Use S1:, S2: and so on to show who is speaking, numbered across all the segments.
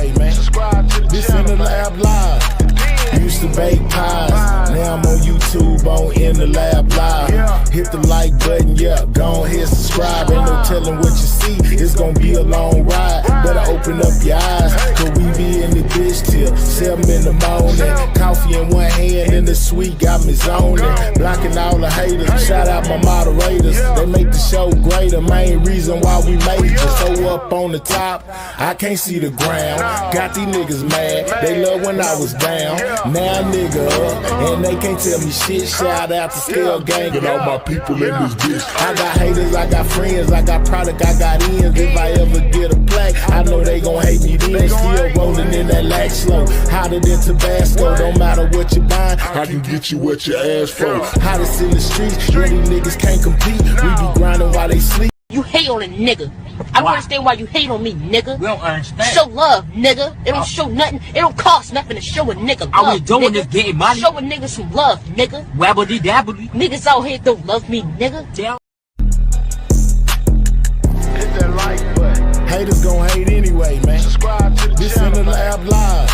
S1: anyway, man. This in the lab live. Used to bake pies, now I'm on YouTube on In the Lab Live. Hit the like button, yeah, go ahead, subscribe. Ain't no telling what you see, it's gonna be a long ride. Better open up your eyes, cause we be in the bitch till 7 in the morning. Coffee in one hand and the sweet got me zoning. Blocking all the haters, shout out my moderators. They make the show greater, main reason why we made it. So up on the top, I can't see the ground. Got these niggas mad, they love when I was down. Now nigga up, and they can't tell me shit. Shout out to Scale Gang and all my people in this bitch. I got haters, I got friends, I got product, I got ends. If I ever get a plaque, I know they gon' hate me then. Still rolling in that lack slow, hotter than Tabasco. Don't matter what you buying, I can get you what you ask for. Hottest in the streets, where these niggas can't compete. We be grinding while they sleep.
S2: You hate on a nigga. I don't understand why you hate on me, nigga.
S3: We don't understand.
S2: Show love, nigga. It don't show nothing. It don't cost nothing to show a nigga love.
S3: All we doing is getting money.
S2: Show a nigga some love, nigga.
S3: Wabbly dabbly.
S2: Niggas out here don't love me, nigga.
S3: Damn.
S1: Hit that like button. Haters gon' hate anyway, man. Subscribe to this in the lab live.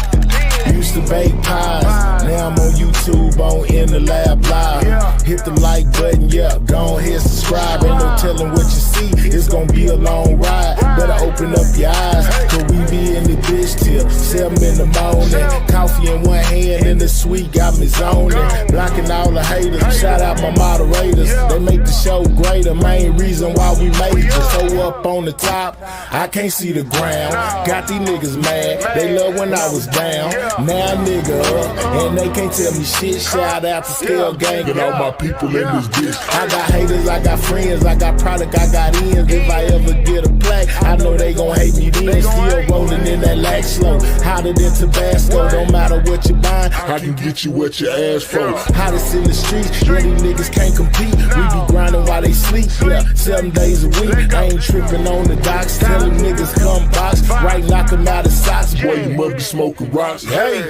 S1: Used to bake pies, now I'm on YouTube on In the Lab Live. Hit the like button, yeah, go ahead, subscribe. Ain't no telling what you see, it's gonna be a long ride. Better open up your eyes, cause we be in the bitch till 7 in the morning. Coffee in one hand and the sweet got me zoning. Blocking all the haters, shout out my moderators. They make the show greater, main reason why we made it. So up on the top, I can't see the ground. Got these niggas mad, they love when I was down. Now nigga up, and they can't tell me shit. Shout out to Scale Gang and all my people in this bitch. I got haters, I got friends, I got product, I got ends. If I ever get a plaque, I know they gon' hate me then. Still rolling in that lack slow, hotter than Tabasco. Don't matter what you buying, I can get you what you ask for. Hottest in the streets, where these niggas can't compete. We be grinding while they sleep, yeah, 7 days a week. I ain't tripping on the docks, telling niggas come box. Right, knock them out of socks, boy, you must be smoking rocks. Hey,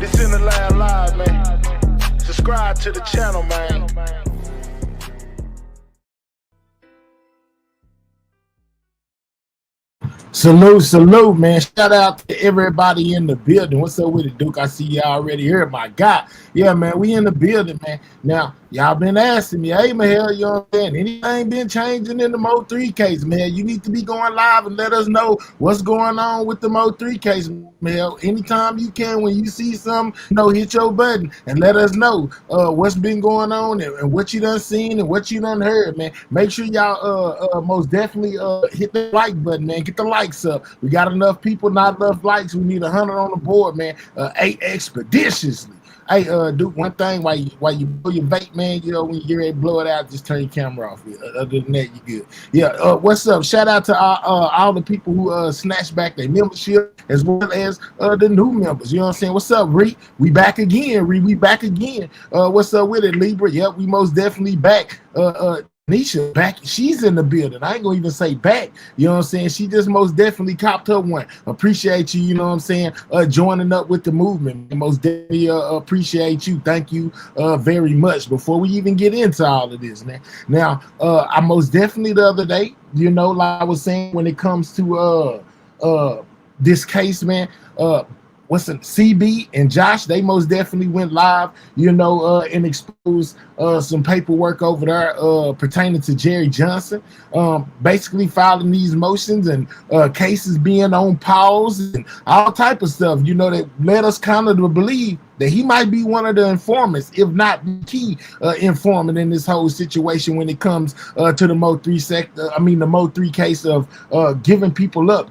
S1: this in the lab live, man. Subscribe to the channel, man. Salute, man. Shout out to everybody in the building. What's up with it, Duke? I see y'all already here. My God. Yeah, man, we in the building, man. Now, y'all been asking me, hey, man, you know what I'm saying? Anything been changing in the MO3 case, man? You need to be going live and let us know what's going on with the MO3 case, man. Anytime you can, when you see something, hit your button and let us know what's been going on and what you done seen and what you done heard, man. Make sure y'all most definitely hit the like button, man. Get the likes up. We got enough people, not enough likes. We need 100 on the board, man. 8 expeditiously. Hey, Duke, one thing while you blow your vape, man, when you get ready to blow it out, just turn your camera off. Other than that, you good. Yeah, what's up? Shout out to all the people who snatched back their membership as well as the new members. You know what I'm saying? What's up, Ree? We back again, Ree. We back again. What's up with it, Libra? Yep, we most definitely back. Nisha back, she's in the building. I ain't gonna even say back, you know what I'm saying? She just most definitely copped her one. Appreciate you, you know what I'm saying, joining up with the movement. Most definitely appreciate you. Thank you very much. Before we even get into all of this, man. Now, I most definitely the other day, like I was saying, when it comes to this case, man, CB and Josh, they most definitely went live, and exposed some paperwork over there pertaining to Jerry Johnson, basically filing these motions and cases being on pause and all type of stuff, that led us kind of to believe that he might be one of the informants, if not the key informant in this whole situation when it comes to the MO3 case of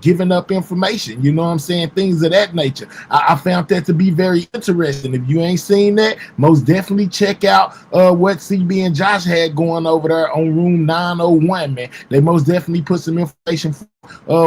S1: giving up information, you know what I'm saying, things of that nature. I found that to be very interesting. If you ain't seen that, most definitely check out what CB and Josh had going over there on room 901, man. They most definitely put some information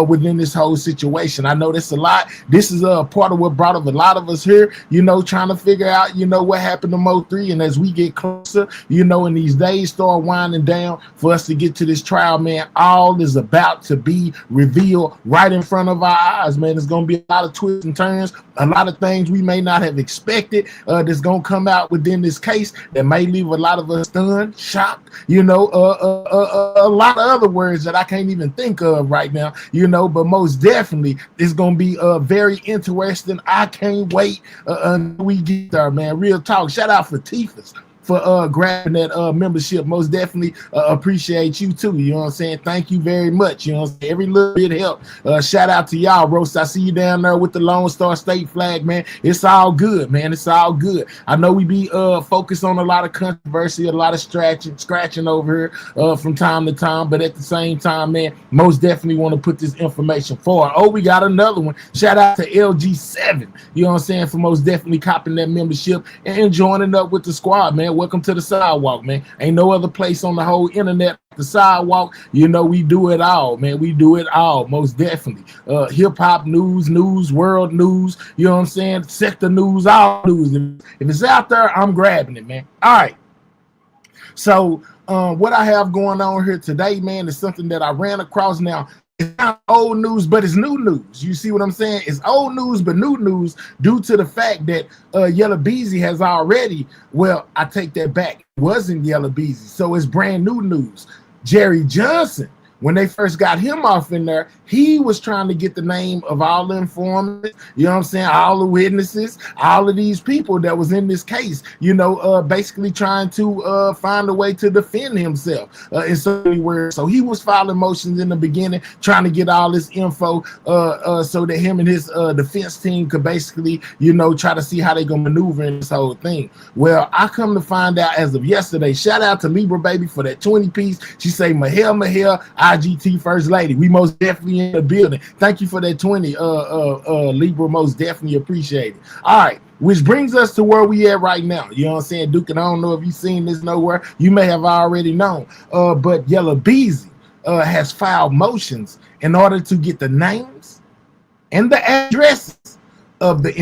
S1: within this whole situation. I know that's a lot. This is part of what brought up a lot of us here, trying to to figure out, you know, what happened to MO3. And as we get closer, you know, and these days start winding down for us to get to this trial, man, all is about to be revealed right in front of our eyes, man. There's going to be a lot of twists and turns, a lot of things we may not have expected that's going to come out within this case that may leave a lot of us stunned, shocked, you know, a lot of other words that I can't even think of right now, you know, but most definitely it's going to be very interesting. I can't wait until we get there, man. Real talk. Shout out for Tifas for grabbing that membership. Most definitely appreciate you too. You know what I'm saying? Thank you very much. You know what I'm saying? Every little bit help. Shout out to y'all, Roast. I see you down there with the Lone Star State flag, man. It's all good, man. It's all good. I know we be focused on a lot of controversy, a lot of scratching over here from time to time, but at the same time, man, most definitely want to put this information forward. Oh, we got another one. Shout out to LG7. You know what I'm saying? For most definitely copping that membership and joining up with the squad, man. Welcome to the sidewalk, man. Ain't no other place on the whole internet. The sidewalk, you know, we do it all, man. We do it all, most definitely. Hip-hop news, world news, you know what I'm saying? Sector news, all news. If it's out there, I'm grabbing it, man. All right. So what I have going on here today, man, is something that I ran across. Now, it's not old news, but it's new news. You see what I'm saying? It's old news, but new news due to the fact that Yellow Beezy has already, well, I take that back. It wasn't Yellow Beezy, so it's brand new news. Jerry Johnson, when they first got him off in there, he was trying to get the name of all the informants, you know what I'm saying, all the witnesses, all of these people that was in this case, you know, basically trying to find a way to defend himself in so many words. So he was filing motions in the beginning, trying to get all this info so that him and his defense team could basically, you know, try to see how they gonna maneuver in this whole thing. Well, I come to find out as of yesterday, shout out to Libra Baby for that 20 piece. She say, Mahel, IGT First Lady. We most definitely in the building. Thank you for that 20, Libra. Most definitely appreciate it. All right, which brings us to where we at right now. You know what I'm saying, Duke? And I don't know if you've seen this nowhere. You may have already known. But Yellow Beezy has filed motions in order to get the names and the addresses of the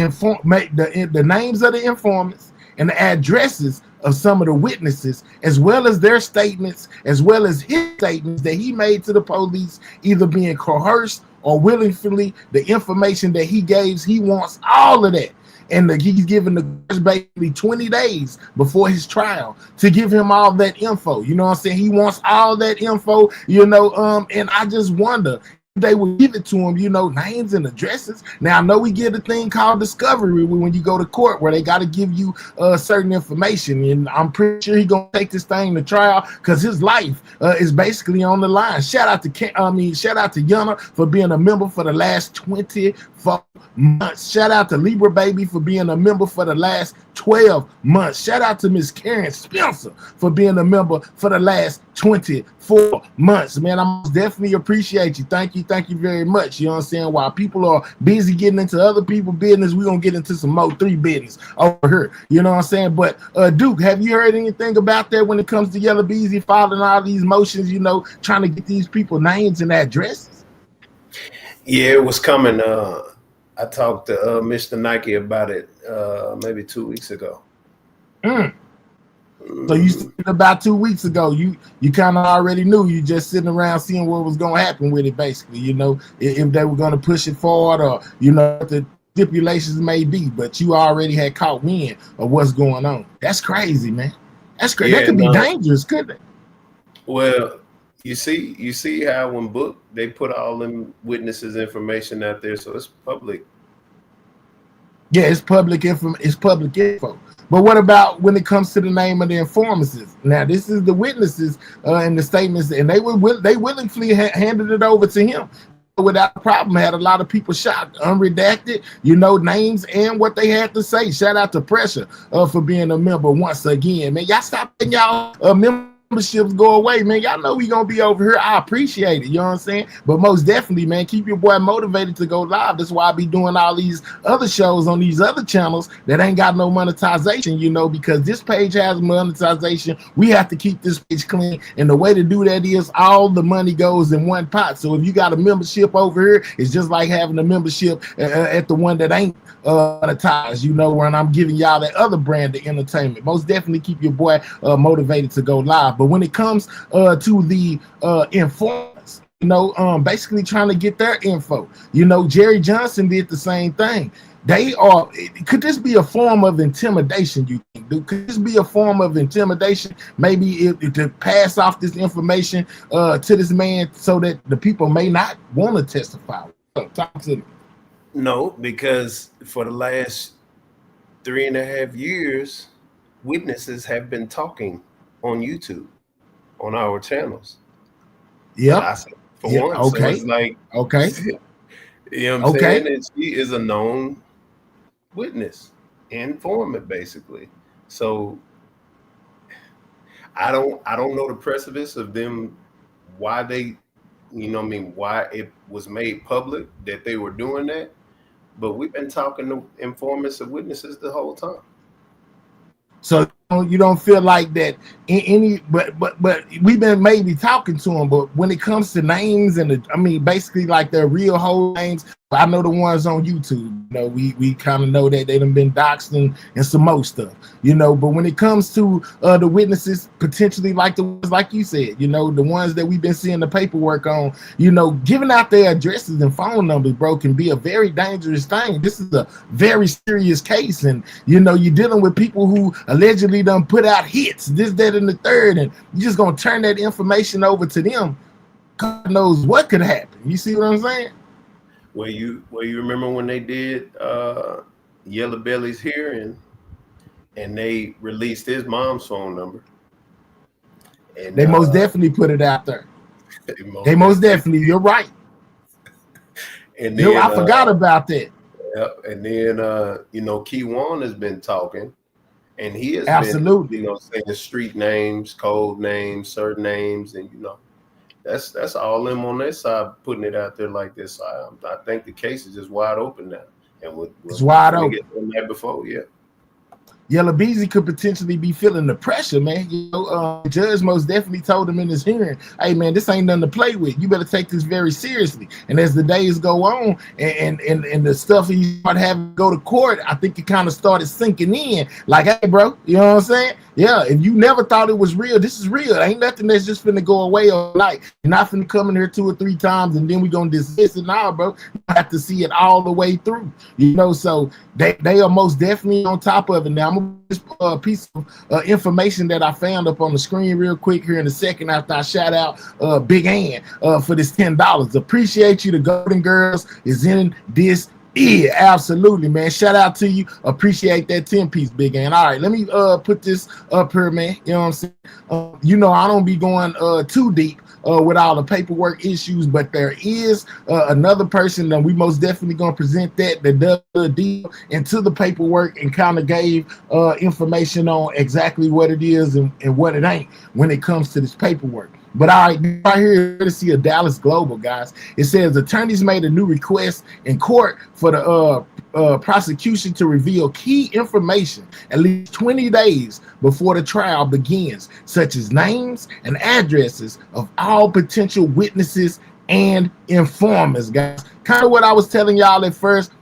S1: names of the informants and the addresses of some of the witnesses, as well as their statements, as well as his statements that he made to the police, either being coerced or willingly, the information that he gave. He wants all of that. And he's given the basically 20 days before his trial to give him all that info. You know what I'm saying? He wants all that info, you know, and I just wonder, they will give it to him, you know, names and addresses. Now, I know we get a thing called discovery when you go to court where they got to give you certain information, and I'm pretty sure he's gonna take this thing to trial because his life is basically on the line. Shout out to Gunna for being a member for the last 24 months. Shout out to Libra Baby for being a member for the last 12 months. Shout out to Miss Karen Spencer for being a member for the last 24 months. Man, I definitely appreciate you. Thank you very much. You know what I'm saying? While people are busy getting into other people's business, we're gonna get into some MO3 business over here. You know what I'm saying? But Duke, have you heard anything about that when it comes to Yellow Beezy filing all these motions, you know, trying to get these people names and addresses?
S4: Yeah, it was coming. I talked to Mr. Nike about it maybe 2 weeks ago.
S1: So you said about 2 weeks ago, you kind of already knew. You just sitting around seeing what was going to happen with it, basically, you know, if they were going to push it forward or, you know, what the stipulations may be, but you already had caught wind of what's going on. That's crazy, man. That's crazy. Yeah, that could be dangerous, couldn't it?
S4: Well, you see how when booked, they put all them witnesses' information out there, so it's public.
S1: Yeah, it's public info. It's public info. But what about when it comes to the name of the informants? Now, this is the witnesses and the statements, and they willingly handed it over to him without a problem. Had a lot of people shocked, unredacted, you know, names and what they had to say. Shout out to Pressure for being a member once again, man. Y'all stop being y'all member memberships go away, man, y'all know we gonna be over here. I appreciate it, you know what I'm saying? But most definitely, man, keep your boy motivated to go live. That's why I be doing all these other shows on these other channels that ain't got no monetization, you know, because this page has monetization. We have to keep this page clean, and the way to do that is all the money goes in one pot. So if you got a membership over here, it's just like having a membership at the one that ain't monetized, you know, when I'm giving y'all that other brand of entertainment. Most definitely keep your boy motivated to go live. But when it comes to the informants, you know, basically trying to get their info, you know, Jerry Johnson did the same thing. They are, could this be a form of intimidation, you think, dude? Could this be a form of intimidation? Maybe to pass off this information to this man so that the people may not want to testify? Talk to me.
S4: No, because for the last 3.5 years, witnesses have been talking on YouTube, on our channels.
S1: Yeah.
S4: For one,
S1: okay.
S4: So it's like,
S1: okay.
S4: You know what I'm saying? And she is a known witness, informant, basically. So I don't know the precipice of them, why they, you know what I mean, why it was made public that they were doing that. But we've been talking to informants and witnesses the whole time.
S1: So you don't feel like that but we've been maybe talking to them, but when it comes to names and I mean basically like their real whole names, I know the ones on YouTube, you know, we kind of know that they done been doxed and some more stuff, you know, but when it comes to the witnesses, potentially like the ones like you said, you know, the ones that we've been seeing the paperwork on, you know, giving out their addresses and phone numbers, bro, can be a very dangerous thing. This is a very serious case, and you know, you're dealing with people who allegedly done put out hits, this, that, and the third, and you're just gonna turn that information over to them. God knows what could happen. You see what I'm saying?
S4: Well, you remember when they did Yellow Belly's hearing, and they released his mom's phone number, and
S1: they most definitely put it out there. They most definitely. You're right.
S4: And then,
S1: I forgot about that.
S4: Yep. And then you know, Kiwan has been talking, and he has
S1: absolutely
S4: been, you know, saying street names, code names, certain names, and you know, that's all them on their side putting it out there like this. I think the case is just wide open now, and
S1: it's wide open.
S4: That before, yeah.
S1: Yellow Beezy could potentially be feeling the pressure, man. You know, the judge most definitely told him in his hearing, hey, man, this ain't nothing to play with. You better take this very seriously. And as the days go on and the stuff he started having to go to court, I think it kind of started sinking in. Like, hey, bro, you know what I'm saying? Yeah, if you never thought it was real, this is real. Ain't nothing that's just finna go away overnight. You're not finna come in here 2 or 3 times and then we're gonna dismiss it now, bro. You have to see it all the way through. You know, so they are most definitely on top of it. Now, I'm gonna this piece of information that I found up on the screen real quick here in a second after I shout out Big Ann for this $10. Appreciate you. The Golden Girls is in this. Yeah, absolutely, man. Shout out to you. Appreciate that 10-piece, Big Ann. All right, let me put this up here, man. You know what I'm saying? You know, I don't be going too deep with all the paperwork issues, but there is another person that we most definitely gonna present that does the deal into the paperwork and kind of gave information on exactly what it is and what it ain't when it comes to this paperwork. But all right, right here to see a Dallas Global, guys. It says attorneys made a new request in court for the prosecution to reveal key information at least 20 days before the trial begins, such as names and addresses of all potential witnesses and informers, guys. Kind of what I was telling y'all at first.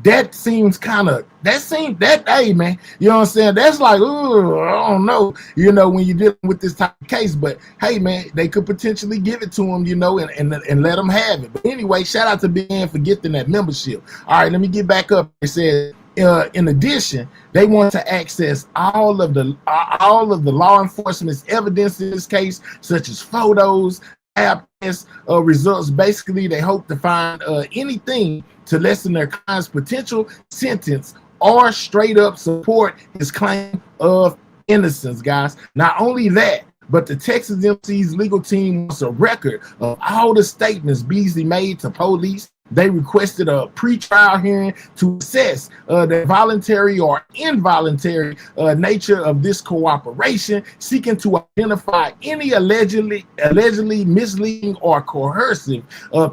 S1: That seems hey, man, you know what I'm saying? That's like, ooh, I don't know, you know, when you're dealing with this type of case, but hey, man, they could potentially give it to them, you know, and let them have it. But anyway, shout out to Big Ann for getting that membership. All right, let me get back up. It says, in addition, they want to access all of the law enforcement's evidence in this case, such as photos, lab test results. Basically, they hope to find anything to lessen their client's potential sentence or straight up support his claim of innocence, guys. Not only that, but the Texas MC's legal team wants a record of all the statements Beezy made to police They requested a pre-trial hearing to assess the voluntary or involuntary nature of this cooperation, seeking to identify any allegedly misleading or coercive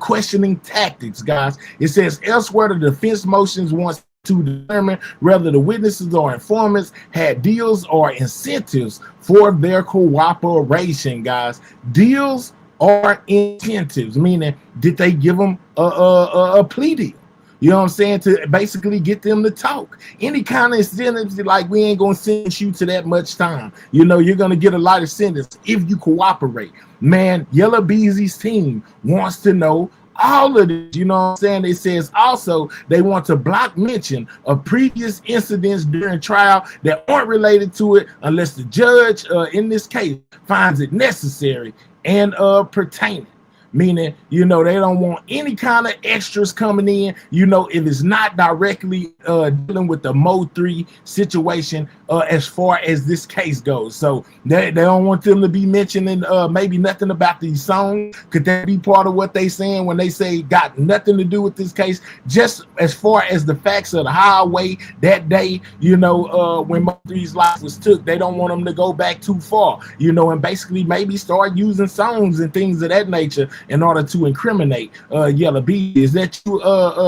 S1: questioning tactics, guys. It says elsewhere the defense motions wants to determine whether the witnesses or informants had deals or incentives for their cooperation, guys. Deals or incentives, meaning did they give them a plea deal? You know what I'm saying? To basically get them to talk. Any kind of incentives, like we ain't gonna sentence you to that much time. You know, you're gonna get a lighter sentence if you cooperate. Man, Yellow Beezy's team wants to know all of this. You know what I'm saying? It says also they want to block mention of previous incidents during trial that aren't related to it unless the judge in this case finds it necessary and pertaining. Meaning, you know, they don't want any kind of extras coming in, you know, if it's not directly dealing with the MO3 situation as far as this case goes. So they don't want them to be mentioning maybe nothing about these songs. Could that be part of what they saying when they say got nothing to do with this case? Just as far as the facts of the highway that day, you know, when MO3's life was took, they don't want them to go back too far, you know, and basically maybe start using songs and things of that nature in order to incriminate Yellow Beezy. Is that you,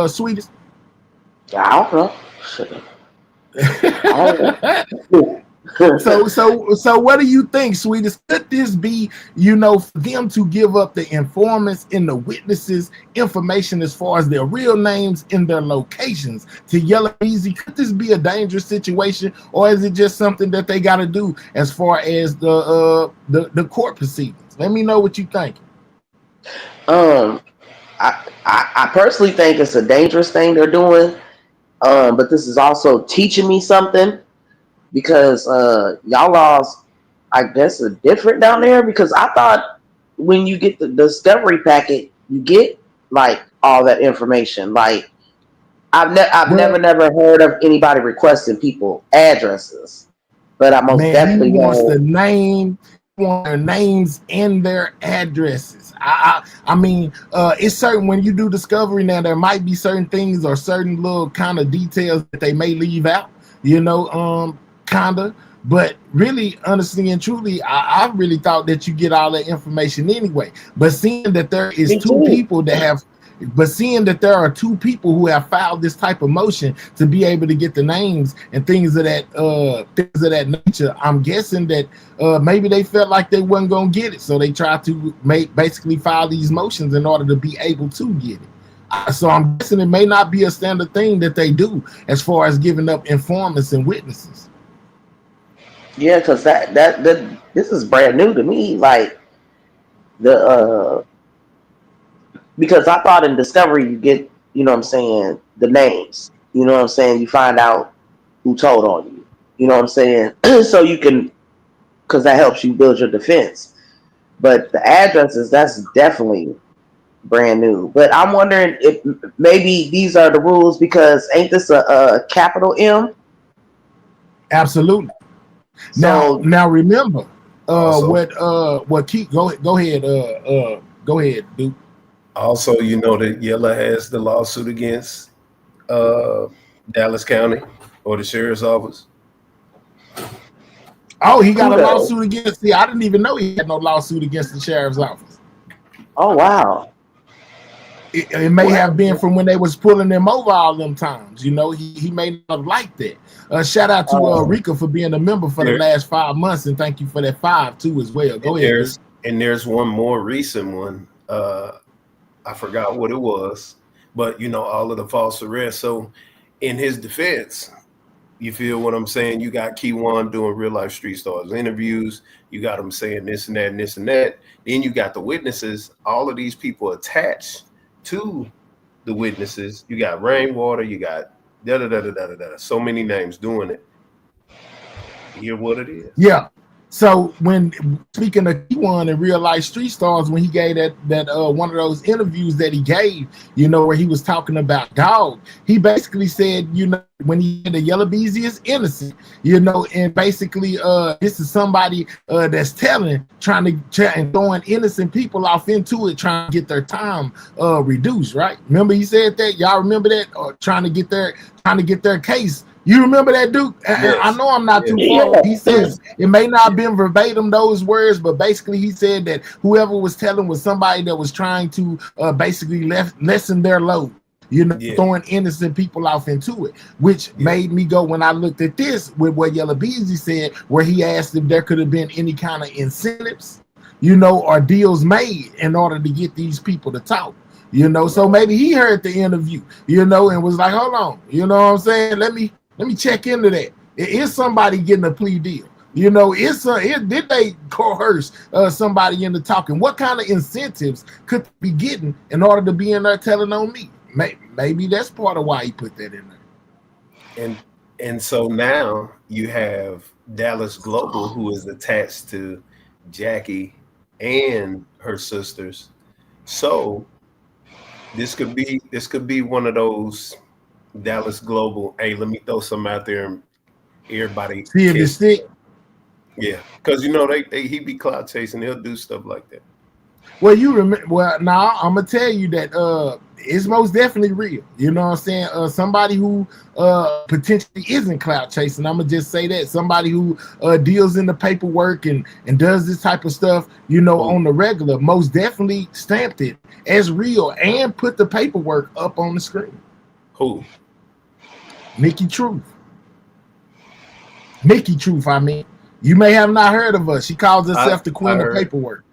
S1: Sweetest?
S5: I don't know.
S1: So what do you think, Sweetest? Could this be, you know, for them to give up the informants and the witnesses information as far as their real names and their locations to Yellow Beezy? Could this be a dangerous situation, or is it just something that they got to do as far as the court proceedings? Let me know what you think.
S5: I personally think it's a dangerous thing they're doing, but this is also teaching me something, because y'all laws, I guess, are different down there, because I thought when you get the discovery packet, you get like all that information. Like I've never heard of anybody requesting people addresses, but I most definitely
S1: wants the name, their names and their addresses. I mean, it's certain when you do discovery now, there might be certain things or certain little kind of details that they may leave out, you know, kinda. But really, honestly and truly, I really thought that you get all that information anyway. But seeing that there is two people that have, but seeing that there are two people who have filed this type of motion to be able to get the names and things of that nature, I'm guessing that maybe they felt like they wasn't gonna get it, so they tried to basically file these motions in order to be able to get it. So I'm guessing it may not be a standard thing that they do as far as giving up informants and witnesses.
S5: Yeah, because that this is brand new to me. Like because I thought in discovery you get, you know what I'm saying, the names. You know what I'm saying? You find out who told on you. You know what I'm saying? So you can, because that helps you build your defense. But the addresses, that's definitely brand new. But I'm wondering if maybe these are the rules, because ain't this a capital M?
S1: Absolutely.
S5: So,
S1: now remember what Keith, go ahead, Duke.
S4: Also, you know that Yella has the lawsuit against Dallas County or the sheriff's office.
S1: Oh, he got a lawsuit against. I didn't even know he had no lawsuit against the sheriff's office.
S5: Oh wow.
S1: It may have been from when they was pulling them over all them times. You know, he may not have liked that. Shout out to Rika for being a member for the last 5 months, and thank you for that 5 too as well. Go ahead.
S4: There's one more recent one. I forgot what it was, but you know, all of the false arrests. So in his defense, you feel what I'm saying? You got Kiwan doing real life street stars interviews. You got him saying this and that and this and that. Then you got the witnesses. All of these people attached to the witnesses. You got Rainwater. You got so many names doing it. You hear what it is?
S1: Yeah. So when speaking of Kiwan and Real Life Street Stars, when he gave that one of those interviews that he gave, you know, where he was talking about dog, he basically said, you know, when he said the yellow Beezy is innocent, you know, and basically this is somebody that's trying and throwing innocent people off into it, trying to get their time reduced, right? Remember he said that? Y'all remember that? Or trying to get their case. You remember that, Duke?
S4: Yes.
S1: I know I'm not too far. He says it may not have been verbatim those words, but basically he said that whoever was telling was somebody that was trying to basically lessen their load, you know, throwing innocent people off into it, which made me go when I looked at this with what Yellow Beezy said, where he asked if there could have been any kind of incentives, you know, or deals made in order to get these people to talk. You know, so maybe he heard the interview, you know, and was like, hold on, you know what I'm saying? Let me check into that. Is somebody getting a plea deal? You know, did they coerce somebody into talking? What kind of incentives could they be getting in order to be in there telling on me? Maybe that's part of why he put that in there.
S4: And so now you have Dallas Global, who is attached to Jackie and her sisters. So this could be one of those Dallas Global, hey, let me throw some out there and everybody
S1: see if it's stick.
S4: Yeah, because you know he be cloud chasing, he'll do stuff like that.
S1: Well, you remember. Well, now I'm gonna tell you that it's most definitely real. You know what I'm saying? Somebody who potentially isn't cloud chasing. I'm gonna just say that somebody who deals in the paperwork and does this type of stuff, you know, on the regular, most definitely stamped it as real and put the paperwork up on the screen.
S4: Who?
S1: Mickey Truth. Mickey Truth, I mean. You may have not heard of her. She calls herself the queen of paperwork.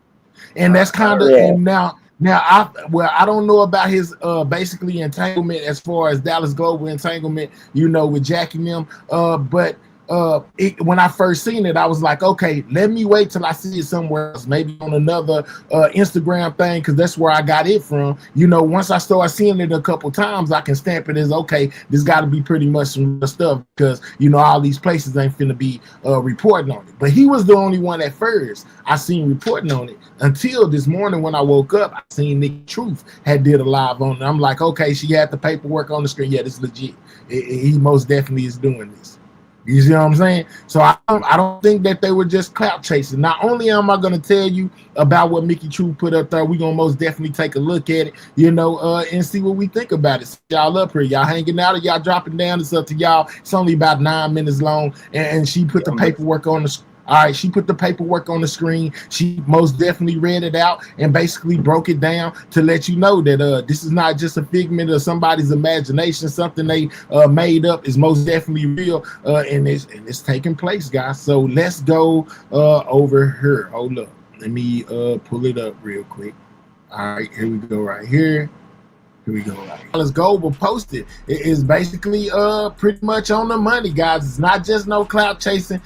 S1: And that's kind of, and now I don't know about his basically entanglement as far as Dallas Global entanglement, you know, with Jackie and them. But when I first seen it, I was like, okay, let me wait till I see it somewhere else, maybe on another Instagram thing, because that's where I got it from. You know, once I start seeing it a couple times, I can stamp it as, okay, this got to be pretty much some stuff, because, you know, all these places ain't finna be reporting on it. But he was the only one at first I seen reporting on it, until this morning when I woke up, I seen Nick Truth had did a live on it. I'm like, okay, she had the paperwork on the screen. Yeah, this is legit. He most definitely is doing this. You see what I'm saying? So I don't think that they were just clout chasing. Not only am I going to tell you about what Mickey True put up there, we're going to most definitely take a look at it, you know, and see what we think about it. So y'all up here, y'all hanging out, or y'all dropping down. It's up to y'all. It's only about 9 minutes long, and she put the paperwork on the All right, she put the paperwork on the screen. She most definitely read it out and basically broke it down to let you know that this is not just a figment of somebody's imagination. Something they made up is most definitely real, and it's taking place, guys. So let's go over here. Hold up, let me pull it up real quick. All right, here we go. Right here. Here we go. Let's go. We'll post it. It is basically pretty much on the money, guys. It's not just no clout chasing.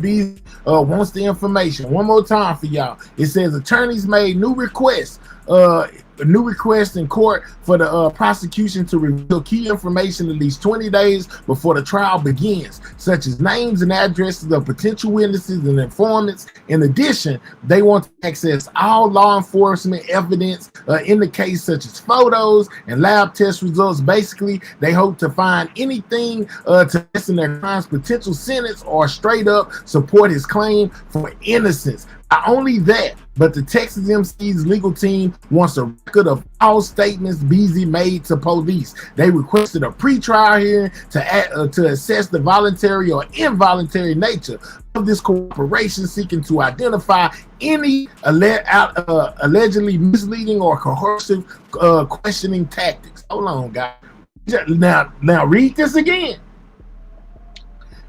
S1: Beezy wants the information. One more time for y'all. It says attorneys made new requests. A new request in court for the prosecution to reveal key information at least 20 days before the trial begins, such as names and addresses of potential witnesses and informants. In addition, they want to access all law enforcement evidence in the case, such as photos and lab test results. Basically, they hope to find anything to lessen their crime's potential sentence or straight up support his claim for innocence. Not only that, but the Texas MC's legal team wants a record of all statements Beezy made to police. They requested a pre-trial hearing to assess the voluntary or involuntary nature of this cooperation, seeking to identify any allegedly misleading or coercive questioning tactics. Hold on, guys. Now read this again.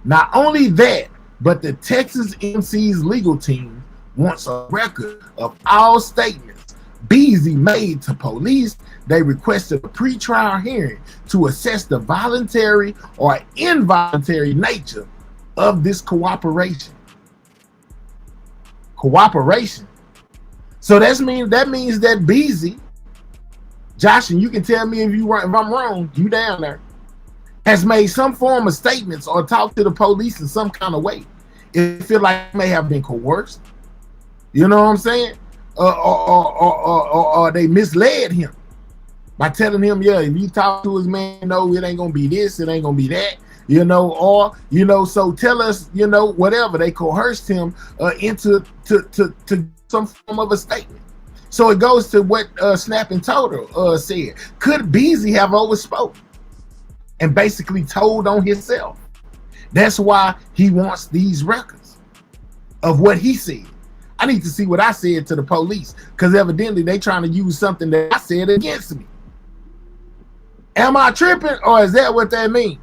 S1: Not only that, but the Texas MC's legal team wants a record of all statements Beezy made to police. They requested a pre-trial hearing to assess the voluntary or involuntary nature of this cooperation. So that means that Beezy, Josh, and you can tell me if I'm wrong, you down there, has made some form of statements or talked to the police in some kind of way. It feel like he may have been coerced. You know what I'm saying? Or they misled him by telling him, yeah, if you talk to his man, no, it ain't gonna be this, it ain't gonna be that, you know, or you know, so tell us, you know, whatever. They coerced him into to some form of a statement. So it goes to what Snapping Total said. Could Beezy have overspoke and basically told on himself? That's why he wants these records of what he said. I need to see what I said to the police, because evidently they trying to use something that I said against me. Am I tripping, or is that what that means?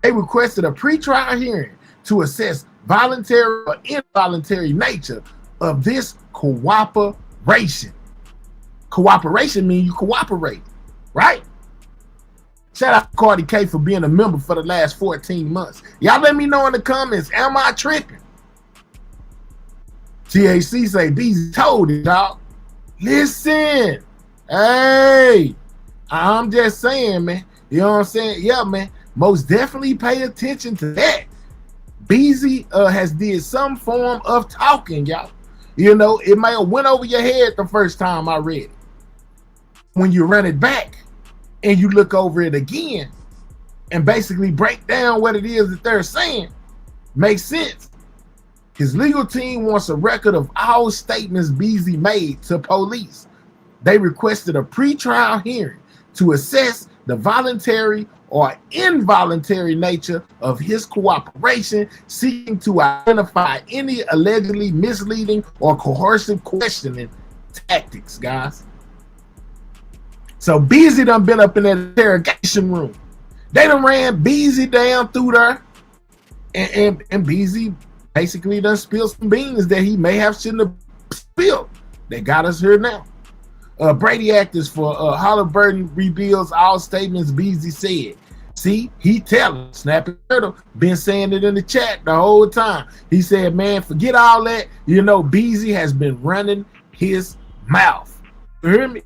S1: They requested a pretrial hearing to assess voluntary or involuntary nature of this cooperation. Cooperation means you cooperate, right? Shout out to Cardi K for being a member for the last 14 months. Y'all let me know in the comments, am I tripping? THC say, Beezy told it, dog. Listen, hey, I'm just saying, man. You know what I'm saying? Yeah, man. Most definitely pay attention to that. Beezy has did some form of talking, y'all. You know, it may have went over your head the first time I read it. When you run it back and you look over it again and basically break down what it is that they're saying, makes sense. His legal team wants a record of all statements Beezy made to police. They requested a pretrial hearing to assess the voluntary or involuntary nature of his cooperation, seeking to identify any allegedly misleading or coercive questioning tactics, guys. So Beezy done been up in that interrogation room. They done ran Beezy down through there, and Beezy basically done spilled some beans that he may have shouldn't have spilled. They got us here now. Brady Actors for Halliburton reveals all statements Beezy said. See, he telling. Snapping Turtle been saying it in the chat the whole time. He said, man, forget all that. You know, Beezy has been running his mouth. You hear me?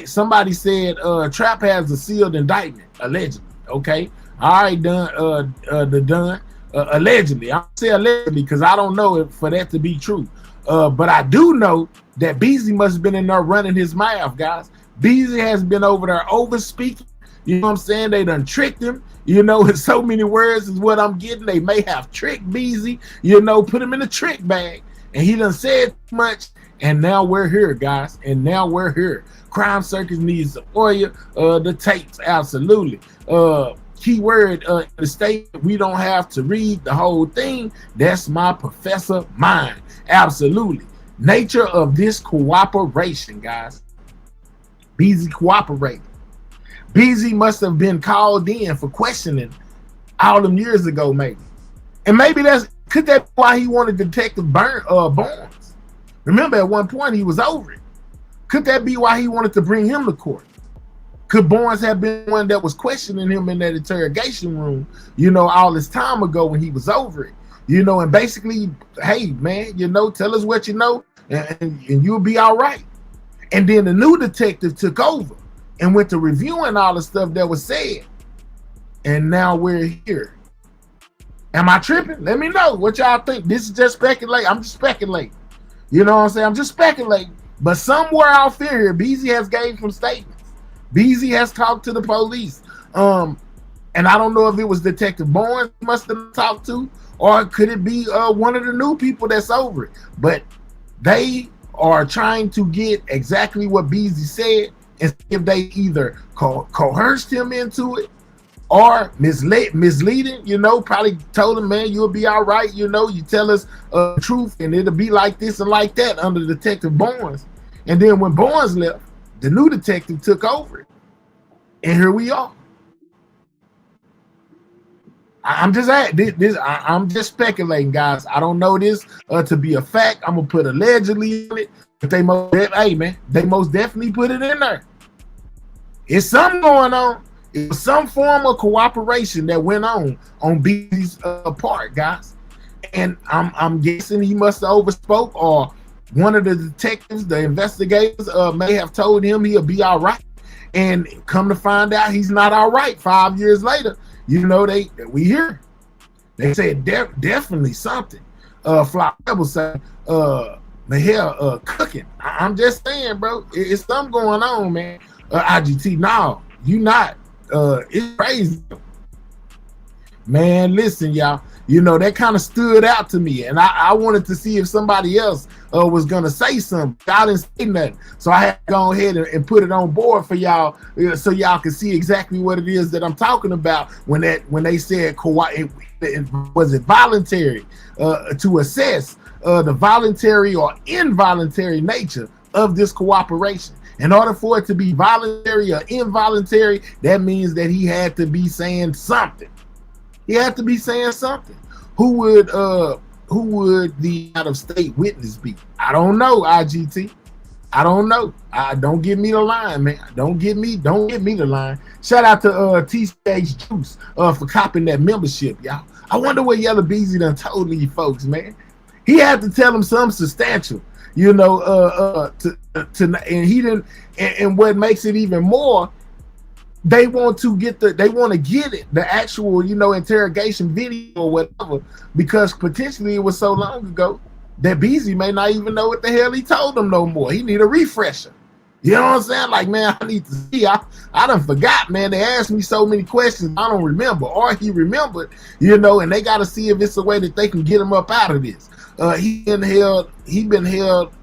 S1: Somebody said Trap has a sealed indictment, allegedly. Okay. All right, done. Allegedly. I say allegedly because I don't know for that to be true. But I do know that Beezy must have been in there running his mouth, guys. Beezy has been over there over speaking. You know what I'm saying? They done tricked him. You know, in so many words is what I'm getting. They may have tricked Beezy, you know, put him in a trick bag. And he done said too much. And now we're here, guys. And now we're here. Crime Circus needs the oil, the tapes, absolutely. Keyword in the statement, we don't have to read the whole thing. That's my professor mind. Absolutely. Nature of this cooperation, guys. Beezy cooperating. Beezy must have been called in for questioning all them years ago, maybe. And maybe could that be why he wanted Detective Barnes? Remember, at one point he was over it. Could that be why he wanted to bring him to court? Could Barnes have been one that was questioning him in that interrogation room, you know, all this time ago when he was over it? You know, and basically, hey, man, you know, tell us what you know, and you'll be all right. And then the new detective took over and went to reviewing all the stuff that was said. And now we're here. Am I tripping? Let me know what y'all think. This is just speculate. I'm just speculating. You know what I'm saying? I'm just speculating. But somewhere out there, Beezy has gave some statements. Beezy has talked to the police. And I don't know if it was Detective Barnes must have talked to, or could it be one of the new people that's over it? But they are trying to get exactly what Beezy said, and see if they either coerced him into it or misleading, you know, probably told him, man, you'll be all right, you know, you tell us the truth and it'll be like this and like that under Detective Barnes. And then when Barnes left, the new detective took over it. And here we are. I'm just speculating, guys. I don't know this to be a fact. I'm gonna put allegedly in it, but they most definitely put it in there. It's something going on. It was some form of cooperation that went on Beezy's part, guys. And I'm guessing he must have overspoke, or one of the detectives, the investigators, may have told him he'll be all right. And come to find out he's not all right 5 years later. You know, we hear. They said definitely something. Fly Rebel say, the hell, cooking. I'm just saying, bro, it's something going on, man. IGT, no, you not. It's crazy. Man, listen, y'all. You know, that kind of stood out to me, and I wanted to see if somebody else was gonna say something. I didn't say nothing, so I had to go ahead and put it on board for y'all, so y'all can see exactly what it is that I'm talking about when they said was it voluntary to assess the voluntary or involuntary nature of this cooperation. In order for it to be voluntary or involuntary, that means that he had to be saying something. He had to be saying something. Who would the out-of-state witness be? I don't know, IGT. I don't know. Don't give me the line, man. Don't give me the line. Shout out to TCH Juice for copping that membership, y'all. I wonder what Yellow Beezy done told these folks, man. He had to tell them something substantial, you know, and he didn't. And what makes it even more, they want to get it, the actual, you know, interrogation video or whatever, because potentially it was so long ago that Beezy may not even know what the hell he told them no more. He need a refresher. You know what I'm saying? Like, man, I need to see. I done forgot, man. They asked me so many questions, I don't remember. Or he remembered, you know, and they got to see if it's a way that they can get him up out of this. He been held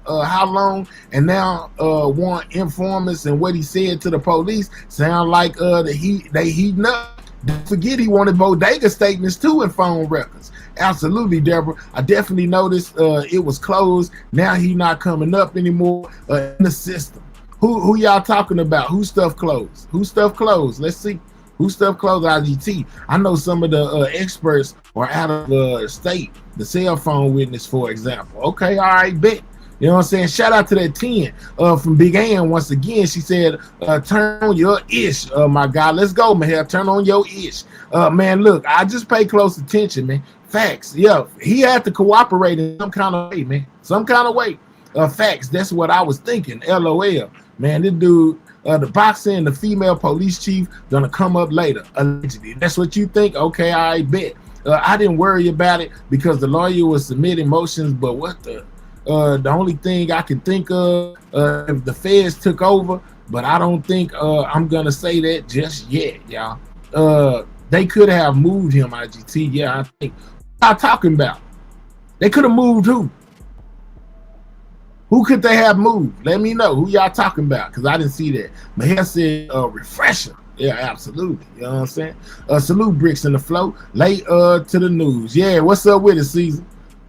S1: how long, and now want informants, and what he said to the police sound like they heating up. Don't forget, he wanted bodega statements too and phone records. Absolutely, Deborah. I definitely noticed it was closed. Now he not coming up anymore in the system. Who y'all talking about? Who stuff closed? Who stuff closed? Let's see. Who stuff closed? IGT. I know some of the experts are out of state. The cell phone witness, for example. Okay, all right, bet. You know what I'm saying? Shout out to that 10 from Big Ann once again. She said, turn on your ish, my guy. Let's go, man. Turn on your ish. Man, look, I just pay close attention, man. Facts. Yeah, he had to cooperate in some kind of way, man. Some kind of way. Facts. That's what I was thinking. LOL. Man, this dude, the boxer and the female police chief gonna come up later, allegedly. That's what you think? Okay, I bet. I didn't worry about it because the lawyer was submitting motions, but what the only thing I can think of, if the feds took over, but I don't think I'm gonna say that just yet, y'all. They could have moved him, IGT. Yeah, I think. What y'all talking about? They could have moved who? Who could they have moved? Let me know who y'all talking about, because I didn't see that. Mahir said refresher. Yeah, absolutely. You know what I'm saying? Salute Bricks in the flow. Late to the news. Yeah, what's up with it, Caesar?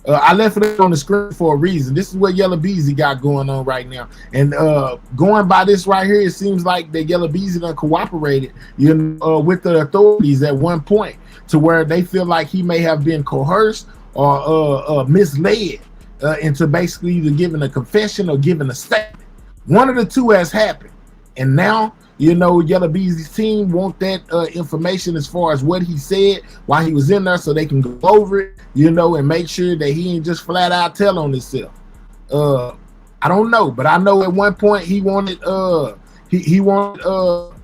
S1: I left it on the screen for a reason. This is what Yellow Beezy got going on right now. And going by this right here, it seems like that Yellow Beezy done cooperated, you know, with the authorities at one point, to where they feel like he may have been coerced or misled into basically either giving a confession or giving a statement. One of the two has happened. And now, you know, Yellow Beezy's team want that information as far as what he said while he was in there, so they can go over it, you know, and make sure that he ain't just flat out tell on himself. I don't know, but I know at one point he wanted he wanted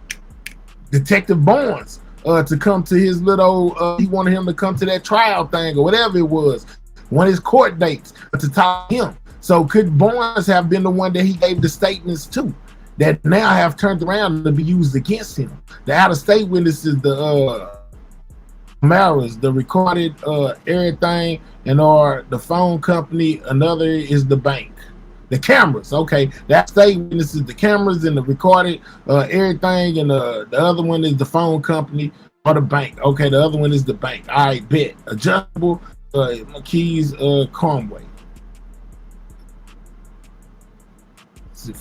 S1: Detective Barnes to come to his little he wanted him to come to that trial thing or whatever it was, one of his court dates, to talk to him. So could Barnes have been the one that he gave the statements to, that now have turned around to be used against him? The out-of-state witnesses, the cameras, the recorded everything, and or the phone company. Another is the bank. The cameras, okay. That state witnesses, the cameras and the recorded everything, and the other one is the phone company or the bank. Okay, the other one is the bank. All right, bet. Adjustable keys, Conway.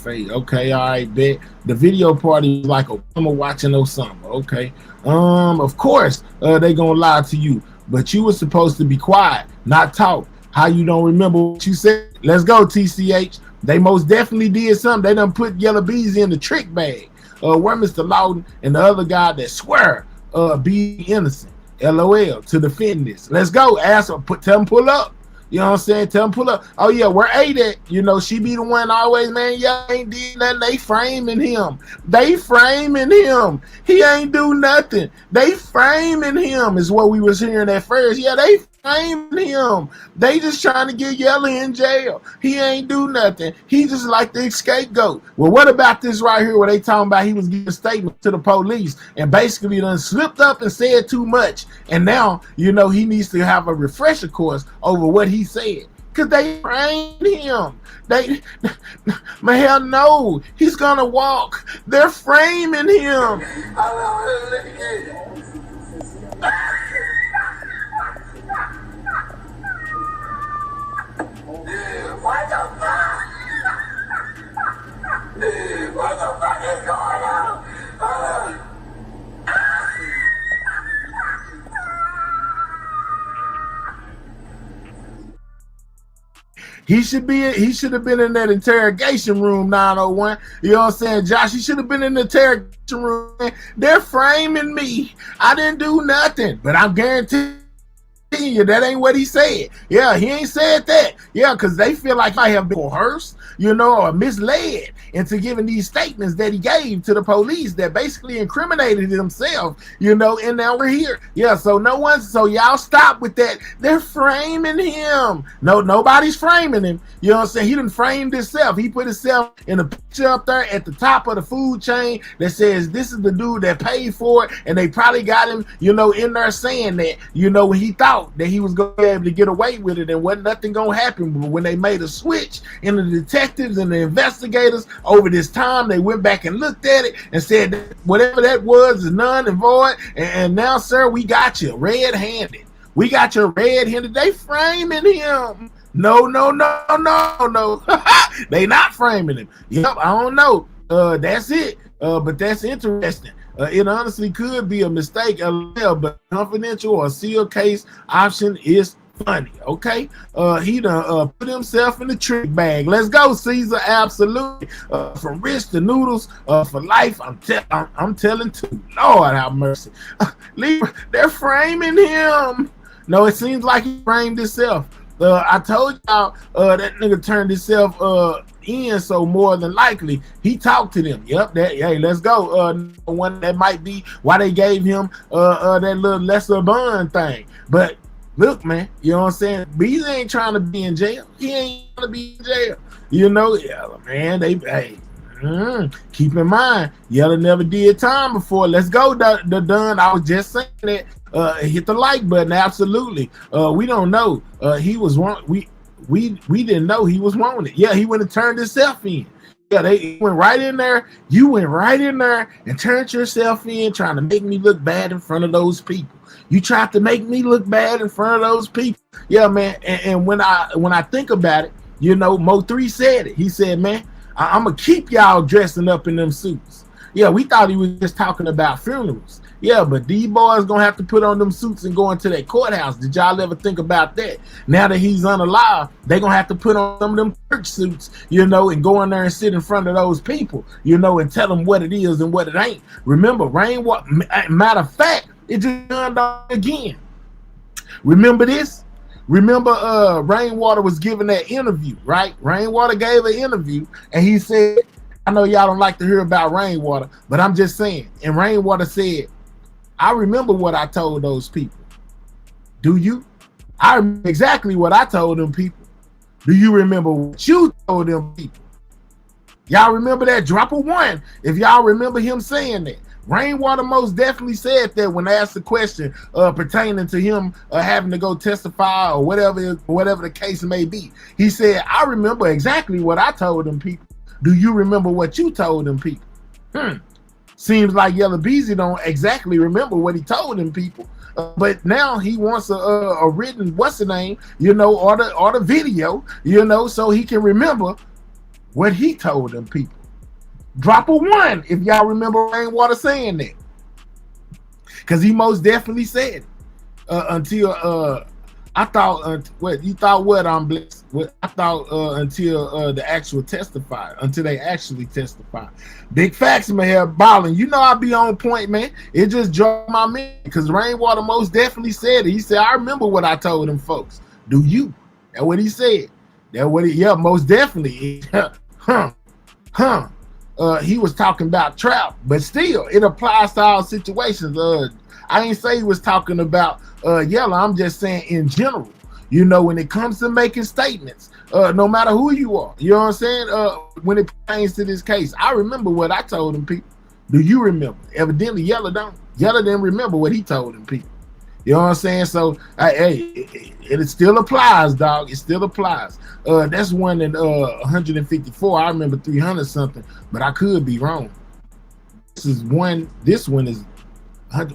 S1: Okay, all right, bet. The video party is like Obama watching Osama. Okay, of course they gonna lie to you, but you were supposed to be quiet, not talk. How you don't remember what you said? Let's go, TCH. They most definitely did something. They done put Yellow Beezy in the trick bag. Where Mr. Lawton and the other guy that swear be innocent. LOL to defend this. Let's go. Ask them, tell them pull up. You know what I'm saying? Tell them pull up. Oh yeah, where Ada at? You know, she be the one always, man, y'all ain't did nothing. They framing him. They framing him. He ain't do nothing. They framing him is what we was hearing at first. Yeah, they framing him. They just trying to get Yella in jail. He ain't do nothing. He just like the scapegoat. Well, what about this right here where they talking about he was giving statements to the police and basically done slipped up and said too much. And now, you know, he needs to have a refresher course over what he said. Because they framed him. Man, hell no. He's going to walk. They're framing him.
S6: What the fuck? What the fuck is going on?
S1: He should have been in that interrogation room, 901. You know what I'm saying, Josh? He should have been in the interrogation room. They're framing me. I didn't do nothing, but I'm guaranteeing you that ain't what he said. Yeah, he ain't said that. Yeah, because they feel like I have been coerced, you know, or misled into giving these statements that he gave to the police that basically incriminated himself, you know, and now we're here. Yeah, so y'all stop with that. They're framing him. No, nobody's framing him. You know what I'm saying? He done framed himself. He put himself in a picture up there at the top of the food chain that says this is the dude that paid for it, and they probably got him, you know, in there saying that, you know, when he thought that he was going to be able to get away with it and wasn't nothing going to happen. But when they made a switch in the detectives and the investigators over this time, they went back and looked at it and said whatever that was is none and void. And now, sir, we got you red-handed. We got you red-handed. They framing him. No. They not framing him. Yep, I don't know. That's it. But that's interesting. It honestly could be a mistake, but confidential or sealed case option is funny. Okay, he done put himself in the trick bag. Let's go, Caesar. Absolutely. From rich to noodles for life. I'm telling too. Lord have mercy. They're framing him. No, it seems like he framed himself. I told y'all that nigga turned himself in, so more than likely he talked to them. Yep, hey, let's go. One that might be why they gave him that little lesser bond thing. But look, man, you know what I'm saying? Beezy ain't trying to be in jail. He ain't trying to be in jail. You know, yeah, man, keep in mind, Yella never did time before. Let's go, the done. I was just saying that. Hit the like button. Absolutely. We don't know. He was we didn't know he was wanted. Yeah, he went and turned himself in. Yeah, they went right in there. You went right in there and turned yourself in, trying to make me look bad in front of those people. You tried to make me look bad in front of those people. Yeah, man. And when I think about it, you know, MO3 said it. He said, man, I'm gonna keep y'all dressing up in them suits. Yeah, we thought he was just talking about funerals. Yeah, but these boys gonna have to put on them suits and go into that courthouse. Did y'all ever think about that? Now that he's unalive, they gonna have to put on some of them church suits, you know, and go in there and sit in front of those people, you know, and tell them what it is and what it ain't. Remember, Rainwater, matter of fact, it just turned on again. Remember this? Remember Rainwater was giving that interview, right? Rainwater gave an interview and he said, I know y'all don't like to hear about Rainwater, but I'm just saying. And Rainwater said, I remember what I told those people. Do you? I remember exactly what I told them people. Do you remember what you told them people? Y'all remember that? Drop a 1 if y'all remember him saying that. Rainwater most definitely said that when asked the question pertaining to him having to go testify or whatever the case may be. He said, I remember exactly what I told them people. Do you remember what you told them people? Seems like Yella Beezy don't exactly remember what he told them people, but now he wants a written what's the name, you know, or the video, you know, so he can remember what he told them people. Drop a 1 if y'all remember Rainwater saying that, because he most definitely said it. Until I thought what you thought what I'm blessed. What I thought until the actual testify, until they actually testify. Big facts, man. Here balling. You know I be on point, man. It just dropped my man because Rainwater most definitely said it. He said, I remember what I told them folks. Do you? That's what he said. That's what he, yeah, most definitely. he was talking about trap, but still it applies to all situations. I ain't say he was talking about Yellow. I'm just saying in general. You know, when it comes to making statements, no matter who you are, you know what I'm saying? When it pertains to this case, I remember what I told them people. Do you remember? Evidently, Yellow don't. Yellow didn't remember what he told them people. You know what I'm saying? So, hey, it still applies, dog. It still applies. That's one in 154. I remember 300 something, but I could be wrong. This one is.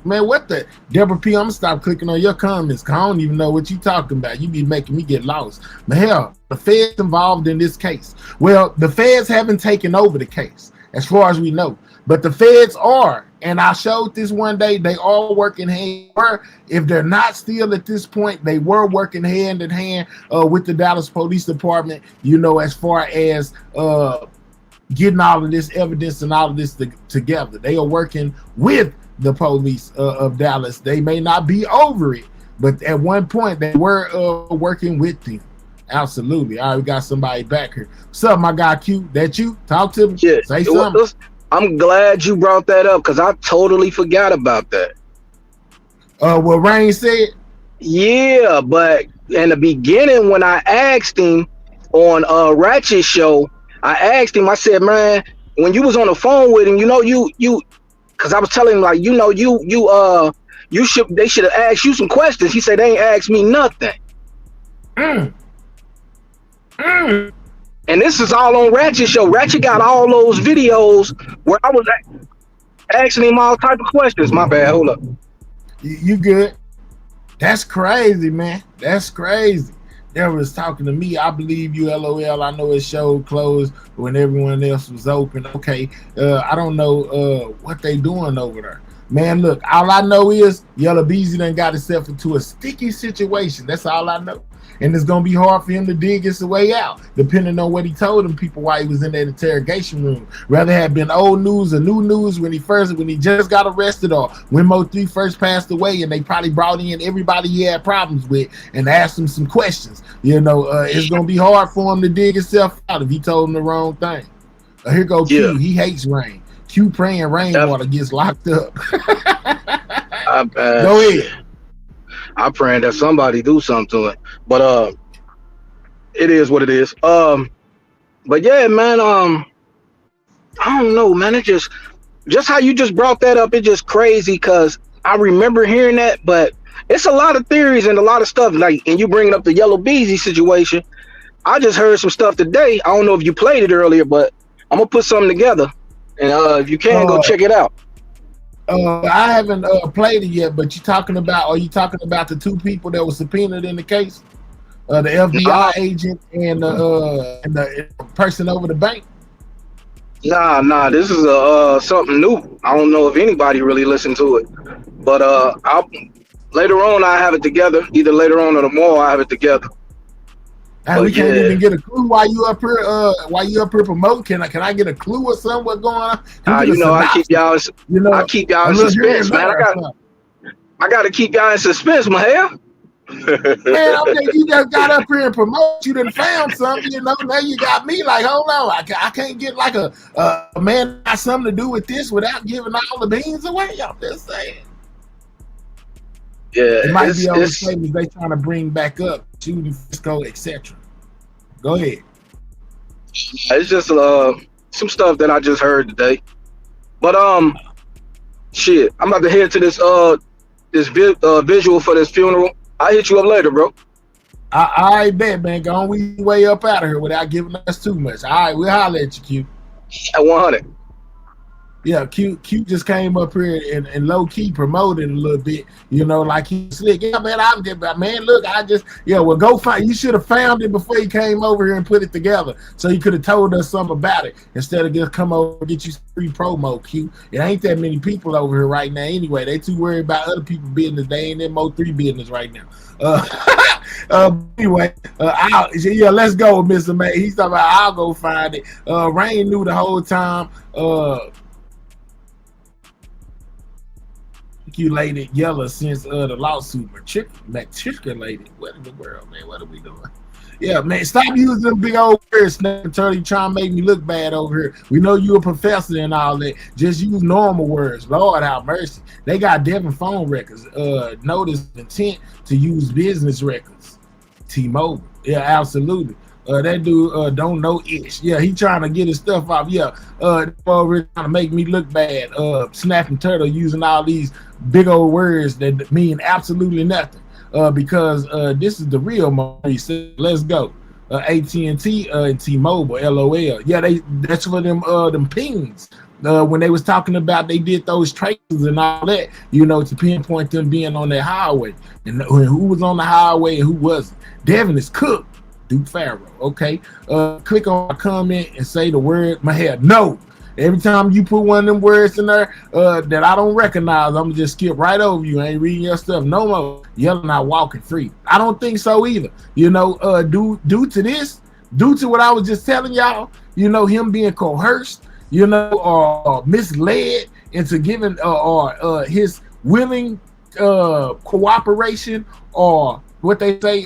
S1: Man, what the Deborah P? I'm gonna stop clicking on your comments because I don't even know what you talking about. You be making me get lost. But hell, the feds involved in this case. Well, the feds haven't taken over the case as far as we know, but the feds are, and I showed this one day. They all working hand. If they're not still at this point, they were working hand in hand with the Dallas Police Department. You know, as far as getting all of this evidence and all of this together, they are working with the police of Dallas. They may not be over it, but at one point they were working with them. Absolutely. All right, we got somebody back here. What's up, my guy Q? That you? Talk to me.
S7: Yeah.
S1: Say something.
S7: I'm glad you brought that up because I totally forgot about that.
S1: What Rain said?
S7: Yeah, but in the beginning when I asked him on Ratchet show, I asked him, I said, man, when you was on the phone with him, you know, you because I was telling him, like, you know, they should have asked you some questions. He said they ain't asked me nothing. And this is all on Ratchet show. Ratchet got all those videos where I was asking him all type of questions. My bad, hold up.
S1: You good? That's crazy, man. That's crazy. They was talking to me. I believe you, LOL. I know his show closed when everyone else was open. Okay, I don't know what they doing over there. Man, look, all I know is Yellow Beezy done got himself into a sticky situation. That's all I know. And it's going to be hard for him to dig his way out, depending on what he told them people while he was in that interrogation room. Rather have been old news or new news when he just got arrested, or when MO3 first passed away and they probably brought in everybody he had problems with and asked him some questions. You know, it's going to be hard for him to dig himself out if he told him the wrong thing. Here go Q. He hates rain. Q praying Rainwater gets locked up. Go ahead.
S7: I'm praying that somebody do something to it, but it is what it is. But yeah, man, I don't know, man. It just how you just brought that up. It's just crazy because I remember hearing that, but it's a lot of theories and a lot of stuff. Like, and you bringing up the Yellow Beezy situation. I just heard some stuff today. I don't know if you played it earlier, but I'm gonna put something together, and if you can, go check it out.
S1: I haven't played it yet, but are you talking about the two people that were subpoenaed in the case? The FBI agent and the person over the bank?
S7: Nah, this is something new. I don't know if anybody really listened to it, but later on I have it together. Either later on or tomorrow I have it together.
S1: And we can't even get a clue why you up here promoting. Can I get a clue or something? What's going on?
S7: You know, I keep y'all in suspense, man. I got to keep y'all in suspense, my hair.
S1: Man, okay, you just got up here and promote. You done found something, you know. Now you got me like, hold on, I can't get like a man got something to do with this without giving all the beans away. I'm just saying.
S7: Yeah,
S1: it might be all the things they trying to bring back up, shooting Frisco, etc. Go ahead.
S7: It's just some stuff that I just heard today, but shit, I'm about to head to this visual for this funeral. I'll hit you up later, bro.
S1: I bet, man. Go on, we way up out of here without giving us too much. All right, we'll holler at you, Q.
S7: At 100.
S1: Yeah, Q just came up here and low key promoted a little bit, you know, like he's slick. Yeah, man, look, well, go find. You should have found it before you came over here and put it together, so you could have told us something about it instead of just come over and get you free promo. Q, it ain't that many people over here right now anyway. They too worried about other people's business. They ain't in MO3 business right now. Anyway, let's go, Mr. May. He's talking about I'll go find it. Rain knew the whole time. Matriculated Yellow since the lawsuit matriculated. What in the world, man? What are we doing? Yeah, man, stop using them big old words, Snap Turtle. You trying to make me look bad over here. We know you a professor and all that. Just use normal words. Lord have mercy. They got different phone records. Notice intent to use business records. T-Mobile. Yeah, absolutely. That dude don't know ish. Yeah, he trying to get his stuff off. Yeah, over here trying to make me look bad. Snapping Turtle using all these big old words that mean absolutely nothing. Because this is the real MO3. Let's go. AT&T and T-Mobile, LOL. Yeah, that's for them pings. When they was talking about they did those traces and all that, you know, to pinpoint them being on that highway and who was on the highway and who wasn't. Devin is cooked. Duke Pharaoh. Okay. Click on my comment and say the word my head. No. Every time you put one of them words in there that I don't recognize, I'm gonna just skip right over you. I ain't reading your stuff no more. Yelling out walking free. I don't think so either. You know, due to this, due to what I was just telling y'all, you know, him being coerced, you know, or misled into giving or his willing cooperation, or what they say,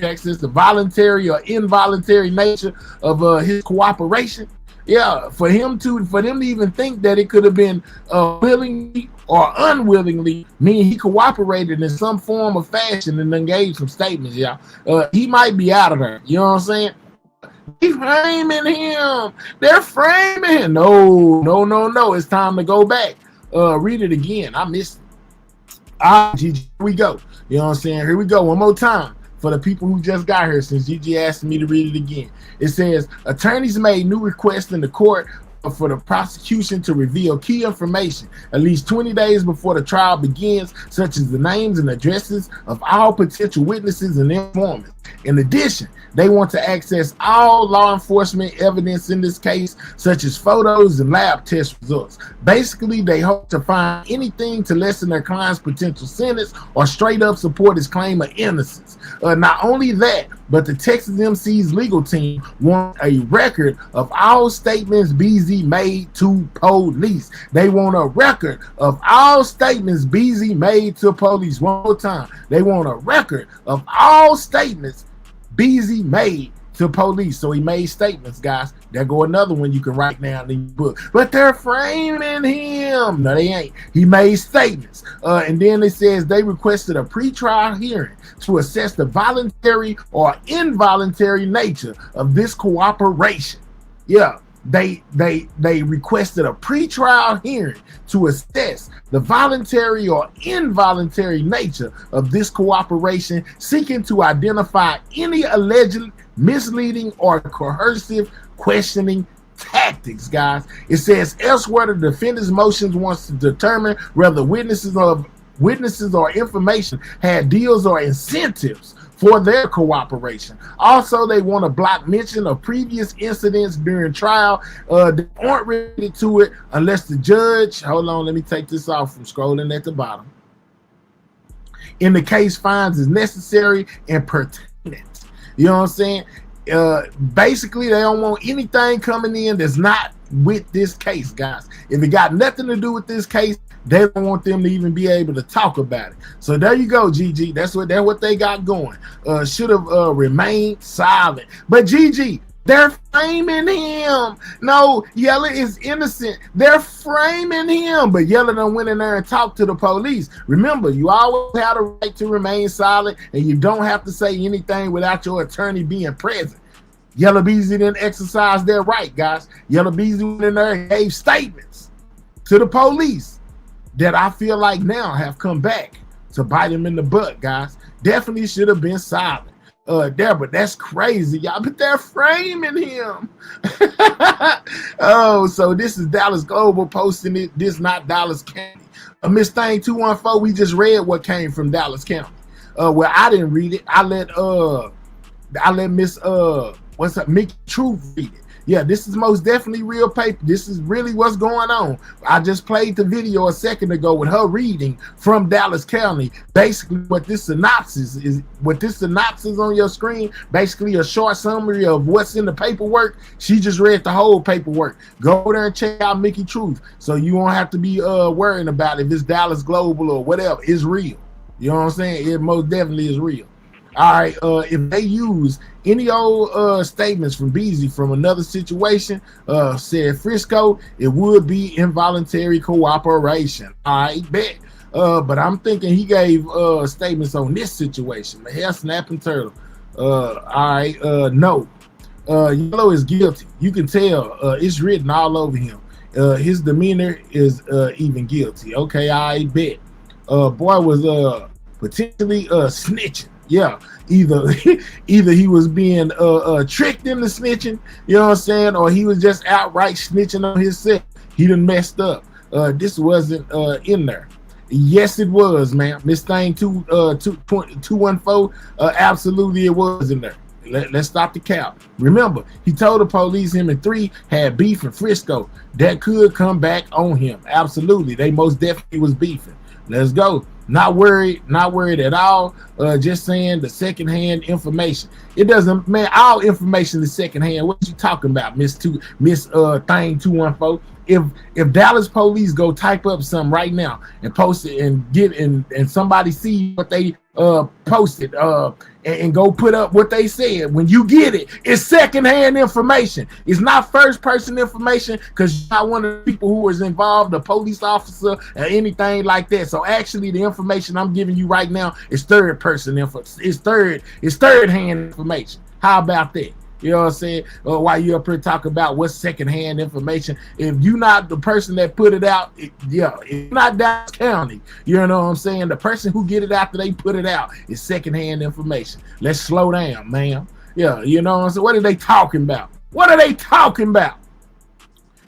S1: access, the voluntary or involuntary nature of his cooperation. Yeah, for them to even think that it could have been willingly or unwillingly, meaning he cooperated in some form or fashion and then gave some statements. Yeah, he might be out of there. You know what I'm saying? They framing him. They're framing him. No. It's time to go back. Read it again. I missed it. Here we go. You know what I'm saying? Here we go. One more time for the people who just got here, since Gigi asked me to read it again. It says, attorneys made new requests in the court for the prosecution to reveal key information at least 20 days before the trial begins, such as the names and addresses of all potential witnesses and informants. In addition, they want to access all law enforcement evidence in this case, such as photos and lab test results. Basically, they hope to find anything to lessen their client's potential sentence or straight up support his claim of innocence. Not only that, but the Texas MC's legal team want a record of all statements Beezy made to police. They want a record of all statements Beezy made to police. One more time. They want a record of all statements Beezy made to police. So he made statements, guys. There go another one you can write down in your book. But they're framing him. No, they ain't. He made statements. And then it says they requested a pretrial hearing to assess the voluntary or involuntary nature of this cooperation. Yeah. They requested a pretrial hearing to assess the voluntary or involuntary nature of this cooperation, seeking to identify any alleged misleading or coercive questioning tactics, guys. It says elsewhere, the defendant's motions wants to determine whether witnesses or information had deals or incentives for their cooperation. Also, they want to block mention of previous incidents during trial that aren't related to it unless the judge, hold on, let me take this off from scrolling at the bottom, in the case finds is necessary and pertinent. You know what I'm saying? Basically, they don't want anything coming in that's not with this case, guys. If it got nothing to do with this case, they don't want them to even be able to talk about it. So there you go, GG. That's what they got going. Should have remained silent. But GG, they're framing him. No, Yella is innocent. They're framing him. But Yella done went in there and talked to the police. Remember, you always have the right to remain silent, and you don't have to say anything without your attorney being present. Yella Beezy didn't exercise their right, guys. Yella Beezy went in there and gave statements to the police that I feel like now have come back to bite him in the butt, guys. Definitely should have been silent there, but that's crazy, y'all. But they're framing him. Oh, so this is Dallas Global posting it. This not Dallas County. Miss Thing 214, we just read what came from Dallas County. Well, I didn't read it. I let Miss what's up, Mickey Truth read it. Yeah, this is most definitely real paper. This is really what's going on. I just played the video a second ago with her reading from Dallas County. Basically, what this synopsis on your screen, basically a short summary of what's in the paperwork. She just read the whole paperwork. Go there and check out Mickey Truth, so you won't have to be worrying about if it's Dallas Global or whatever. It's real. You know what I'm saying? It most definitely is real. All right, if they use any old statements from Beezy from another situation, said Frisco, it would be involuntary cooperation. I bet. But I'm thinking he gave statements on this situation. The hair snapping turtle. All right, no. Yellow is guilty. You can tell. It's written all over him. His demeanor is even guilty. Okay, I bet. Boy was potentially snitching. Yeah, either he was being tricked into snitching, you know what I'm saying, or he was just outright snitching on himself. He done messed up. This wasn't in there. Yes, it was, man. Miss Thing 214. Absolutely, it was in there. Let's stop the count. Remember, he told the police him and 3 had beef in Frisco. That could come back on him. Absolutely, they most definitely was beefing. Let's go. Not worried at all. Just saying the secondhand information. It doesn't, man. All information is secondhand. What you talking about, Miss Thing 214? If Dallas police go type up something right now and post it and get and somebody see what they posted and go put up what they said, when you get it, it's secondhand information. It's not first person information because you're not one of the people who was involved, a police officer or anything like that. So actually the information I'm giving you right now is third person info. It's third hand information. How about that? You know what I'm saying? While you up here talking about what's secondhand information, if you're not the person that put it out, if you're not Dallas County, you know what I'm saying? The person who get it after they put it out is secondhand information. Let's slow down, man. Yeah, you know what I'm saying? What are they talking about? What are they talking about?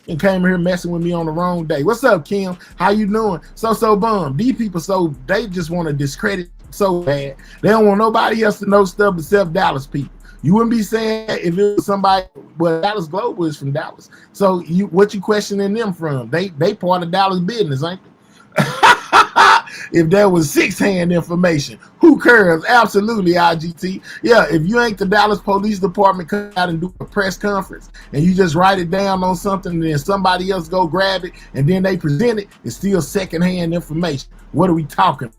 S1: And came here messing with me on the wrong day. What's up, Kim? How you doing? So bum. These people, so they just want to discredit so bad. They don't want nobody else to know stuff except Dallas people. You wouldn't be saying that if it was somebody. Well, Dallas Global is from Dallas, so what you questioning them from? They part of Dallas business, ain't they? If there was 6-hand information, who cares? Absolutely, IGT. Yeah, if you ain't the Dallas Police Department come out and do a press conference and you just write it down on something and then somebody else go grab it and then they present it, it's still secondhand information. What are we talking about?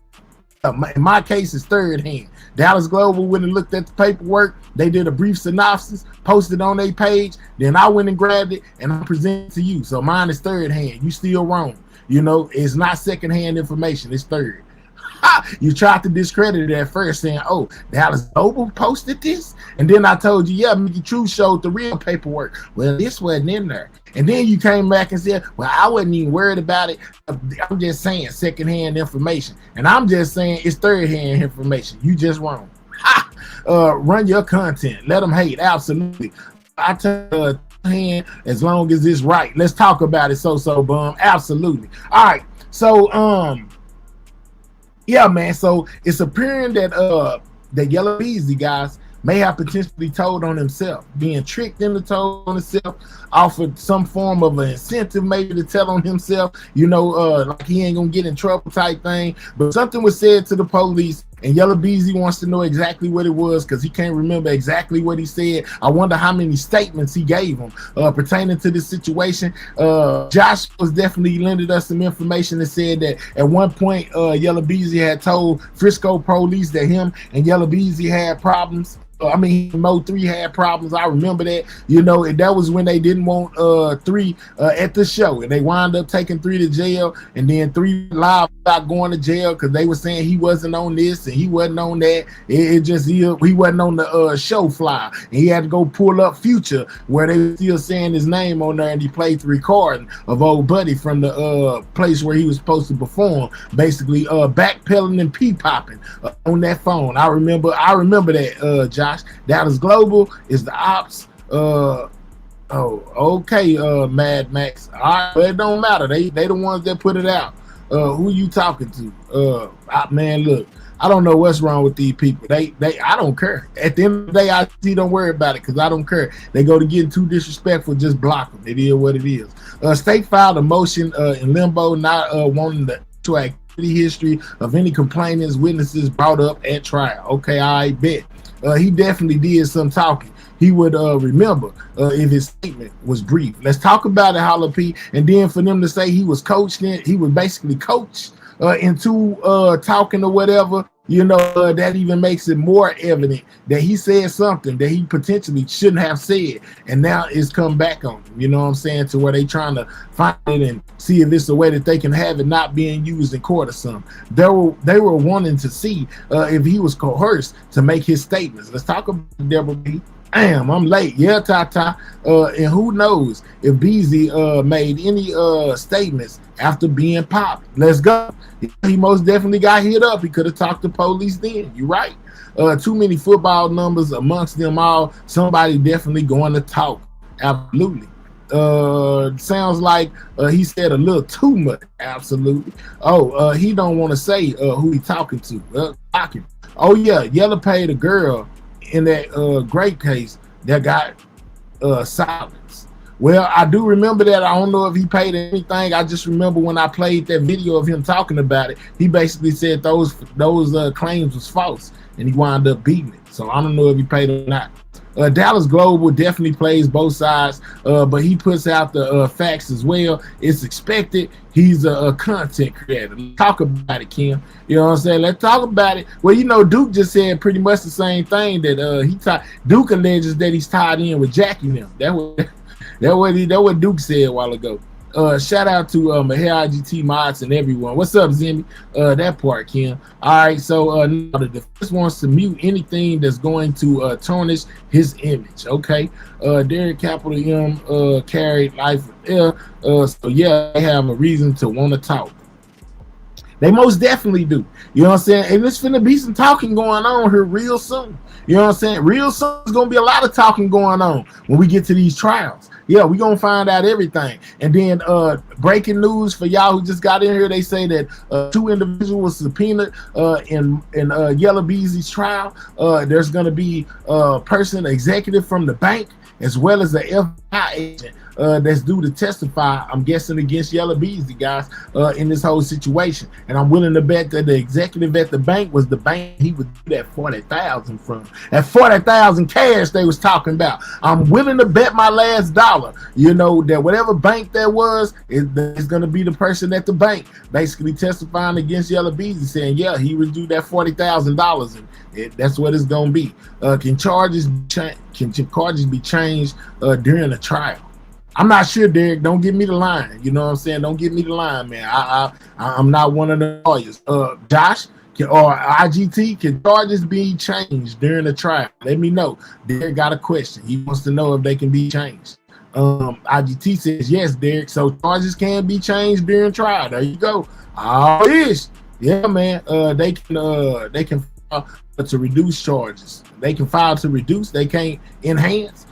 S1: In my case, it's third hand. Dallas Global went and looked at the paperwork. They did a brief synopsis, posted on their page. Then I went and grabbed it and I presented it to you. So mine is third hand. You still wrong. You know, it's not second hand information. It's third. You tried to discredit it at first saying, oh, Dallas Global posted this. And then I told you, yeah, Mickey True showed the real paperwork. Well, this wasn't in there. And then you came back and said, well, I wasn't even worried about it. I'm just saying secondhand information. And I'm just saying it's third-hand information. You just wrong. Run your content. Let them hate. Absolutely. I tell hand as long as it's right. Let's talk about it. So bum. Absolutely. All right. So yeah, man. So it's appearing that the Yellow Beezy guys may have potentially told on himself, being tricked into told on himself, offered some form of an incentive maybe to tell on himself, you know, like he ain't gonna get in trouble type thing. But something was said to the police, and Yellow Beezy wants to know exactly what it was because he can't remember exactly what he said. I wonder how many statements he gave him pertaining to this situation. Josh was definitely lending us some information that said that at one point Yellow Beezy had told Frisco police that him and Yellow Beezy had problems. I mean, MO3 had problems. I remember that. You know, and that was when they didn't want 3 at the show, and they wound up taking 3 to jail, and then 3 live about going to jail because they were saying he wasn't on this and he wasn't on that. It just he wasn't on the show flyer, and he had to go pull up Future where they were still saying his name on there, and he played the recording of old buddy from the place where he was supposed to perform, basically backpedaling and pee popping on that phone. I remember that, Josh. Dallas Global is the ops. Okay, Mad Max. All right, but it don't matter. They the ones that put it out. Who you talking to? Man, look, I don't know what's wrong with these people. They I don't care. At the end of the day, I see don't worry about it because I don't care. They go to getting too disrespectful, just block them. It is what it is. State filed a motion in limbo, not wanting the to activity history of any complainants, witnesses brought up at trial. Okay, I bet. He definitely did some talking. He would remember if his statement was brief. Let's talk about it, Holla P. And then for them to say he was coached in, he was basically coached into talking or whatever. you know, that even makes it more evident that he said something that he potentially shouldn't have said, and now it's come back on him. You know what I'm saying? To where they trying to find it and see if it's a way that they can have it not being used in court or something. They were wanting to see if he was coerced to make his statements. Let's talk about Deborah B. Damn, I'm late. Yeah, Tata. And who knows if Beezy made any statements after being popped. Let's go. He most definitely got hit up. He could have talked to police then. You're right. Too many football numbers amongst them all. Somebody definitely going to talk. Absolutely. Sounds like he said a little too much. Absolutely. Oh, he don't want to say who he talking to. Oh yeah, Yella paid a girl in that great case that got silence. Well, I do remember that. I don't know if he paid anything. I just remember when I played that video of him talking about it, he basically said those claims was false, and he wound up beating it. So I don't know if he paid or not. Dallas Global definitely plays both sides, but he puts out the facts as well. It's expected. He's a content creator. Let's talk about it, Kim. You know what I'm saying? Let's talk about it. Well, you know, Duke just said pretty much the same thing, that Duke alleges that he's tied in with Jackie now. That what Duke said a while ago. Shout out to my IGT mods and everyone. What's up, Zimmy? That part, Kim. All right, so now the defense wants to mute anything that's going to tarnish his image. Okay, Derek Capital M carried life. So yeah, they have a reason to want to talk. They most definitely do. You know what I'm saying? And there's finna be some talking going on here real soon. You know what I'm saying? Real soon, there's gonna be a lot of talking going on when we get to these trials. Yeah, we're gonna find out everything. And then breaking news for y'all who just got in here, they say that 2 individuals subpoenaed in Yella Beezy's trial. There's gonna be a person, executive from the bank, as well as the FBI agent that's due to testify, I'm guessing, against Yella Beezy, guys, in this whole situation. And I'm willing to bet that the executive at the bank was the bank he would do that 40,000 from. That 40,000 cash they was talking about. I'm willing to bet my last dollar, you know, that whatever bank that was, is going to be the person at the bank basically testifying against Yella Beezy, saying, yeah, he would do that $40,000, and that's what it's going to be. Can charges be changed during the trial? I'm not sure, Derek. Don't give me the line. You know what I'm saying? Don't give me the line, man. I'm not one of the lawyers. Josh or IGT, can charges be changed during the trial? Let me know. Derek got a question. He wants to know if they can be changed. IGT says yes, Derek. So charges can be changed during trial. There you go. Oh, yes. Yeah, man. They can file to reduce charges. They can file to reduce. They can't enhance.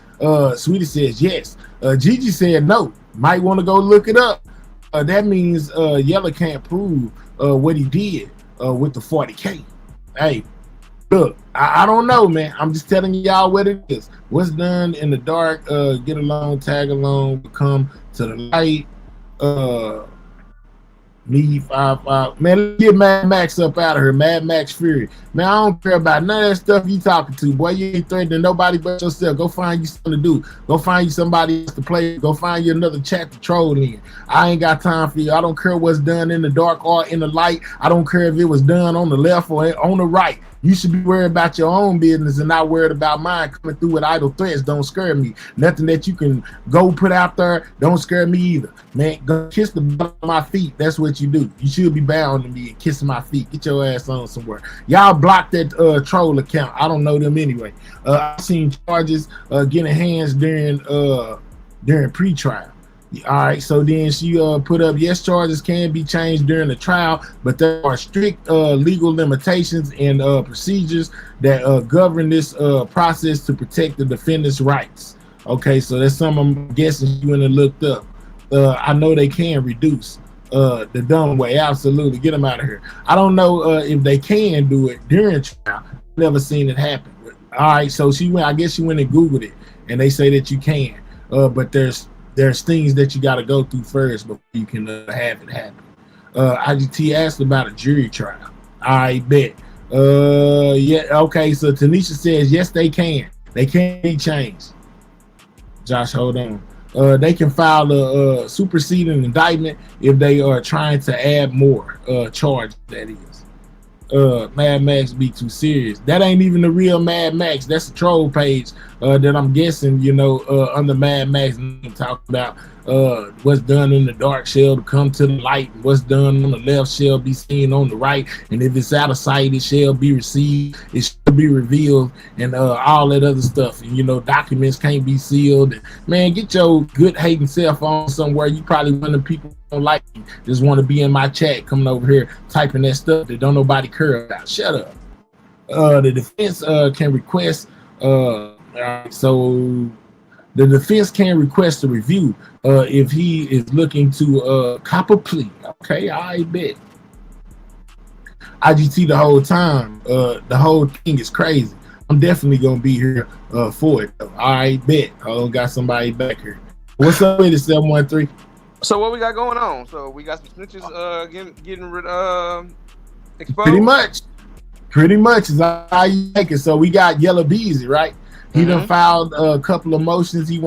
S1: Sweetie says yes. Gigi said no. Might want to go look it up. That means Yella can't prove what he did with the 40K. Hey, look, I don't know, man. I'm just telling y'all what it is. What's done in the dark, get along, tag along, come to the light. Me 5-5. Man, let's get Mad Max up out of here. Mad Max Fury. Man, I don't care about none of that stuff you talking to. Boy, you ain't threatening nobody but yourself. Go find you something to do. Go find you somebody else to play. Go find you another chat to troll in. I ain't got time for you. I don't care what's done in the dark or in the light. I don't care if it was done on the left or on the right. You should be worried about your own business and not worried about mine. Coming through with idle threats don't scare me. Nothing that you can go put out there don't scare me either. Man, go kiss the bottom of my feet. That's what you do. You should be bowing to me and kissing my feet. Get your ass on somewhere. Y'all block that troll account. I don't know them anyway. I've seen charges getting hands during pre-trial. All right, so then she put up, yes, charges can be changed during the trial, but there are strict legal limitations and procedures that govern this process to protect the defendant's rights. Okay, so that's something I'm guessing you went and looked up. I know they can reduce the dumb way. Absolutely, get them out of here. I don't know if they can do it during trial. Never seen it happen. All right, so she went. I guess she went and Googled it, and they say that you can, but there's things that you got to go through first before you can have it happen. IGT asked about a jury trial. I bet. Yeah, okay, so Tanisha says, yes, they can. They can be changed. Josh, hold on. They can file a superseding indictment if they are trying to add more charges, that is. Mad Max be too serious. That ain't even the real Mad Max. That's a troll page that I'm guessing, under Mad Max talking about what's done in the dark shall come to the light, and what's done on the left shall be seen on the right, and if it's out of sight, it shall be received, it shall be revealed, and all that other stuff. And documents can't be sealed. And, man, get your good hating self on somewhere. You probably one of the people who don't like me, just want to be in my chat, coming over here typing that stuff that don't nobody care about. Shut up. The defense can request. So the defense can request a review if he is looking to cop a plea. Okay, I bet. IGT the whole time. The whole thing is crazy. I'm definitely gonna be here for it. Though. I bet. I got somebody back here. What's up with it, 713?
S8: So what we got going on? So we got some snitches getting rid exposed.
S1: Pretty much is how you make it. So we got Yellow Beezy, right? He done filed a couple of motions. He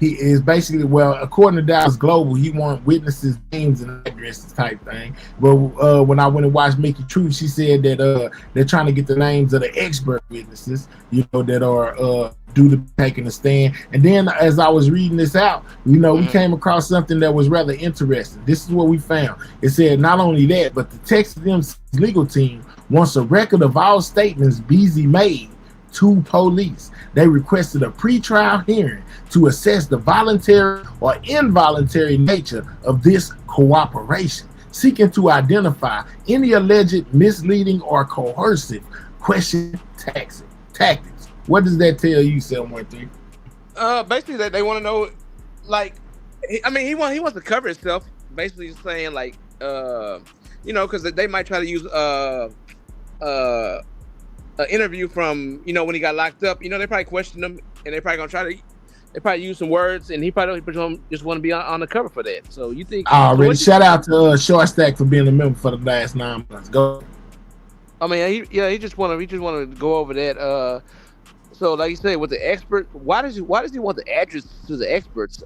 S1: is basically, well, according to Dallas Global, he want witnesses' names and addresses type thing. But when I went and watched Mickey Truth, she said that they're trying to get the names of the expert witnesses, that are due to be taking a stand. And then as I was reading this out, we came across something that was rather interesting. This is what we found. It said not only that, but the Texas MC's legal team wants a record of all statements Beezy made to police. They requested a pretrial hearing to assess the voluntary or involuntary nature of this cooperation, seeking to identify any alleged misleading or coercive question tactics. What does that tell you, 713?
S8: Basically that they want to know, like, he wants to cover himself. Basically saying like, because they might try to use an interview from when he got locked up. They probably questioned him, and they probably probably use some words, and he probably just want to be on the cover for that. So you think?
S1: Already, shout out to Short Stack for being a member for the last 9 months. Go.
S8: He just want to go over that. So like you say, with the expert, why does he want the address to the expert's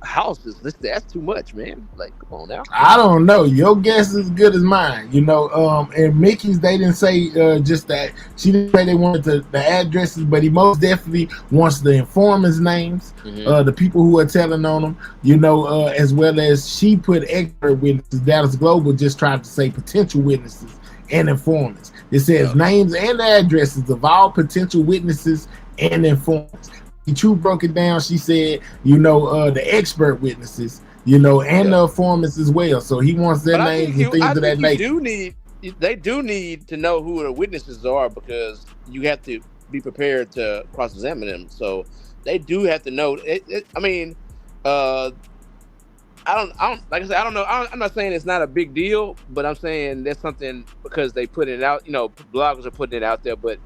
S8: houses? That's too much, man. Like, come on now.
S1: I don't know. Your guess is as good as mine. And Mickey's, they didn't say just that. She didn't say they wanted the addresses, but he most definitely wants the informants' names, the people who are telling on them, as well as she put expert witnesses. Dallas Global just tried to say potential witnesses and informants. It says names and addresses of all potential witnesses and informants. True broke it down. She said, the expert witnesses, and the informants as well. So he wants their names and things of that nature.
S8: They do need to know who the witnesses are, because you have to be prepared to cross-examine them. So they do have to know. I don't like I said, I don't know. I'm not saying it's not a big deal, but I'm saying that's something because they put it out, bloggers are putting it out there, but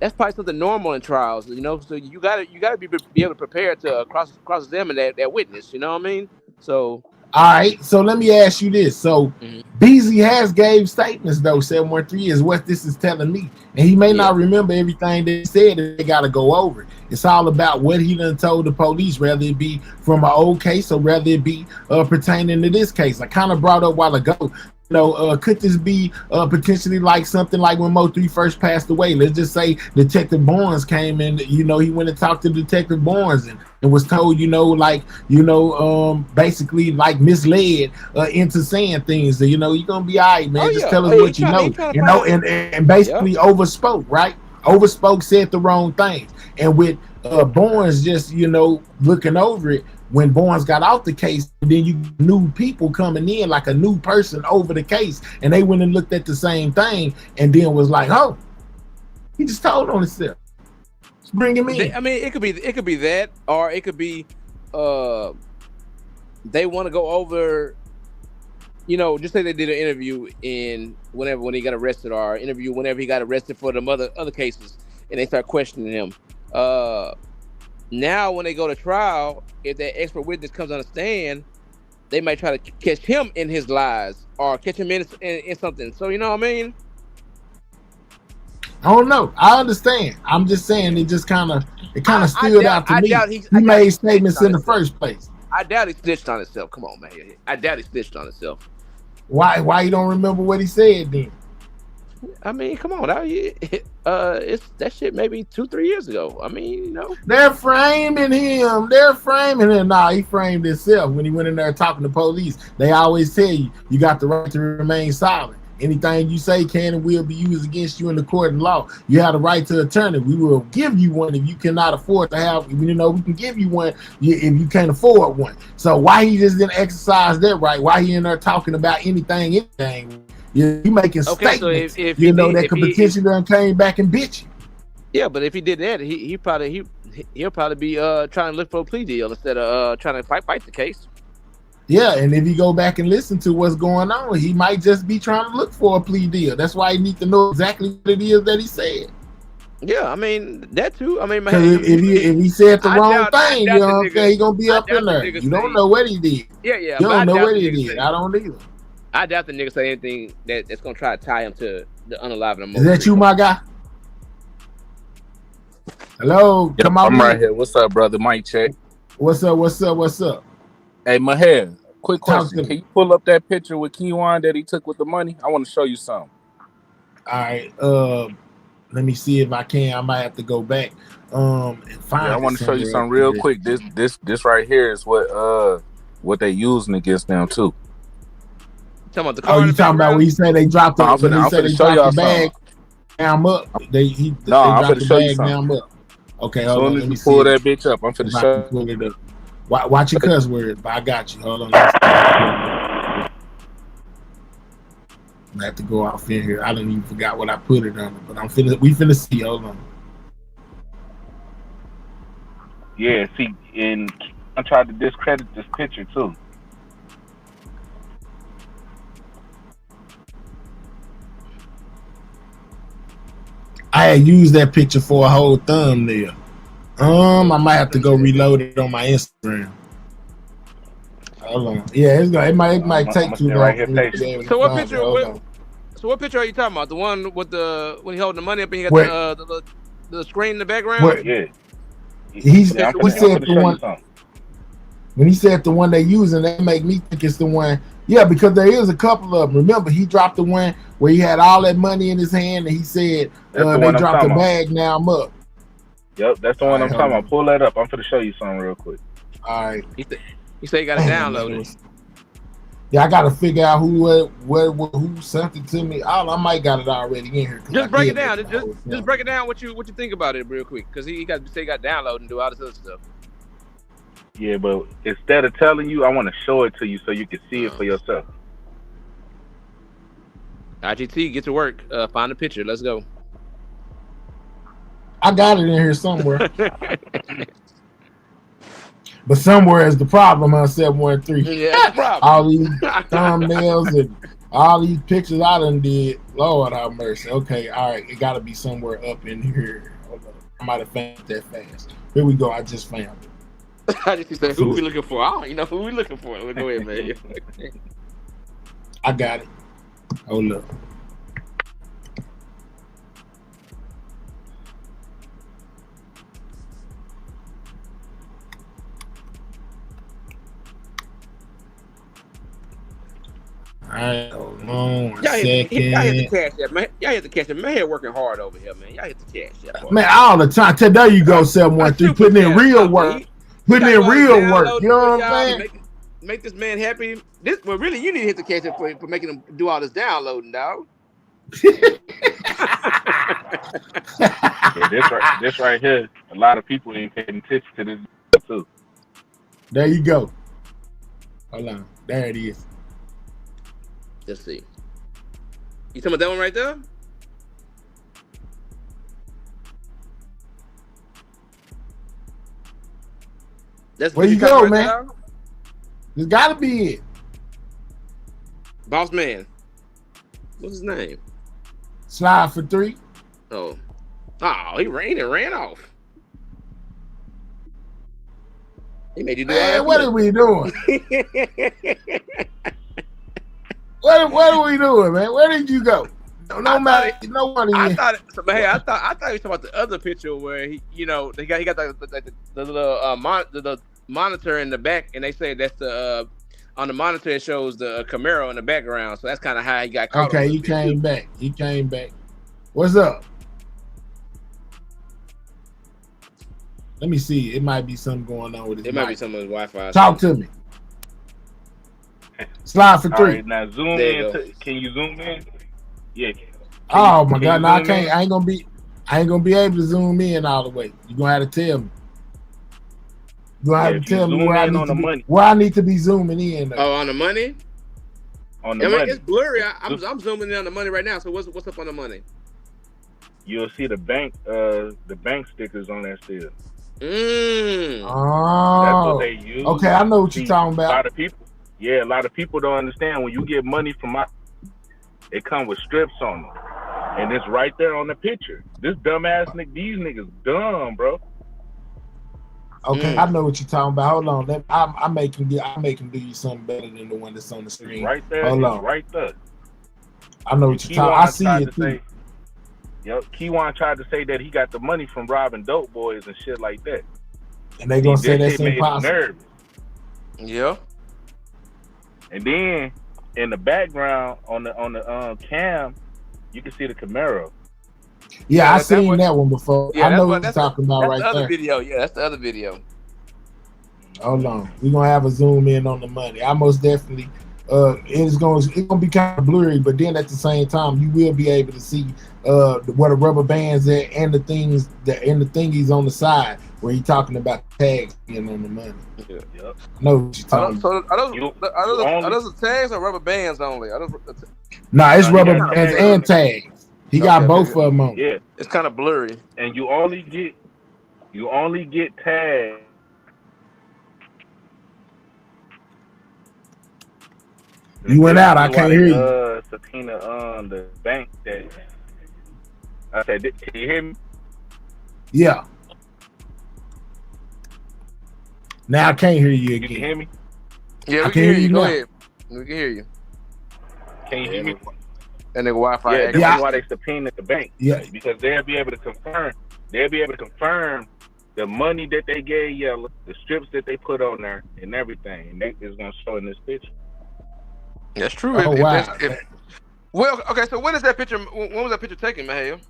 S8: that's probably something normal in trials, so you gotta be able to prepare to cross-examine that witness, you know what I mean? So
S1: all right, so let me ask you this. So Beezy has gave statements though, 713 is what this is telling me. And he may not remember everything they said, they gotta go over it. It's all about what he done told the police, whether it be from an old case or whether it be pertaining to this case. I kind of brought up a while ago, could this be potentially like something like when MO3 first passed away? Let's just say Detective Barnes came in, he went and talked to Detective Barnes and was told, basically like misled into saying things that, you're gonna be all right, man. Just tell us what you know, and basically overspoke, right? Overspoke, said the wrong things. And with Barnes just, looking over it, when Barnes got out the case, then you knew people coming in like a new person over the case, and they went and looked at the same thing and then was like, oh, he just told on himself. Let's bring him in.
S8: It could be that, or it could be they want to go over, just say they did an interview when he got arrested, or interview whenever he got arrested for the other cases, and they start questioning him. Now, when they go to trial, if that expert witness comes on the stand, they might try to catch him in his lies or catch him in something. So, you know what I mean?
S1: I don't know. I understand. I'm just saying it kind of stood out to me. He made statements in the first place.
S8: I doubt he snitched on himself. Come on, man. I doubt he snitched on himself.
S1: Why you don't remember what he said then?
S8: I mean, come on, it's that shit maybe 2-3 years ago. I mean, you know,
S1: They're framing him. Nah, he framed himself when he went in there talking to police. They always tell you, you got the right to remain silent. Anything you say can and will be used against you in the court of law. You have the right to attorney. We will give you one if you cannot afford to have. You know, we can give you one if you can't afford one. So why he just didn't exercise that right? Why he in there talking about anything? You making statements. So if you know that could potentially done came back and bitch you.
S8: Yeah, but if he did that, he'll probably be trying to look for a plea deal instead of trying to fight the case.
S1: Yeah, and if you go back and listen to what's going on, he might just be trying to look for a plea deal. That's why he needs to know exactly what it is that he said.
S8: Yeah, I mean that too. I mean,
S1: if he said the wrong thing, you know what I'm saying, he gonna be up in there. You don't know what he did.
S8: Yeah.
S1: You don't know what he did. I don't either.
S8: I doubt the nigga say anything that's gonna try to tie him to the unaliving.
S1: Is that you, my guy? Hello,
S9: yep,
S1: come on.
S9: I'm right here. What's up, brother? Mic check.
S1: What's up?
S9: Hey, Maher, quick question. Can you pull up that picture with Kiwan that he took with the money? I want to show you something.
S1: All right. Let me see if I can. I might have to go back. And find.
S9: Yeah, I want to show you something real quick. This right here is what they using against them too.
S8: Talking about the car
S1: you talking about when he said they dropped the bag? Now I'm up. They dropped the bag. Now I'm up. Okay, hold on. Let me
S9: pull that bitch up. I'm finna show
S1: pull it up. Watch your cuss words, but I got you. Hold on. I have to go off in here. I didn't even forgot what I put it on, but we finna see. Hold on.
S9: Yeah, see, and I tried to discredit this picture too.
S1: I had used that picture for a whole thumbnail. I might have to go reload it on my Instagram. Hold on. Yeah, it might take too long.
S8: So what picture? So what picture are you talking about? The one with when he holding the money up and he got the screen in the background?
S9: Yeah.
S1: He said the one. When he said the one they using, that make me think it's the one. Yeah, because there is a couple of them. Remember, he dropped the one where he had all that money in his hand, and he said they dropped the bag. Now I'm up.
S9: Yep, that's the one I'm talking about. Pull that up. I'm gonna show you something real quick.
S1: All right.
S8: He said he got to download it.
S1: Yeah, I got to figure out who sent it to me. I might got it already in here.
S8: Just break it down. Just break it down. What you think about it real quick? Because he got to say he got to download and do all this other stuff.
S9: Yeah, but instead of telling you, I want to show it to you so you can see it for yourself.
S8: IGT, get to work. Find the picture. Let's go.
S1: I got it in here somewhere. But somewhere is the problem on 713.
S8: Yeah, problem.
S1: All these thumbnails and all these pictures I done did. Lord have mercy. Okay, all right. It got to be somewhere up in here. Hold on. I might have found it that fast. Here we go. I just found it.
S8: I just said, who we looking for? I don't even know who we looking for. Go ahead, man.
S1: I got it. Hold up. Alright, hold on a second.
S8: Y'all hit the cash app, man. Y'all hit the cash app. Man, here working hard over here, man. Y'all hit the cash app.
S1: Man, all the time. There you go, 713. Putting in real work. Putting in real work. You know what I'm saying?
S8: Make this man happy. Really, you need to hit the cash app for making him do all this downloading, dog.
S9: Yeah, this right here, a lot of people ain't paying attention to this too.
S1: There you go. Hold on. There it is.
S8: Let's see. You talking about that one right there? That's
S1: where you go, man. This gotta be it.
S8: Boss man. What's his name?
S1: Slide for 3.
S8: Oh, he ran off. He made you do
S1: man, what are we doing? What are we doing, man? Where did you go? No matter, nobody.
S8: I thought he was talking about the other picture where he got the little the monitor in the back, and they say that's the on the monitor it shows the Camaro in the background, so that's kind of how he got caught.
S1: Okay, he came back. He came back. What's up? Let me see. It might be something going on with his
S8: It
S1: mic.
S8: might be some of his Wi-Fi.
S1: Talk to me. Slide for 3.
S10: All right, now zoom in. Can you zoom in? Yeah.
S1: Oh my God! No, I can't. I ain't gonna be able to zoom in all the way. You're gonna have to tell me. You're gonna have to tell me where I need to be zooming in.
S8: Oh, on the money?
S10: On the money.
S8: It's blurry. I'm zooming in on the money right now. So what's up on the money?
S10: You'll see the bank stickers on there still.
S1: Oh,
S10: that's what they use.
S1: Okay, I know what you're talking about.
S10: A lot of people don't understand when you get money from it comes with strips on them, and it's right there on the picture. This dumbass nigga, these niggas dumb, bro.
S1: Okay, I know what you're talking about. Hold on, I make him do you something better than the one that's on the screen.
S10: It's right there.
S1: Hold on.
S10: Right there.
S1: I know what you're talking. I see it too.
S10: Yep, Kiwan tried to say that he got the money from robbing dope boys and shit like that.
S1: And they gonna say that's impossible.
S8: Yeah.
S10: And then in the background on the cam, you can see the Camaro.
S1: Yeah, I seen that one before. I know what you're talking about right there.
S8: That's the other video. Yeah, that's the other video.
S1: Hold on, we're gonna have a zoom in on the money. I most definitely. It's gonna be kind of blurry, but then at the same time, you will be able to see where the rubber bands at and the things and the thingies on the side where you're talking about tags being on the money.
S8: Yeah.
S10: Yep.
S1: I know what you're talking
S8: about. Are those the tags or rubber bands only?
S1: Nah, it's rubber bands and tags. He got both of them on.
S10: Yeah,
S8: it's kind of blurry.
S10: And you only get tags.
S1: You went out. I can't hear you.
S10: Subpoena on the bank that I said. Can you hear me?
S1: Yeah. Now I can't hear you again.
S10: You can hear me?
S8: Yeah, we can hear you. Go ahead. We can hear you.
S10: Can you hear me?
S8: And the Wi-Fi.
S10: Yeah, that's why they subpoenaed the bank.
S1: Yeah.
S10: Because they'll be able to confirm. They'll be able to confirm the money that they gave Yellow, the strips that they put on there, and everything. And that is going to show in this picture.
S8: That's true.
S1: Oh, wow.
S8: Well, okay. So when is that picture? When was that picture taken, Mahale?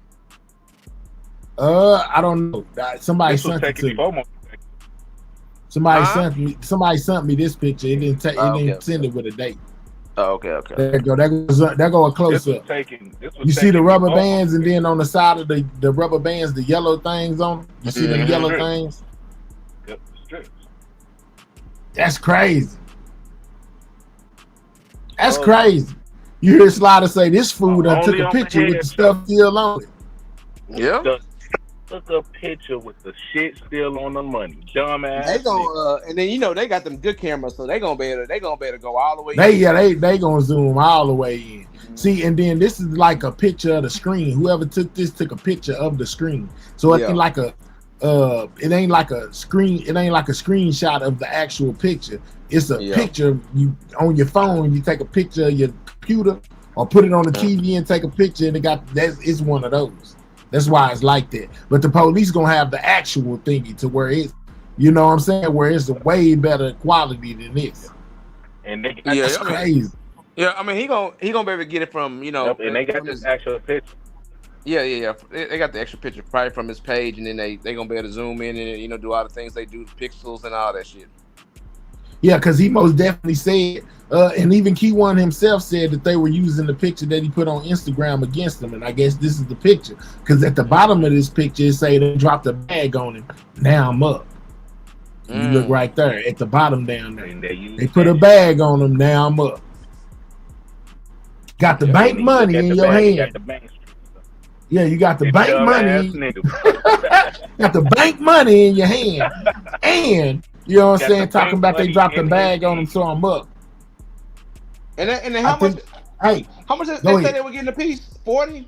S1: I don't know. Somebody sent it to me. Somebody sent me this picture. It didn't send it with a date.
S8: Oh, okay.
S1: There go a close up. You see the rubber bands, and then on the side of the rubber bands, the yellow things on them. You see the yellow things?
S10: Yep, strips.
S1: That's crazy. That's crazy. You hear Slider say this fool done took a picture with the stuff still on it.
S8: Yeah.
S10: Took a picture with the shit still on the money. Dumbass.
S8: They gonna and then they got them good cameras, so they gonna be able to go all the way.
S1: They gonna zoom all the way in. Mm-hmm. See, and then this is like a picture of the screen. Whoever took this took a picture of the screen. So it ain't like a screen. It ain't like a screenshot of the actual picture. It's a picture. You on your phone. You take a picture of your computer or put it on the TV and take a picture. And it's one of those. That's why it's like that. But the police gonna have the actual thingy to where it's, you know what I'm saying, where it's a way better quality than this.
S10: And
S1: that's crazy.
S8: Yeah, I mean he gonna be able to get it from
S10: and they got this actual picture.
S8: Yeah. They got the extra picture probably from his page, and then they gonna be able to zoom in and do all the things they do, pixels and all that shit.
S1: Yeah, because he most definitely said, and even Kiwan himself said that they were using the picture that he put on Instagram against him, and I guess this is the picture. Because at the bottom of this picture, it say they dropped a bag on him. Now I'm up. You look right there at the bottom down there. They put a bag on him. Now I'm up. Got the bank money in your hand. Yeah, you got the bank money. Got the bank money in your hand, and you know what I'm saying? Talking about they dropped a bag on them, so I'm up.
S8: And then how much? How much did they say they were getting a piece? 40.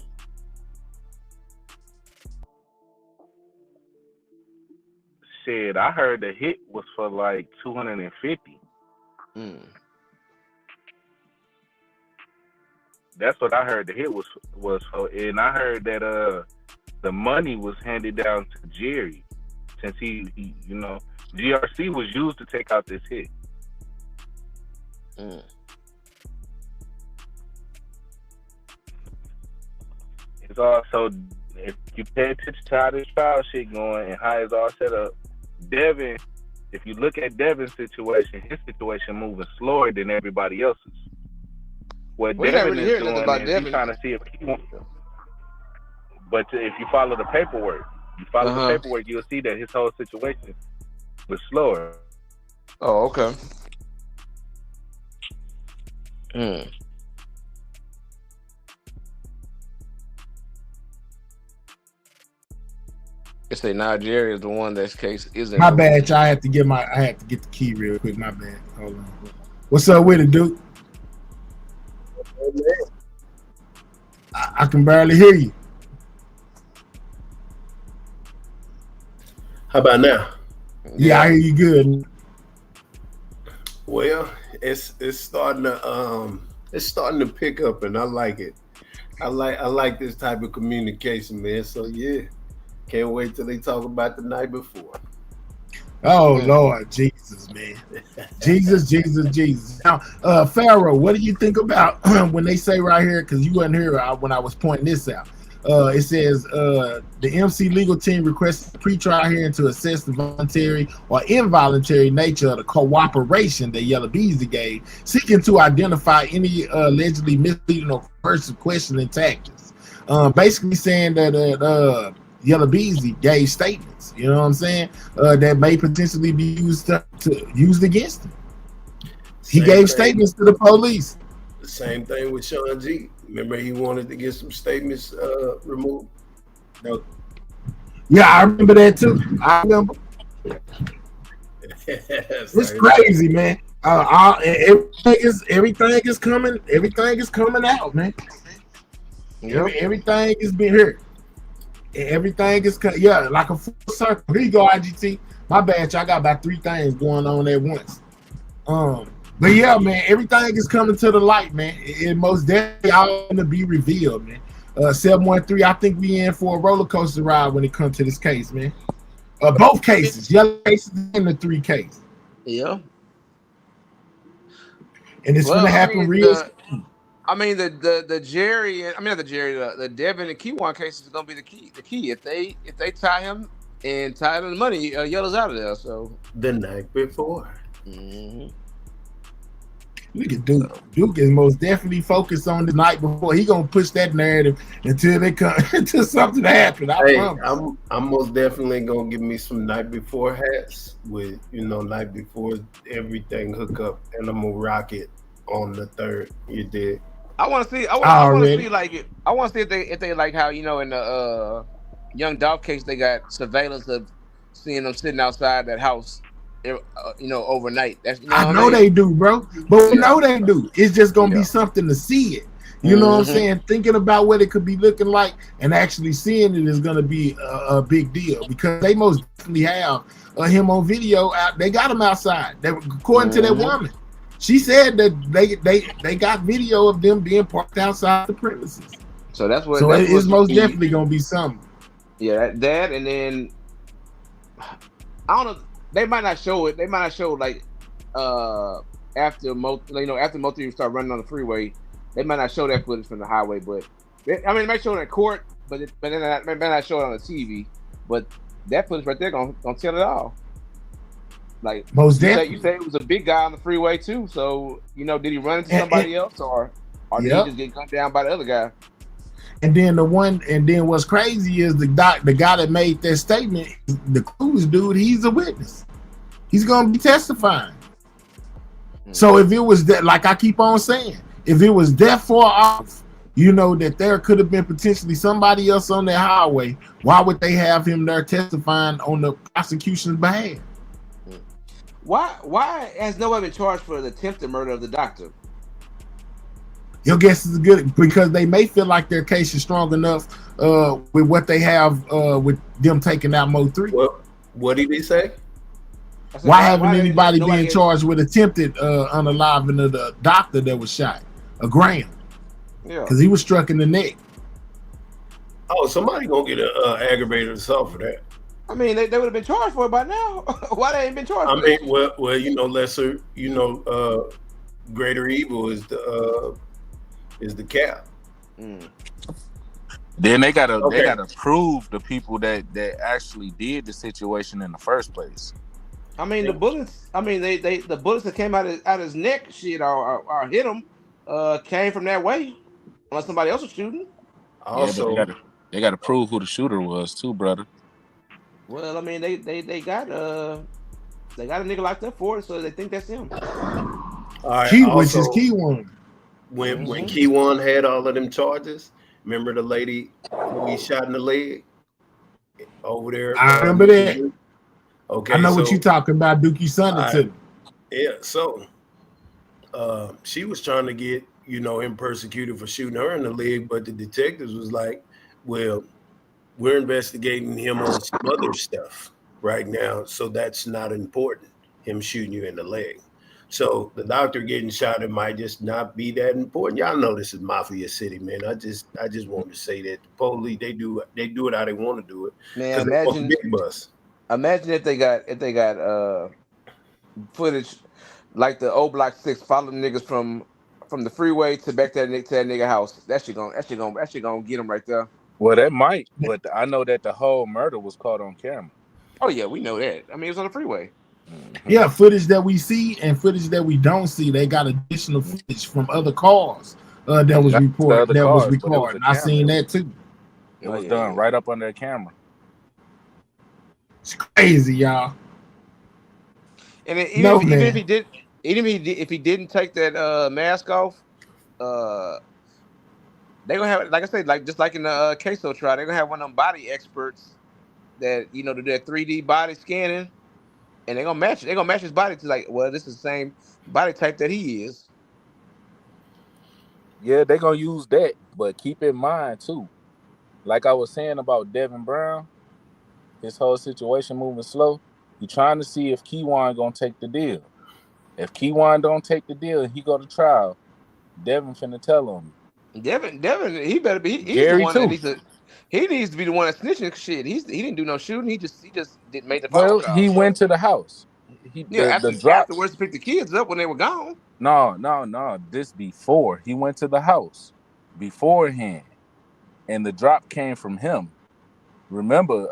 S10: Shit, I heard the hit was for like 250. That's what I heard the hit was for, and I heard that the money was handed down to Jerry, since he GRC was used to take out this hit.
S8: Mm.
S10: It's also, if you pay attention to how this trial shit going and how it's all set up, Devin, if you look at Devin's situation, his situation moving slower than everybody else's. What
S8: We can't
S10: Devin
S8: really
S10: is
S8: hear nothing
S10: doing
S8: about
S10: is
S8: Devin.
S10: he's trying to see if he wants. But if you follow the paperwork, you'll see that his whole situation was slower.
S8: Oh, okay. Mm. They say Nigeria is the one that's case isn't.
S1: My bad, y'all. I had to get the key real quick. My bad. Hold on. What's up with it, Duke? I can barely hear you.
S4: How about now?
S1: Yeah, I hear you good.
S4: Well, it's starting to pick up, and I like it. I like this type of communication, man. So yeah, can't wait till they talk about the night before.
S1: Oh Lord, Jesus, man, Jesus. Now, Pharaoh, what do you think about when they say right here? Because you wasn't here when I was pointing this out. It says the MC legal team requests a pretrial hearing to assess the voluntary or involuntary nature of the cooperation that Yellow Beezy gave, seeking to identify any allegedly misleading or coercive questioning tactics. Basically saying that Yellow Beezy gave statements, you know what I'm saying, that may potentially be used against him. He gave statements to the police.
S4: The same thing with Sean G. Remember, he wanted to get some statements removed. No.
S1: Yeah, I remember that too. I remember. It's crazy, man. Everything is coming. Everything is coming out, man. Yep. Everything is being heard. Everything is like a full circle. Here you go, IGT. My bad, y'all got about 3 things going on at once. But yeah, man, everything is coming to the light, man. It most definitely all gonna be revealed, man. 713, I think we in for a roller coaster ride when it comes to this case, man. Both cases, Yellow cases and the 3 cases.
S8: Yeah.
S1: And it's gonna happen real soon.
S8: I mean the Jerry, not the Jerry, the Devin and Kiwan cases is gonna be the key. If they tie him and tie him the money, Yellow's out of there. So
S4: the night before.
S8: Mm-hmm.
S1: Look at Duke. Duke is most definitely focused on the night before. He gonna push that narrative until they come until something happens.
S4: I'm most definitely gonna give me some night before hats with night before everything hook up, and I'm gonna rock it on the 3rd. You did.
S8: I want to see. I want to see like it. I want to see if they like how in the Young Dolph case they got surveillance of seeing them sitting outside that house. Overnight. That's
S1: I know they do, bro. But we know they do. It's just gonna be something to see it. You know what I'm saying? Thinking about what it could be looking like and actually seeing it is gonna be a big deal because they most definitely have him on video out. They got him outside. According to that woman, she said that they got video of them being parked outside the premises.
S8: So that's what.
S1: So it's most definitely gonna be something.
S8: Yeah, that and then I don't know. They might not show it. They might not show like after MO3 start running on the freeway. They might not show that footage from the highway, but they might show it in court, but then they might not show it on the TV. But that footage right there gonna tell it all. Like
S1: most definitely.
S8: You say it was a big guy on the freeway too. So did he run into somebody else or did he just get gunned down by the other guy?
S1: And then what's crazy is the guy that made that statement, the Cruz dude, he's a witness. He's gonna be testifying. So if it was that, like I keep on saying, if it was that far off, that there could have been potentially somebody else on that highway, why would they have him there testifying on the prosecution's behalf?
S8: Why has no one been charged for the attempted murder of the doctor?
S1: Your guess is good because they may feel like their case is strong enough with what they have with them taking out MO3.
S4: What did he say?
S1: Why haven't anybody been charged with attempted unaliving of the doctor that was shot? Graham. Yeah. Because he was struck in the neck.
S4: Oh, somebody gonna get an aggravated assault for that.
S8: I mean, they would have been charged for it by now. Why they ain't been charged?
S4: lesser, greater evil is the cap.
S9: Then they gotta
S4: Okay.
S9: prove the people that actually did the situation in the first place.
S8: I mean, the bullets. I mean, the bullets that came out of his neck, shit, or hit him, came from that way. Unless somebody else was shooting.
S4: Also,
S9: yeah, but they gotta prove who the shooter was too, brother.
S8: Well, I mean, they got a nigga locked up for it, so they think that's him.
S4: all right,
S1: Which is Kiwan.
S4: When Kiwan had all of them charges, remember the lady who he shot in the leg over there?
S1: I remember that.
S4: Okay,
S1: I know what you're talking about, Dookie Sunday too.
S4: Yeah, so she was trying to get him persecuted for shooting her in the leg, but the detectives was like, well, we're investigating him on some other stuff right now, so that's not important, him shooting you in the leg. So the doctor getting shot, it might just not be that important. Y'all know this is Mafia City, man. I just wanted to say that the police, they do it how they want to do it.
S8: Man, imagine
S4: big bus.
S8: Imagine if they got footage like the old Block 6 following niggas from the freeway to back to that nigga house. That shit gonna get them right there.
S9: Well, that might, but I know that the whole murder was caught on camera.
S8: Oh yeah, we know that. I mean, it was on the freeway.
S1: Yeah, footage that we see and footage that we don't see. They got additional footage from other cars that was reported. That was recorded. I seen that too.
S9: It was done right up under the camera.
S1: It's crazy, y'all.
S8: And even if he didn't take that mask off, they gonna have, like I said, like just like in the queso trial, they're gonna have one of them body experts that do that 3D body scanning, and they're gonna match his body to like, well, this is the same body type that he is.
S9: Yeah, they're gonna use that, but keep in mind too, like I was saying about Devin Brown, his whole situation moving slow. You're trying to see if Kiwan gonna take the deal. If Kiwan don't take the deal and he go to trial, Devin finna tell him.
S8: Devin, he better be. He's
S9: Gary
S8: the one
S9: too.
S8: he needs to be the one that's snitching shit. He didn't do no shooting. He just made the phone call.
S9: He went to the house.
S8: Afterwards to pick the kids up when they were gone.
S9: No. This before he went to the house beforehand, and the drop came from him. Remember,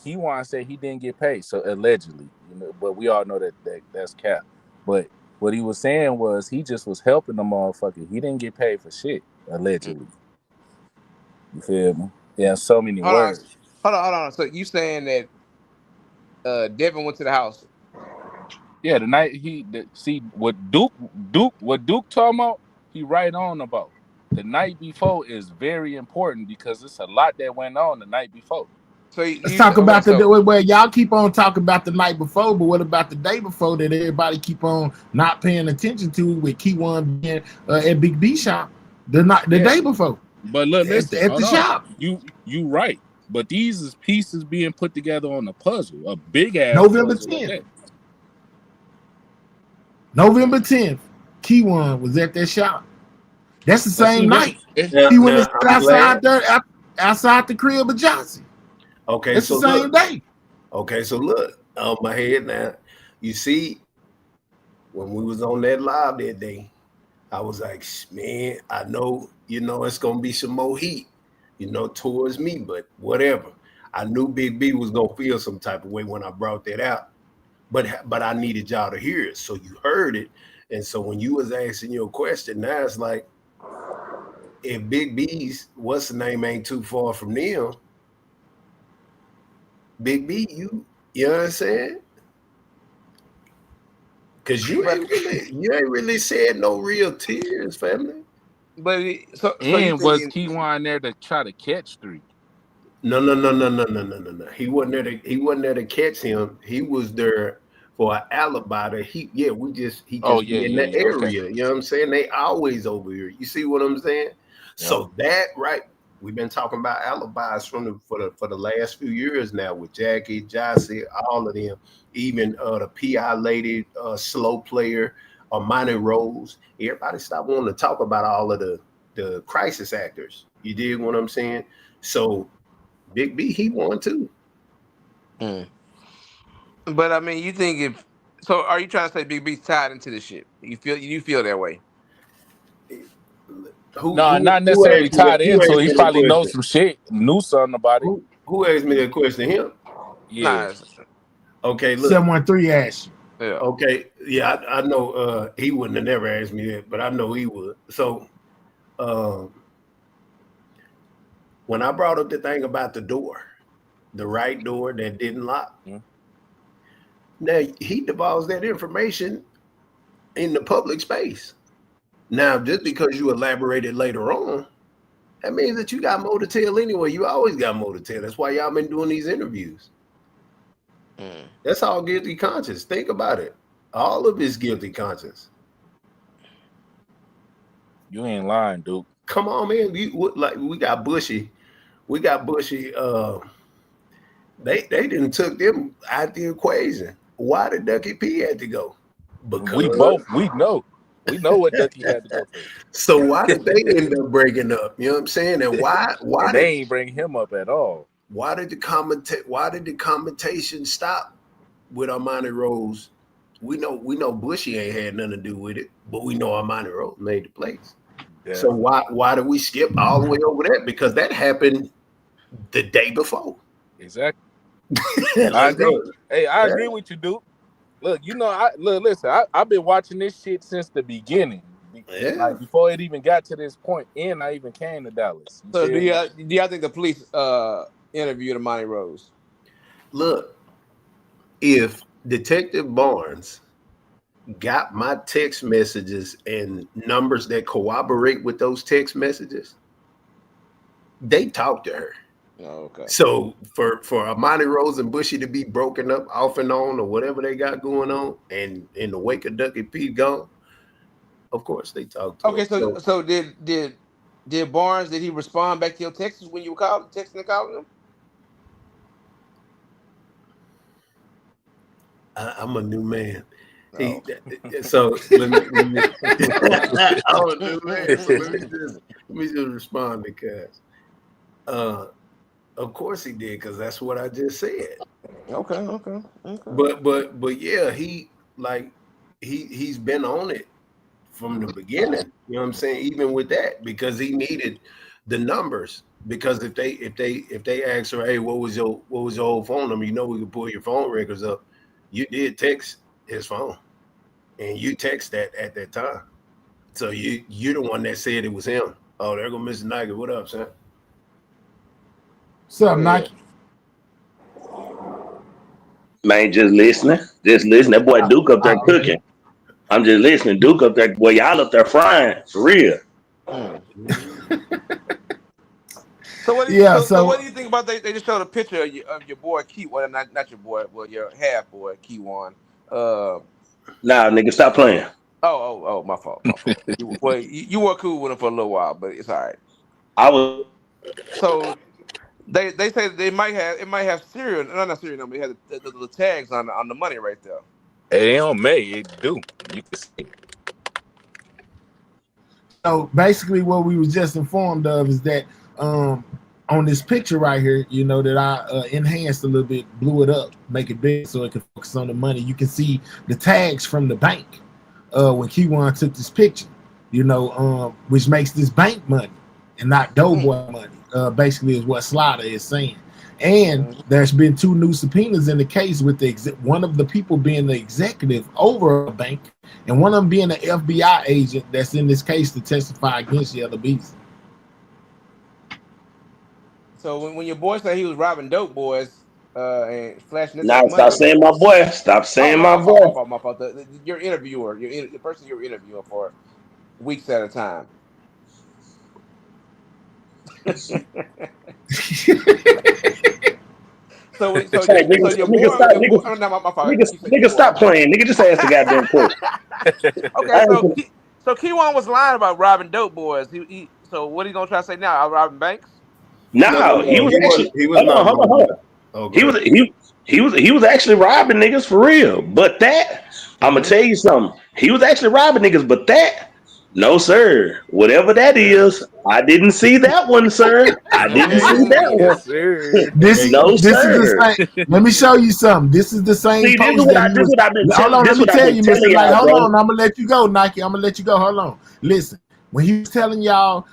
S9: Kiwan said he didn't get paid, so allegedly, but we all know that's cap. But what he was saying was he just was helping the motherfucker. He didn't get paid for shit, allegedly. You feel me? Yeah, so many words.
S8: Hold on. So you saying that Devin went to the house?
S9: Yeah, the night see what Duke talking about, he right on about. The night before is very important because it's a lot that went on the night before.
S8: So
S1: let's talk about where y'all keep on talking about the night before, but what about the day before that everybody keep on not paying attention to with Kiwan being at Big B shop the day before?
S9: But look, listen,
S1: at the shop.
S9: You right. But these is pieces being put together on a puzzle, a big ass
S1: November
S9: puzzle
S1: 10th.
S9: like
S1: November 10th, Kiwan was at that shop. That's the same night. He went outside the crib of Johnson.
S4: Okay,
S1: it's the same day.
S4: Okay, so look on my head now. You see, when we was on that live that day, I was like, man, I know, it's gonna be some more heat, towards me, but whatever. I knew Big B was gonna feel some type of way when I brought that out, but I needed y'all to hear it, so you heard it, and so when you was asking your question, now it's like, if Big B's what's the name ain't too far from them, Big B, you know what I'm saying? Because you ain't really said no real tears, family.
S8: But
S9: was Kiwan there to try to catch 3?
S4: No. He wasn't there to catch him. He was there for an alibi. He just in the area. Okay. You know what I'm saying? They always over here. You see what I'm saying? Yeah. So that right. We've been talking about alibis for the last few years now with Jackie, Jossie, all of them, even the PI lady, slow player, Monty Rose. Everybody stopped wanting to talk about all of the crisis actors. You dig what I'm saying? So Big B, he won too.
S8: But I mean, you think So are you trying to say Big B's tied into this shit? You feel that way?
S9: No, not necessarily tied into it. He probably knows some shit, knew something about it.
S4: Who asked me that question? Him?
S9: Yeah.
S4: Okay, look.
S1: 713 asked you.
S8: Yeah.
S4: Okay, yeah, I know he wouldn't have never asked me that, but I know he would. So when I brought up the thing about the door, the right door that didn't lock, now he divulged that information in the public space. Now, just because you elaborated later on, that means that you got more to tell anyway. You always got more to tell. That's why y'all been doing these interviews. That's all guilty conscience. Think about it. All of it's guilty conscience.
S9: You ain't lying, dude.
S4: Come on, man. We got Bushy. We got Bushy. They didn't took them out the equation. Why did Ducky P had to go? Because
S9: we know what Ducky had to go for.
S4: So why did they end up breaking up? You know what I'm saying? And why
S9: and they ain't bring him up at all?
S4: Why did the commentation stop with Armani Rose? We know Bushy ain't had nothing to do with it, but we know Armani Rose made the plays. Yeah. So why did we skip all the way over that? Because that happened the day before.
S9: Exactly. I agree. Hey, I agree with you, dude. Look, listen, I've been watching this shit since the beginning. Like before it even got to this point, and I even came to Dallas.
S8: So do y'all think the police interviewed Armani Rose?
S4: Look, if Detective Barnes got my text messages and numbers that corroborate with those text messages, they talked to her.
S8: Oh, okay.
S4: So for Armani Rose and Bushy to be broken up off and on or whatever they got going on, and in the wake of Ducky P gone, of course they talked to
S8: her. So did Barnes, did he respond back to your texts when you were texting and calling him?
S4: I'm a new man.
S8: Oh.
S4: So let me I'm a new man. So let me just respond because of course he did, because that's what I just said.
S8: Okay.
S4: But yeah, he's been on it from the beginning. You know what I'm saying? Even with that, because he needed the numbers. Because if they ask her, hey, what was your old phone number? You know, we could pull your phone records up. You did text his phone, and you text that at that time. So you're the one that said it was him. Oh, there go Mr. Nike. What up, son?
S1: What's up, Nike?
S11: Man, just listening. That boy Duke up there cooking. I'm just listening. Duke up there, boy, y'all up there frying for real.
S8: So what do you think about they just showed a picture of your boy Kiwan, not your boy, well, your half boy Kiwan.
S11: Nah, nigga, stop playing.
S8: Oh, my fault. You were cool with him for a little while, but it's all right.
S11: I was.
S8: So they say that it might have serial, not serial number. It has the tags on the money right there.
S9: It don't make it do. You can see.
S1: So basically, what we was just informed of is that on this picture right here, you know, that I enhanced a little bit, blew it up, make it big so it can focus on the money. You can see the tags from the bank when Kiwan took this picture, you know, which makes this bank money and not Doughboy money. Basically, is what Slaughter is saying. And there's been 2 new subpoenas in the case, with one of the people being the executive over a bank, and one of them being an FBI agent that's in this case to testify against Yellow Beezy.
S8: So when your boy said he was robbing dope boys and flashing this,
S11: nah, stop saying my boy. Stop saying my boy.
S8: My fault. Your interviewer, the person you're interviewing for weeks at a time. So your boy,
S11: nigga, stop playing. Nigga, just ask the goddamn question.
S8: Okay, so Kiwan was lying about robbing dope boys. So what are you gonna try to say now? Robbing banks?
S11: No, he was actually robbing niggas for real. But that, I'm gonna tell you something. He was actually robbing niggas, but that No, sir. Whatever that is, I didn't see that one, sir. I didn't see that one.
S8: Yes, sir.
S11: No,
S1: This is the
S11: sir.
S1: same. Let me show you something. This is the same
S11: See,
S1: post that he
S11: this is
S1: was.
S11: what I've been
S1: Hold
S11: telling.
S1: on,
S11: This
S1: let
S11: is
S1: me
S11: what I've
S1: tell
S11: been
S1: you,
S11: telling
S1: Mr. Light.
S11: y'all,
S1: Hold
S11: bro.
S1: on, I'm gonna let you go, Nike. I'm gonna let you go. Hold on. Listen, when he was telling y'all,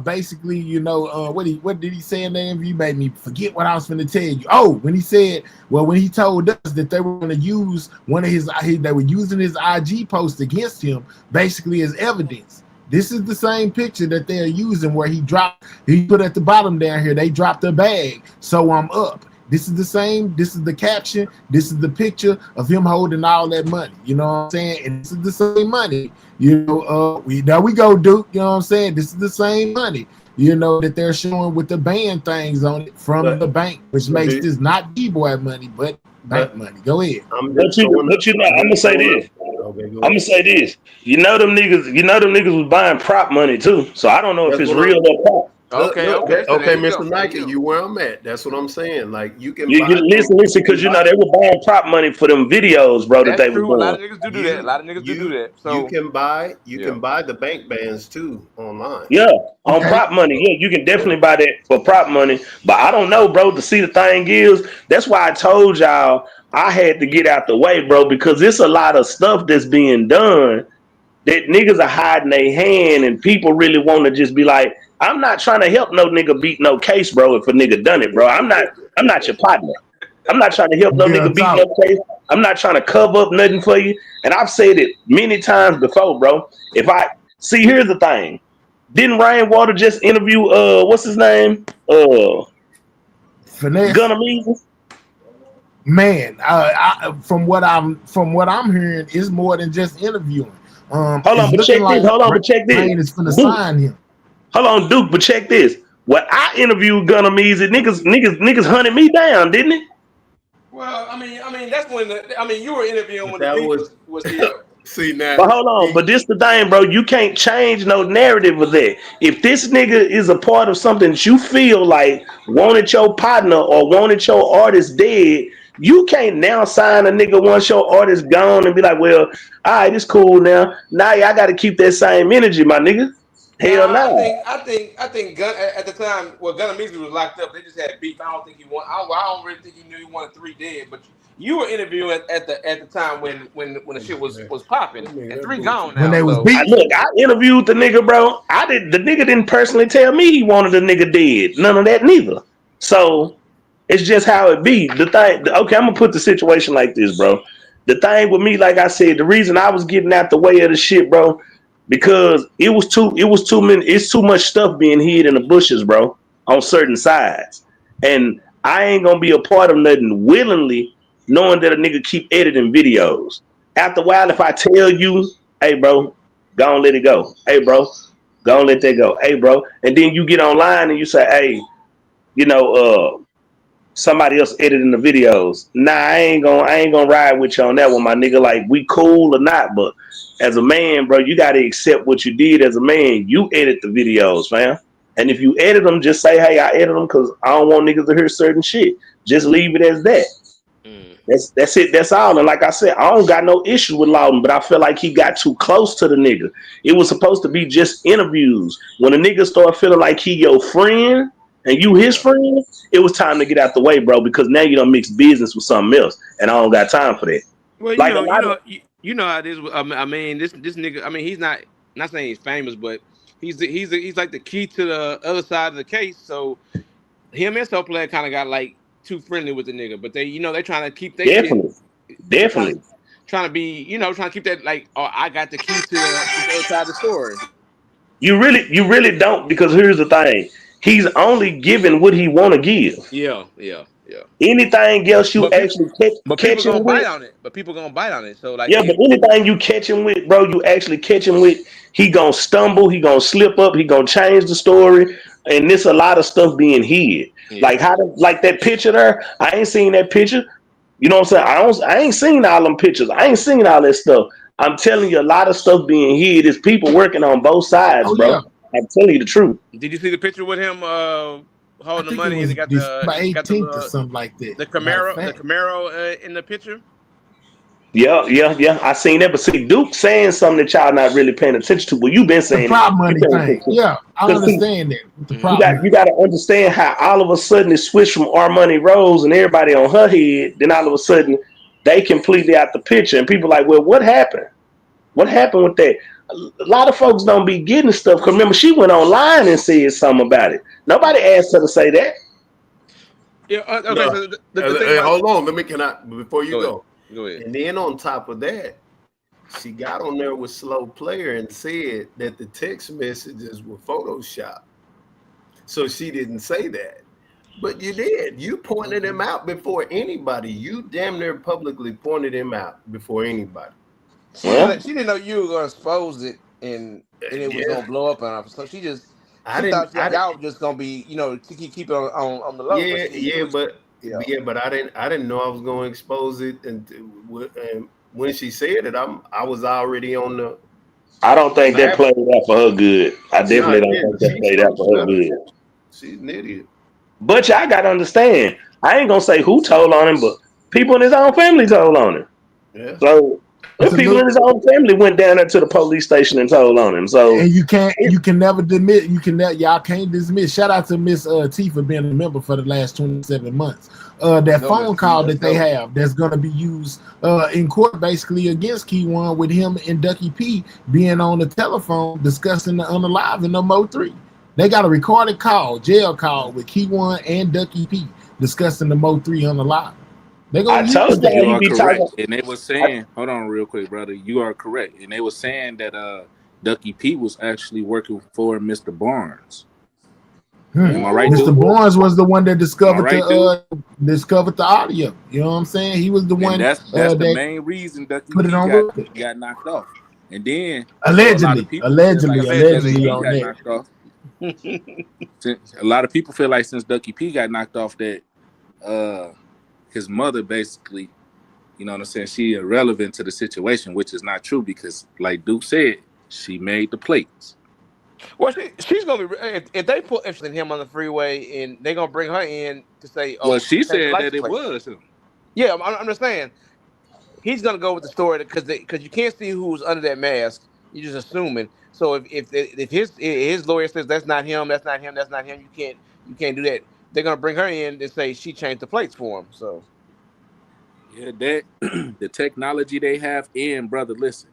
S1: basically, what did he say in the interview? You made me forget what I was gonna tell you. Oh, when he said, when he told us that they were gonna use they were using his IG post against him, basically as evidence. This is the same picture that they're using where he put at the bottom down here, they dropped a bag, so I'm up. This is the same, this is the caption, this is the picture of him holding all that money. You know what I'm saying? And this is the same money. There we go, Duke. You know what I'm saying? This is the same money, that they're showing with the band things on it from the bank, which makes this not D-boy money, but bank money. Go ahead.
S11: I'm gonna say this.
S4: Okay, go
S11: I'm gonna say this. You know them niggas was buying prop money too. So I don't know if it's real or prop.
S8: Okay,
S4: Look,
S8: okay. So there you
S4: Mr.
S8: go.
S4: Nike, you where I'm at. That's what I'm saying. Like you can
S11: You
S4: buy
S11: listen, because they were buying prop money for them videos, bro, that
S8: That's
S11: they was
S8: true. A lot of
S11: doing.
S8: niggas do that. A lot of niggas do that.
S4: You
S8: So
S4: can buy the bank bands too online.
S11: Yeah, on prop money. Yeah, you can definitely buy that for prop money. But I don't know, bro. To see, the thing is, that's why I told y'all I had to get out the way, bro, because it's a lot of stuff that's being done that niggas are hiding their hand, and people really want to just be like, I'm not trying to help no nigga beat no case, bro. If a nigga done it, bro, I'm not your partner. I'm not trying to help no nigga beat no case. I'm not trying to cover up nothing for you. And I've said it many times before, bro. Here's the thing. Didn't Rainwater just interview what's his name?
S1: Finesse.
S11: Gunna Meizy?
S1: Man, from what I'm hearing, it's more than just interviewing.
S11: Hold on, but check this.
S1: Rain is finna sign him.
S11: Hold on, Duke, but check this. When I interviewed Gunna Meizy, niggas hunted me down, didn't it?
S8: well, I mean that's when you were interviewing when
S4: That
S8: the beef was here.
S4: See now.
S11: But hold on, but this the thing, bro. You can't change no narrative of that. If this nigga is a part of something that you feel like wanted your partner or wanted your artist dead, you can't now sign a nigga once your artist gone and be like, well, all right, it's cool now. Now I got to keep that same energy, my nigga. Hell no.
S8: I think Gun at the time, Gunna Meizy was locked up. They just had beef. I don't think he won. I don't really think he knew he wanted 3 dead. But you were interviewing at the time when the shit was popping, and 3 gone now.
S1: When they was beefing.
S11: Look, I interviewed the nigga, bro. The nigga didn't personally tell me he wanted the nigga dead. None of that neither. So it's just how it be. Okay, I'm gonna put the situation like this, bro. The thing with me, like I said, the reason I was getting out the way of the shit, bro, because it's too much stuff being hid in the bushes, bro, on certain sides. And I ain't gonna be a part of nothing willingly, knowing that a nigga keep editing videos. After a while, if I tell you, hey bro, go on, let it go. Hey bro, go on, let that go. Hey bro, and then you get online and you say, hey, somebody else editing the videos. Nah, I ain't gonna ride with you on that one, my nigga. Like, we cool or not, but as a man, bro, you gotta accept what you did as a man. You edit the videos, fam. And if you edit them, just say, hey, I edit them because I don't want niggas to hear certain shit. Just leave it as that. That's it. That's all. And like I said, I don't got no issue with Loudon, but I feel like he got too close to the nigga. It was supposed to be just interviews. When a nigga start feeling like he your friend and you his friend, it was time to get out the way, bro, because now you don't mix business with something else, and I don't got time for that.
S8: Well,
S11: like
S8: you know how it is. I mean, this nigga. I mean, he's not saying he's famous, but he's like the key to the other side of the case. So him and Soul Player kind of got like too friendly with the nigga, but they trying to keep their
S11: definitely
S8: trying to be trying to keep that like, oh, I got the key to the other side of the story.
S11: You really don't, because here's the thing. He's only giving what he want to give.
S8: Yeah.
S11: Anything else you actually catch him with,
S8: people gonna bite on it. So like,
S11: yeah, but anything you catch him with, bro, you actually catch him with, he gonna stumble, he gonna slip up, he gonna change the story, and there's a lot of stuff being hid. Yeah. Like that picture there, I ain't seen that picture. You know what I'm saying? I ain't seen all them pictures. I ain't seen all that stuff. I'm telling you, a lot of stuff being hid. There's people working on both sides, bro. Yeah. I'm telling you the truth.
S8: Did you see the picture with him holding the money and he got
S1: the 18th or something like that?
S8: The Camaro in the picture.
S11: Yeah. I seen that, but see, Duke saying something that y'all not really paying attention to. Well, you been
S1: The
S11: saying it.
S1: prop
S11: You
S1: money
S11: paying
S1: thing.
S11: attention.
S1: Yeah, I
S11: 'Cause see,
S1: understand that. With the
S11: you
S1: prop
S11: got
S1: money.
S11: to understand how all of a sudden it switched from our money Rose and everybody on her head. Then all of a sudden they completely out the picture, and people like, well, what happened? What happened with that? A lot of folks don't be getting stuff. Cause remember, she went online and said something about it. Nobody asked her to say that.
S8: Yeah. Okay.
S4: No,
S8: So the thing
S4: hey,
S8: about
S4: hold on. Let me before you
S8: go ahead.
S4: go.
S8: Go ahead.
S4: And then on top of that, she got on there with Slow Player and said that the text messages were Photoshop. So she didn't say that. But you did. You pointed him out before anybody. You damn near publicly pointed him out before anybody.
S8: She didn't know you were gonna expose it and it was
S4: Yeah.
S8: gonna blow up on her. So she
S4: I
S8: thought
S4: didn't.
S8: y'all were just gonna be, to keep it on the low. But
S4: I didn't know I was going to expose it, and when she said it, I was already on the.
S11: I don't think that played out for her good. I definitely don't think that
S4: She's
S11: played out for her good.
S4: She's an idiot.
S11: But y'all gotta understand, I ain't gonna say who told on him, but people in his own family told on him.
S4: Yeah.
S11: So if people in his own family went down there to the police station and told on him. So
S1: And you can never dismiss. Y'all can't dismiss. Shout out to Miss T for being a member for the last 27 months. That phone call that they have that's going to be used in court basically against Kiwan, with him and Ducky P being on the telephone discussing the unalive in the MO3. They got a recorded jail call with Kiwan and Ducky P discussing the MO3 unalive. They gonna use that.
S9: You are correct. And they were saying, hold on real quick, brother. You are correct. And they were saying that Ducky P was actually working for Mr. Barnes. Am I right,
S1: Mr.
S9: dude?
S1: Barnes was the one that discovered
S9: right,
S1: discovered the audio. You know what I'm saying? He was the one
S9: that's
S1: that
S9: the main reason Ducky
S1: put
S9: P
S1: it on
S9: got knocked off. And then
S1: allegedly
S9: a lot of people
S1: allegedly
S9: feel like
S1: on
S9: Ducky P
S1: that.
S9: got knocked off. A lot of people feel like since Ducky P got knocked off that his mother basically, you know what I'm saying, she irrelevant to the situation, which is not true because, like Duke said, she made the plates.
S8: Well, she's gonna be if they put interested in him on the freeway and they're gonna bring her in to say, "Oh,
S9: Well, she
S8: change the
S9: said that
S8: license
S9: it
S8: plate."
S9: was him.
S8: Yeah, I'm just saying he's gonna go with the story because you can't see who's under that mask. You're just assuming. So if his lawyer says that's not him, you can't do that. They're gonna bring her in and say she changed the plates for him. So
S9: yeah, that the technology they have in, brother. Listen,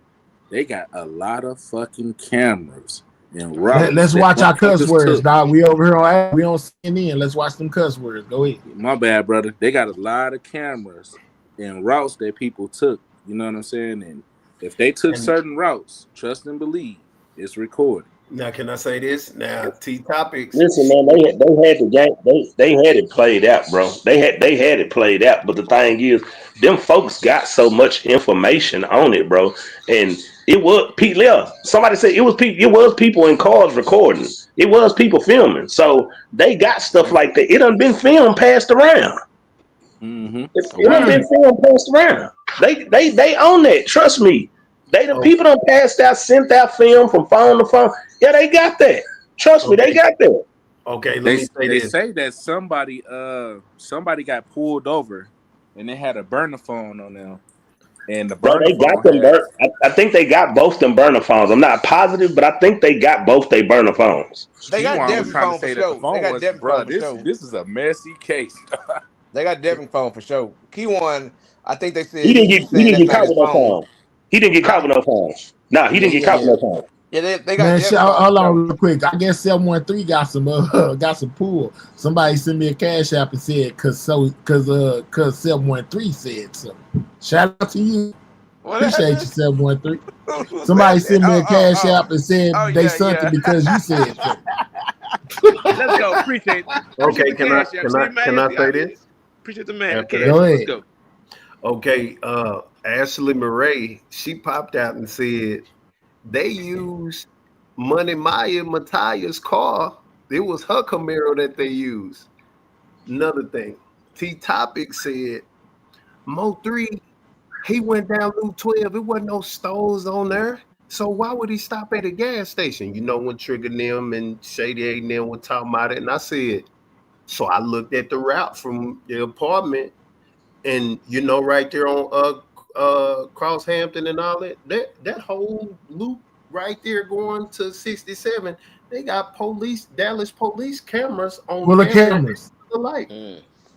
S9: they got a lot of fucking cameras and routes.
S1: Let's watch our cuss words,
S9: took.
S1: dog. We over here on CNN. Let's watch them cuss words. Go ahead.
S9: My bad, brother. They got a lot of cameras and routes that people took. You know what I'm saying? And if they took certain routes, trust and believe, it's recorded.
S4: Now, can I say this? Now, T Topics.
S11: listen, man, they had the game. They had it played out, bro. They had it played out. But the thing is, them folks got so much information on it, bro. And it was Pete Lear. Somebody said it was people in cars recording. It was people filming. So they got stuff like that. It done been filmed, passed around.
S9: Mm-hmm.
S11: It done been filmed, passed around. They own that. Trust me. People done passed out, sent out film from phone to phone. Yeah, they got that. Trust me, they got that.
S4: Okay,
S9: They say that somebody got pulled over and they had a burner phone on them. And the burner
S11: they got them. I think they got both them burner phones. I'm not positive, but I think they got both their burner phones.
S8: They got Devin phone for sure. They got Devin phone for sure.
S9: This is a messy case.
S8: They got Devin phone for sure. Kiwan, I think they said
S11: he didn't get caught with no phone. He didn't get caught with no phone. No, he didn't get caught with no phone.
S8: Yeah, they got.
S1: Hold on real quick. I guess 713 got some pull. Somebody sent me a cash app and said cause 713 said so. Shout out to you. Appreciate you, 713. Somebody sent me a cash app and said they sent it because you said so.
S8: Let's go. Appreciate.
S4: Okay, can I say this?
S8: Appreciate the man.
S1: Go ahead.
S8: Let's go.
S4: Okay, Ashley Murray, she popped out and said they used Money Mataya's car. It was her Camaro that they used. Another thing, T Topic said MO3, he went down Route 12. It wasn't no stores on there. So why would he stop at a gas station? You know, when Trigger them and Shady 8 and them were talking about it. And I said, so I looked at the route from the apartment. And you know, right there on Crosshampton and all that. That whole loop right there going to 67. They got Dallas police cameras on
S1: Full of
S4: every
S1: cameras.
S4: light.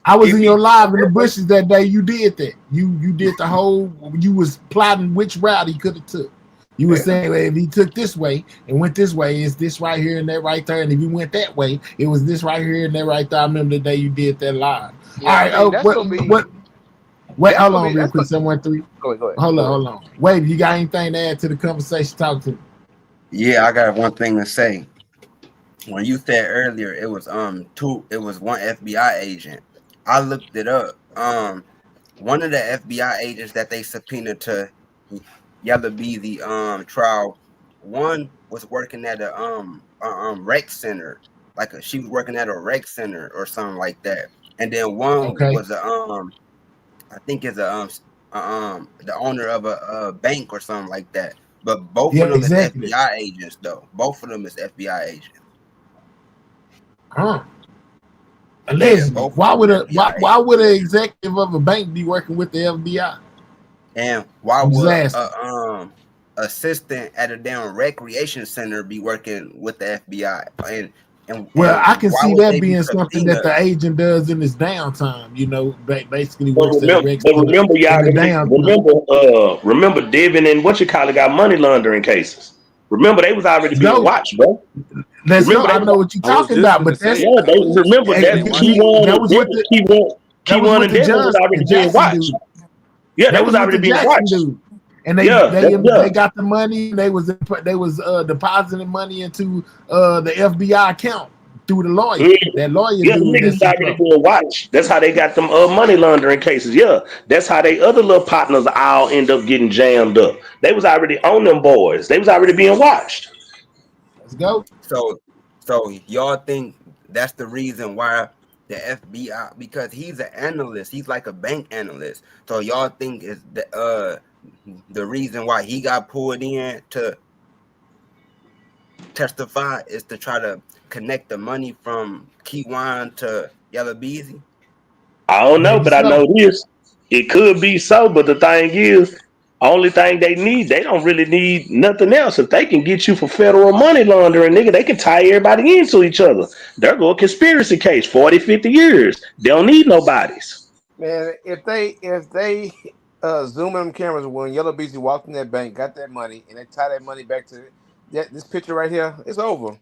S1: I was
S4: If
S1: in
S4: he
S1: your
S4: did
S1: live in the
S4: that,
S1: bushes that day. You did that. You did the whole. You was plotting which route he could have took. You were saying, well, if he took this way and went this way, it's this right here and that right there. And if he went that way, it was this right here and that right there. I remember the day you did that live.
S8: Yeah,
S1: All right.
S8: I mean, that's gonna be.
S1: What? Wait,
S8: That's
S1: hold
S8: gonna
S1: on,
S8: be.
S1: real
S8: That's
S1: quick.
S8: gonna,
S1: Someone three.
S8: go ahead.
S1: Hold on. Wait, you got anything to add to the conversation? Talk to me.
S12: Yeah, I got one thing to say. When you said earlier, it was one FBI agent. I looked it up. One of the FBI agents that they subpoenaed to Yellow Beezy trial, one was working at a rec center, she was working at a rec center or something like that, and then one was I think is the owner of a bank or something like that. But both of them is FBI agents, though. Both of them is FBI agents.
S1: Huh? Allegedly.
S12: Yeah,
S1: why would an executive of a bank be working with the FBI?
S12: And why would a assistant at a damn recreation center be working with the FBI?
S1: I can see that being something that the agent does in his downtime. You know, basically works at a rec center.
S11: Remember, y'all. Remember, Devin and got money laundering cases. Remember, they was already being watched, bro.
S1: I know what you're talking about, but that's
S11: they remember that Kiwan and Devin was already being watched. Yeah, they was already being watched.
S1: And they got the money. They was depositing money into the FBI account through the lawyer. That lawyer,
S11: niggas already being watched. That's how they got them money laundering cases. Yeah, that's how they other little partners all end up getting jammed up. They was already on them boys. They was already being watched.
S1: Let's go.
S12: So y'all think that's the reason why the FBI, because he's an analyst, he's like a bank analyst. So y'all think is the reason why he got pulled in to testify is to try to connect the money from Kiwan to Yellow Beezy?
S11: I don't know, but I know this. It could be so, but the thing is, only thing they don't really need nothing else. If they can get you for federal money laundering, nigga, they can tie everybody into each other. They're going conspiracy case, 40, 50 years. They don't need nobodies.
S8: Man, if they zoom in them cameras when Yellow Beezy walked in that bank, got that money, and they tie that money back to this picture right here, it's over.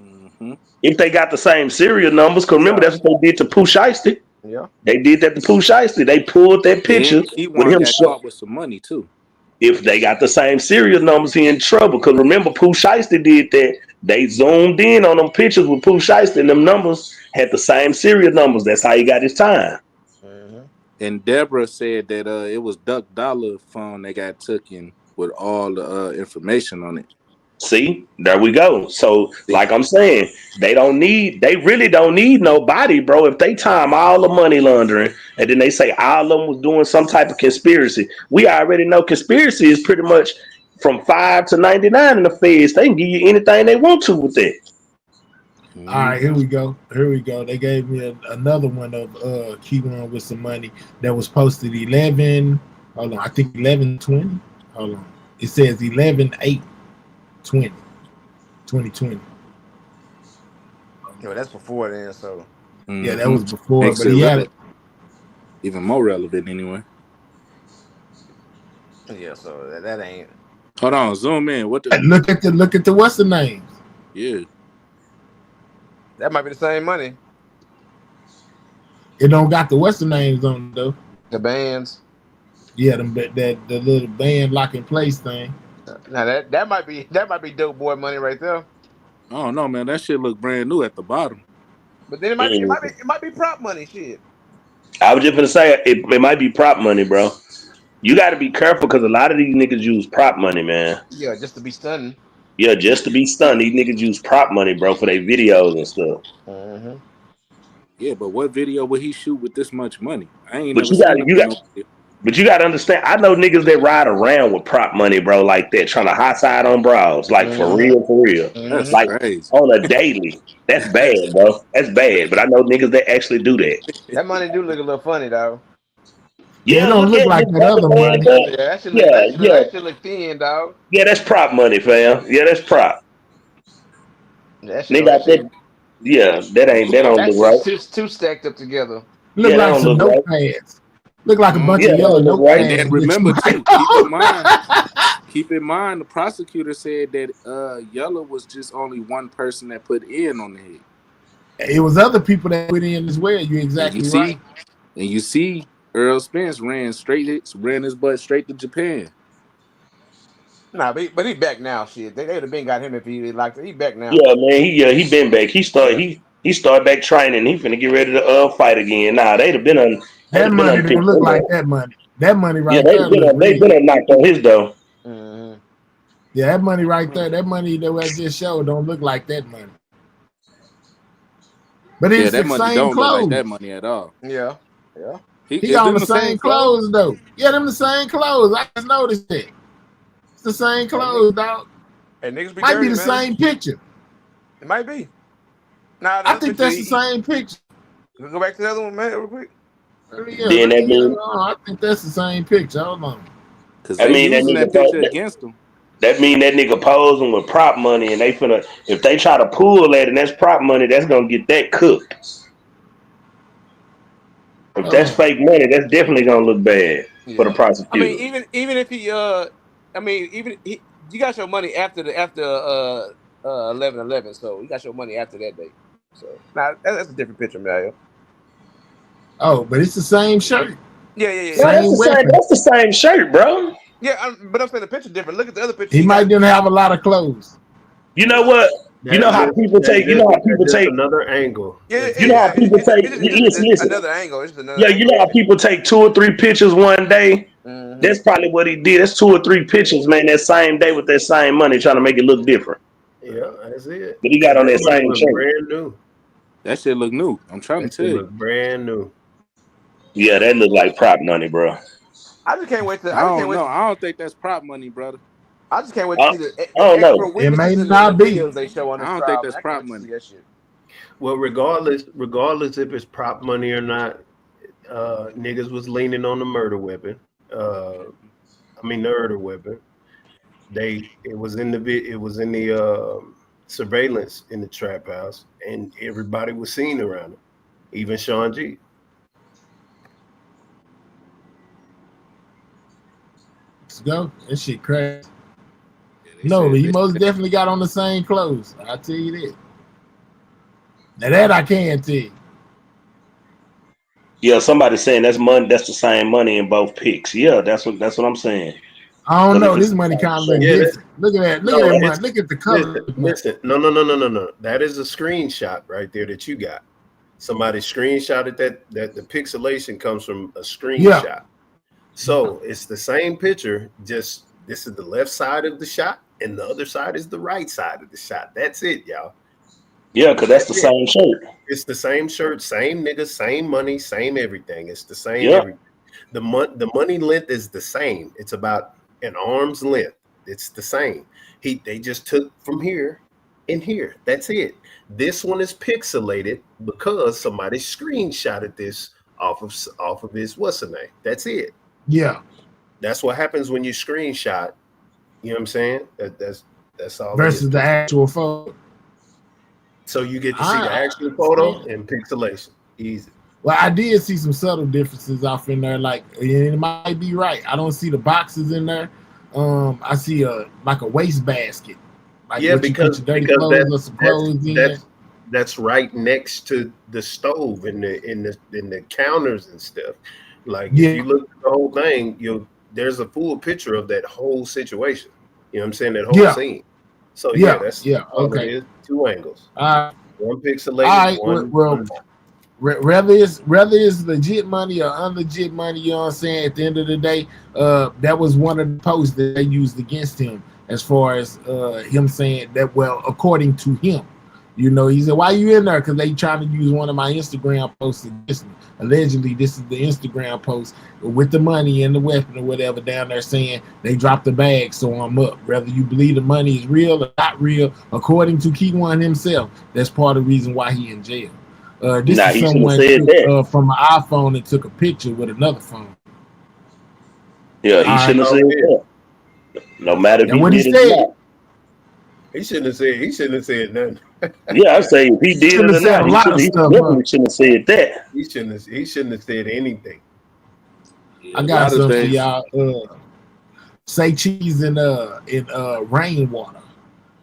S11: Mm-hmm. If they got the same serial numbers, because remember that's what they did to Pooh Shiesty.
S8: Yeah,
S11: they did that to Pooh Shiesty. They pulled that picture with him
S9: caught with some money too.
S11: If they got the same serial numbers, he in trouble. Because remember, Pooh Shiesty did that. They zoomed in on them pictures with Pooh Shiesty, and them numbers had the same serial numbers. That's how he got his time.
S8: Mm-hmm.
S9: And Deborah said that it was Duck Dollar phone that got taken with all the information on it.
S11: See, there we go. So, like I'm saying, they really don't need nobody, bro. If they time all the money laundering and then they say all of them was doing some type of conspiracy, we already know conspiracy is pretty much from 5 to 99 in the feds. They can give you anything they want to with that.
S1: All right, here we go. They gave me another one of Kiwan with some money that was posted 11. Hold on, I think 11/20. Hold on, it says 11/8/2020.
S8: No, that's before then. So
S1: yeah, that was before,
S9: Makes
S1: but he had it
S9: even more relevant anyway.
S8: Yeah, so that ain't.
S9: Hold on, zoom in. What the
S1: look at the what's the names?
S9: Yeah.
S8: That might be the same money.
S1: It don't got the what's the names on it, though.
S8: The bands.
S1: Yeah, the little band lock in place thing.
S8: Now that might be dope boy money right there.
S9: I don't know, man. That shit look brand new at the bottom.
S8: But then it might be prop money shit.
S11: I was just gonna say it might be prop money, bro. You got to be careful because a lot of these niggas use prop money, man.
S8: Yeah, just to be stunning.
S11: Yeah, just to be stunned. These niggas use prop money, bro, for their videos and stuff.
S8: Mm-hmm.
S9: Yeah, but what video would he shoot with this much money? I ain't.
S11: But you got to understand. I know niggas that ride around with prop money, bro, like that, trying to hot side on bros, like for real.
S9: That's
S11: like
S9: crazy.
S11: On a daily. That's bad, bro. That's bad. But I know niggas that actually do that.
S8: That money do look a little funny, though.
S1: Yeah, it
S11: Yeah,
S1: don't
S11: look
S1: look
S11: at
S1: like
S11: this
S1: that
S11: other
S1: other
S11: man,
S1: money.
S11: bro.
S8: Yeah, that should look
S11: Yeah, yeah,
S8: that should look thin, dog.
S11: yeah. That's prop money, fam. Yeah, that's prop.
S8: That shit
S11: They
S8: don't
S11: got that. Yeah, that don't
S8: that
S11: look
S8: shit's
S11: right.
S8: too stacked up together.
S1: Look
S11: Yeah, that
S1: like
S11: don't
S1: some
S11: look right.
S1: notepads. Look like a bunch
S11: Yeah,
S1: of
S11: that
S1: yellow
S11: don't look right.
S9: And then
S1: notepads that you
S9: remember
S1: might
S9: too, keep in mind, the prosecutor said that Yellow was just only one person that put in on the hit.
S1: It was other people that put in as well. You're exactly right.
S9: And you see, Earl Spence ran his butt straight to Japan.
S8: Nah, but he back now. Shit, they would have been got him if he liked it. He back now.
S11: Yeah, man. He been back. He started back training. He finna get ready to fight again. Nah, they'd have been on.
S1: That money don't look like that money. That money right there look
S11: They've been on knocked on his though.
S8: Mm-hmm.
S1: Yeah, that money right there, that money that I just showed don't look like that money. But it's
S9: that
S1: the
S9: money
S1: same
S9: don't
S1: clothes.
S9: look like that money at all.
S8: Yeah.
S1: He got on the same clothes though. Yeah, them the same clothes. I just noticed that. It's the same clothes, dog.
S8: And niggas
S1: might
S8: dirty,
S1: be the
S8: man.
S1: same picture.
S8: It might be. Nah,
S1: I think that's the same picture.
S8: Go back to the other one, man, real quick.
S1: Yeah,
S11: Then that mean,
S1: I think that's the same picture. Hold on.
S9: Because they using that picture
S11: that
S9: against him.
S11: That mean that nigga posing with prop money, and they finna, if they try to pull that and that's prop money, that's gonna get that cooked. If that's fake money, that's definitely gonna look bad for the prosecutor.
S8: I mean, even if he, you got your money after 11/11, so you got your money after that date. So now that's a different picture, Mario.
S1: Oh, but it's the same shirt.
S8: Yeah.
S11: That's the same shirt, bro.
S8: Yeah, but I'm saying the picture different. Look at the other picture.
S1: He might didn't have a lot of clothes.
S11: You know what? You know how people take. You know how people take
S4: another angle.
S8: Yeah,
S11: you know how people take. Listen.
S8: Another angle. It's another.
S11: Yeah, you know how people take 2 or 3 pictures one day.
S8: Mm-hmm.
S11: That's probably what he did. That's 2 or 3 pictures, man. That same day with that same money, trying to make it look different.
S4: Yeah, that's it.
S11: But he got on that same shirt.
S4: Brand new.
S9: That shit look new. I'm trying to tell you.
S4: Brand new.
S11: Yeah, that look like prop money, bro.
S8: I just can't wait to.
S9: I don't know. I don't think that's prop money, brother.
S8: I just can't wait to see the
S11: I don't know.
S8: extra
S1: It may
S8: witnesses
S1: not
S8: and the
S1: be.
S8: videos they show on this
S9: I don't
S8: trial.
S9: think that's prop money.
S8: That shit.
S4: Well, regardless if it's prop money or not, niggas was leaning on the murder weapon. The murder weapon. It was in the surveillance in the trap house, and everybody was seen around it, even Sean G.
S1: Let's go. That shit crazy. No, but he most definitely got on the same clothes. I'll tell you that. Now that I can tell you.
S11: Yeah, somebody's saying that's money. That's the same money in both pics. Yeah, that's what I'm saying.
S1: I don't know. This money kind of look different. Look at that. Look at that money. Look at the color.
S4: Listen. No. That is a screenshot right there that you got. Somebody screenshotted that the pixelation comes from a screenshot.
S1: Yeah.
S4: So it's the same picture, just this is the left side of the shot and the other side is the right side of the shot. That's it, y'all.
S11: Yeah, because that's the same shirt.
S4: It's the same shirt, same nigga, same money, same everything. It's the same everything. The money length is the same. It's about an arm's length. It's the same. They just took from here and here. That's it. This one is pixelated because somebody screenshotted this off of his what's the name. That's it.
S1: Yeah.
S4: That's what happens when you screenshot. You know what I'm saying? That's all.
S1: Versus the actual photo.
S4: So you get to see the actual photo and pixelation. Easy.
S1: Well, I did see some subtle differences off in there. Like, it might be right. I don't see the boxes in there. I see a waste basket. Like
S4: because that's right next to the stove and the counters and stuff. Like if you look at the whole thing, there's a full picture of that whole situation. You know what I'm saying? That whole scene. So that's okay. It is. 2 angles. One pixelated.
S1: Well, whether it's legit money or unlegit money, you know what I'm saying? At the end of the day, that was one of the posts that they used against him, as far as him saying that. Well, according to him, he said, "Why you in there?" Because they trying to use one of my Instagram posts against me. Allegedly, this is the Instagram post with the money and the weapon or whatever down there saying they dropped the bag, so I'm up. Whether you believe the money is real or not real, according to Kiwan himself, that's part of the reason why he in jail. This is someone took, from an iPhone and took a picture with another phone.
S11: Yeah, he
S1: All right.
S11: shouldn't have said that. No matter if
S1: And
S11: he
S1: what he
S11: did it or
S1: said,
S11: not.
S4: He shouldn't have said. He shouldn't have said nothing.
S11: Yeah, I say if he did
S1: shouldn't
S11: it
S1: have
S11: or
S1: said a
S11: not, he
S1: lot
S11: should.
S1: of
S11: He
S1: stuff, huh?
S11: definitely shouldn't have said that.
S4: He shouldn't have. He shouldn't have said anything.
S1: I
S9: A
S1: got
S9: lot of
S1: something for
S9: things.
S1: y'all. Say Cheese in Rainwater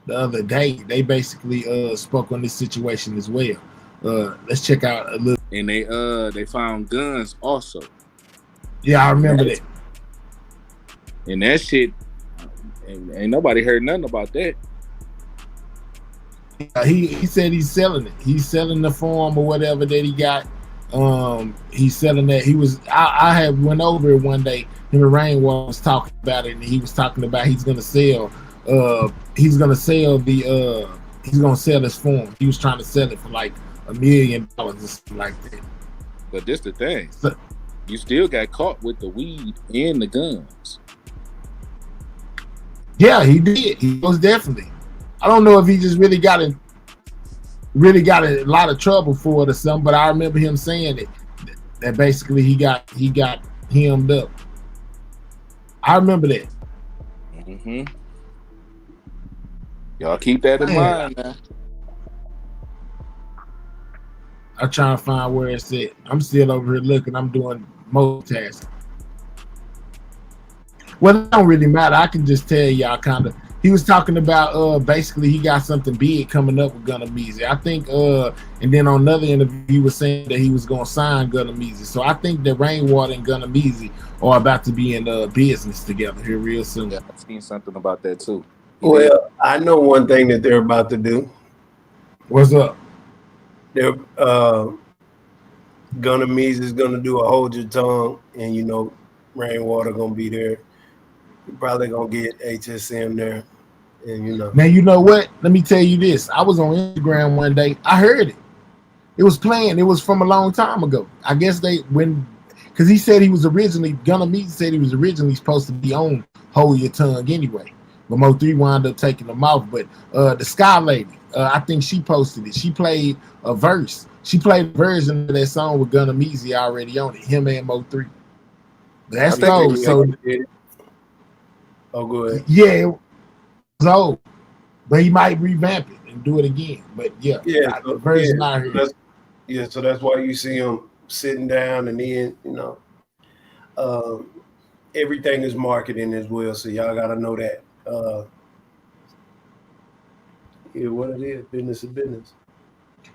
S1: the other day. They basically spoke on this situation as well. Let's check out a little.
S9: And they found guns also.
S1: Yeah, I remember that.
S9: And that shit, ain't nobody heard nothing about that.
S1: He said he's selling it. He's selling the form or whatever that he got. He's selling that. I had went over it one day. Him and Rainwater was talking about it, and he was talking about he's gonna sell this form. He was trying to sell it for like $1 million or something like that.
S9: But this the thing. You still got caught with the weed and the guns.
S1: Yeah, he did. He was definitely. I don't know if he just really got a lot of trouble for it or something, but I remember him saying it. That basically he got hemmed up. I remember that.
S9: Mm-hmm. Y'all keep that in mind, man.
S1: I'm trying to find where it's at. I'm still over here looking. I'm doing multitasking. Well, it don't really matter. I can just tell y'all kind of. He was talking about basically he got something big coming up with Gunna Meizy. I think and then on another interview he was saying that he was gonna sign Gunna Meizy. So I think that Rainwater and Gunna Meizy are about to be in business together here real soon.
S9: Yeah, I've seen something about that too.
S4: Well, I know one thing that they're about to do.
S1: What's up?
S4: They're Gunna Meizy is gonna do a Hold Your Tongue, and Rainwater gonna be there. You're probably gonna get HSM there, and
S1: Now you know what? Let me tell you this. I was on Instagram one day. I heard it. It was playing. It was from a long time ago. I guess because he said he was originally Gunna Meizy said he was originally supposed to be on Hold Your Tongue anyway. But MO3 wound up taking them off. But the Sky Lady, I think she posted it. She played a verse. She played a version of that song with Gunna Meizy already on it. Him and MO3. That's old. So
S4: oh, go ahead.
S1: Yeah, it was old. But he might revamp it and do it again. But yeah, the version I heard.
S4: So that's why you see him sitting down, and then everything is marketing as well. So y'all gotta know that. What it is, business is business.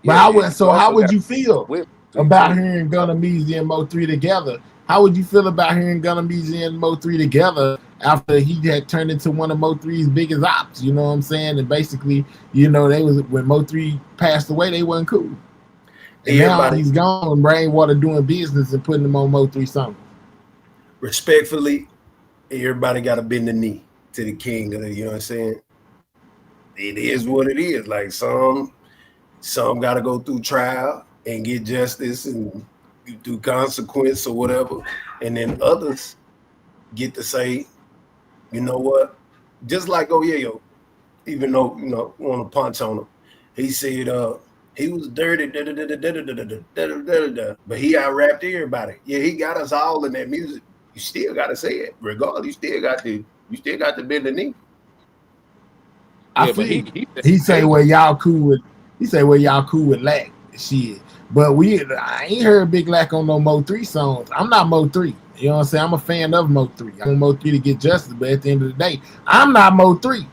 S1: But how would you feel about hearing Gunna Meizy and MO3 together? How would you feel about hearing Gunna Meizy and MO3 together after he had turned into one of MO3's biggest ops? You know what I'm saying? And basically, they was when MO3 passed away, they wasn't cool. And now he's gone, Rainwater doing business and putting them on MO3 songs.
S4: Respectfully, everybody got to bend the knee to the king. You know what I'm saying? It is what it is. Like some got to go through trial and get justice and do consequence or whatever, and then others get to say, you know what? Just like Oyeyo, even though want to punch on him, he said he was dirty, but he out-rapped everybody. Yeah, he got us all in that music. You still got to say it, regardless. You still got to bend the knee.
S1: I feel he say, well, y'all cool with. He say, well, y'all cool with Lack shit. But I ain't heard Big Lack on no MO3 songs. I'm not MO3. You know what I'm saying? I'm a fan of MO3. I want MO3 to get justice, but at the end of the day, I'm not MO3.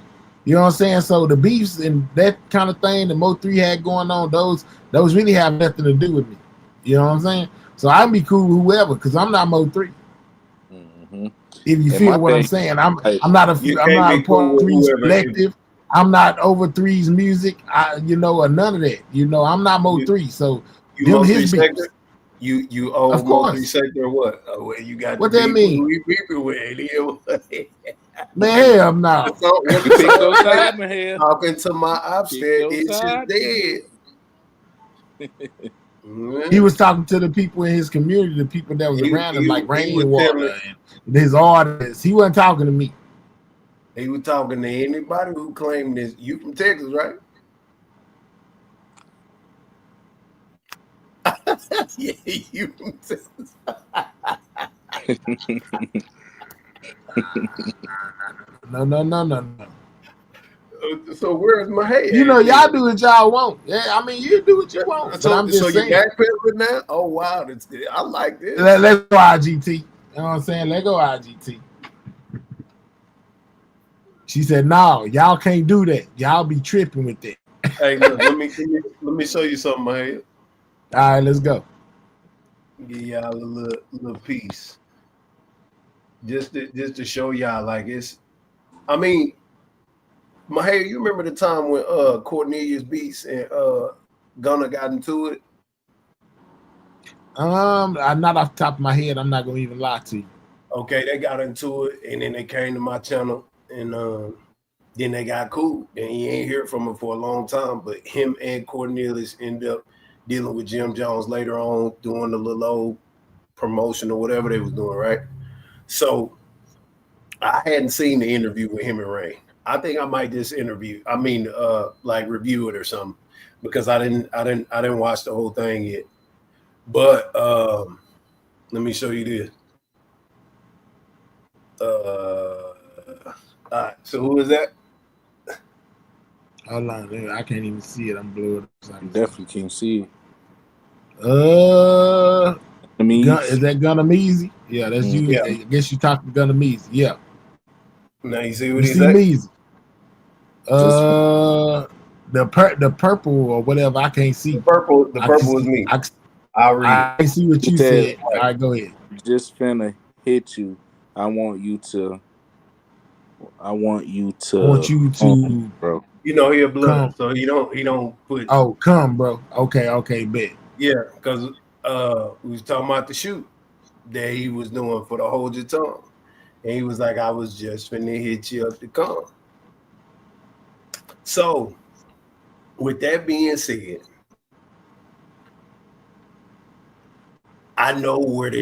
S1: You know what I'm saying? So the beefs and that kind of thing that MO3 had going on, those really have nothing to do with me. You know what I'm saying? So I can be cool with whoever because I'm not MO3.
S9: Mm-hmm.
S1: If you feel what I'm saying, I'm not a part of 3's collective. I'm not over 3's music, or none of that. I'm not MO3. So them his beefs.
S4: You owe MO3 sector or what? Oh, you got
S1: what that mean?
S4: We beefing with
S1: Man, hell no.
S4: Talking to my ops there, it's dead.
S1: He was talking to the people in his community, the people that was around him, like Rainwater and his artists. He wasn't talking to me.
S4: He was talking to anybody who claimed this. You from Texas, right? Yeah, you from Texas.
S1: No.
S4: So where's my head?
S1: You know, y'all do what y'all want. Yeah, I mean, you do what you want. But I'm
S4: So
S1: just
S4: you
S1: saying.
S4: backpedaling now? Oh wow, I like this.
S1: Let's go IGT. You know what I'm saying? Let's go IGT. She said, "No, y'all can't do that. Y'all be tripping with that."
S4: Hey, look, let me show you something, my head.
S1: All right, let's go.
S4: Give y'all a little piece, just to show y'all like it's. I mean, my hair. You remember the time when Cornelius Beats and Gunna got into it?
S1: I'm not off the top of my head. I'm not gonna even lie to you.
S4: Okay, they got into it, and then they came to my channel, and then they got cool. And he ain't heard from him for a long time. But him and Cornelius ended up dealing with Jim Jones later on, doing the little old promotion or whatever they was doing, right? So I hadn't seen the interview with him and Rain. I think I might just like review it or something, because I didn't watch the whole thing yet. But let me show you this. All right, so who is that?
S1: Hold on, I can't even see it. I'm blurred.
S9: Definitely can't see it.
S1: Is that Gunna Meizy? Yeah, that's you.
S4: Yeah.
S1: I guess you talking to Gunna Meizy. Yeah.
S4: Now you see what he said?
S1: Meizy. The purple or whatever, I can't see.
S4: The purple is me. I'll read.
S1: I see what you said. All right, go ahead.
S9: Just finna hit you. I want you to,
S1: bro.
S4: You know he a blood, so he don't put.
S1: Oh, come, bro. Okay, bet.
S4: Yeah, because we was talking about the shoot that he was doing for the Hold Your Tongue, and he was like, "I was just finna hit you up to come." So, with that being said, I know what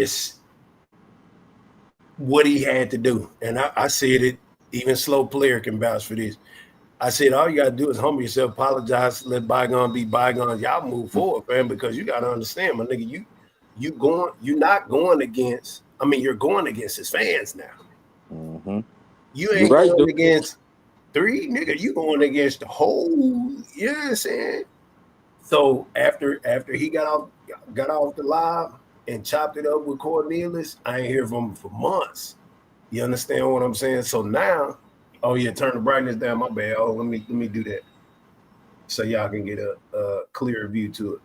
S4: he had to do, and I said it. Even Slow Player can vouch for this. I said, all you gotta do is humble yourself, apologize, let bygone be bygones. Y'all move forward, man, because you gotta understand, my nigga, you're not going against. I mean, you're going against his fans now.
S9: Mm-hmm.
S4: You ain't going against 3, nigga. You going against the whole. You know what I'm saying? So after he got off the live and chopped it up with Cornelius, I ain't hear from him for months. You understand what I'm saying? So now. Oh yeah, turn the brightness down. My bad. Oh, let me do that, so y'all can get a clearer view to it.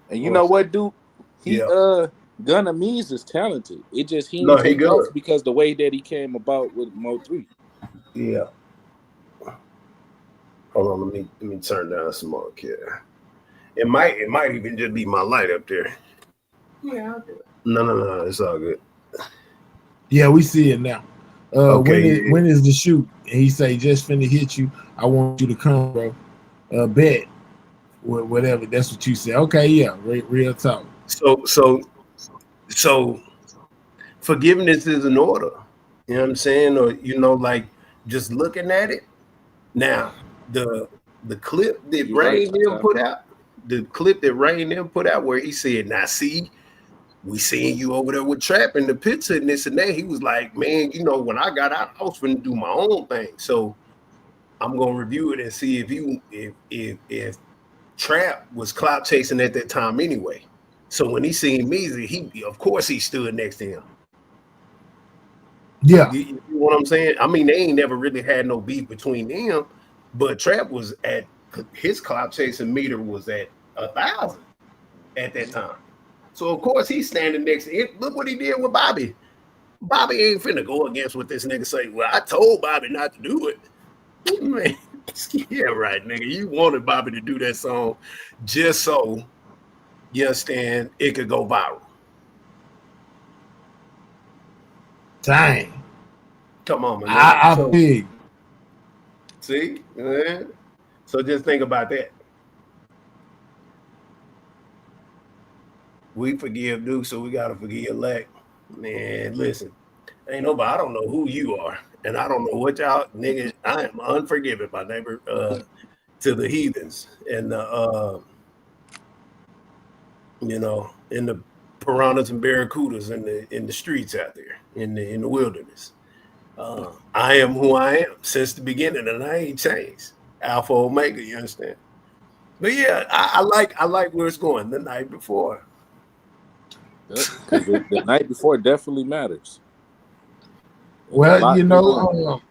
S9: And you know what, dude? Gunna Meizy is talented. It just he
S4: good
S9: off because the way that he came about with MO3.
S4: Yeah. Hold on, let me turn down some more. Here. It might even just be my light up there. Yeah, I'll do it. No, it's all good.
S1: Yeah, we see it now.
S4: Okay.
S1: When is the shoot? And he say, just finna hit you. I want you to come, bro. Bet. Whatever. That's what you say. Okay, yeah. Real talk.
S4: So forgiveness is an order. You know what I'm saying? Or, like just looking at it. Now, the clip that Rain put out, where he said, now see, we seeing you over there with Trap in the pizza and this and that. He was like, man, when I got out, I was going to do my own thing. So I'm going to review it and see if Trap was clout chasing at that time anyway. So when he seen Meizy, of course he stood next to him.
S1: Yeah.
S4: You know what I'm saying? I mean, they ain't never really had no beef between them, but Trap was at his clout chasing meter was at 1,000 at that time. So, of course, he's standing next to him. Look what he did with Bobby. Bobby ain't finna go against what this nigga say. Well, I told Bobby not to do it. Man, yeah, right, nigga. You wanted Bobby to do that song just so, you understand, it could go viral.
S1: Dang.
S4: Come on, man.
S1: I big.
S4: See? Man. So just think about that. We forgive Duke, so we gotta forgive Lack. Man, listen, ain't nobody. I don't know who you are, and I don't know what y'all niggas. I am unforgiving, my neighbor, to the heathens and the in the piranhas and barracudas in the streets out there in the wilderness. I am who I am since the beginning, and I ain't changed. Alpha Omega, you understand? But yeah, I like where it's going the night before.
S9: Because the night before definitely matters. There's a
S1: Well,
S9: lot
S1: you
S9: going on.
S1: know,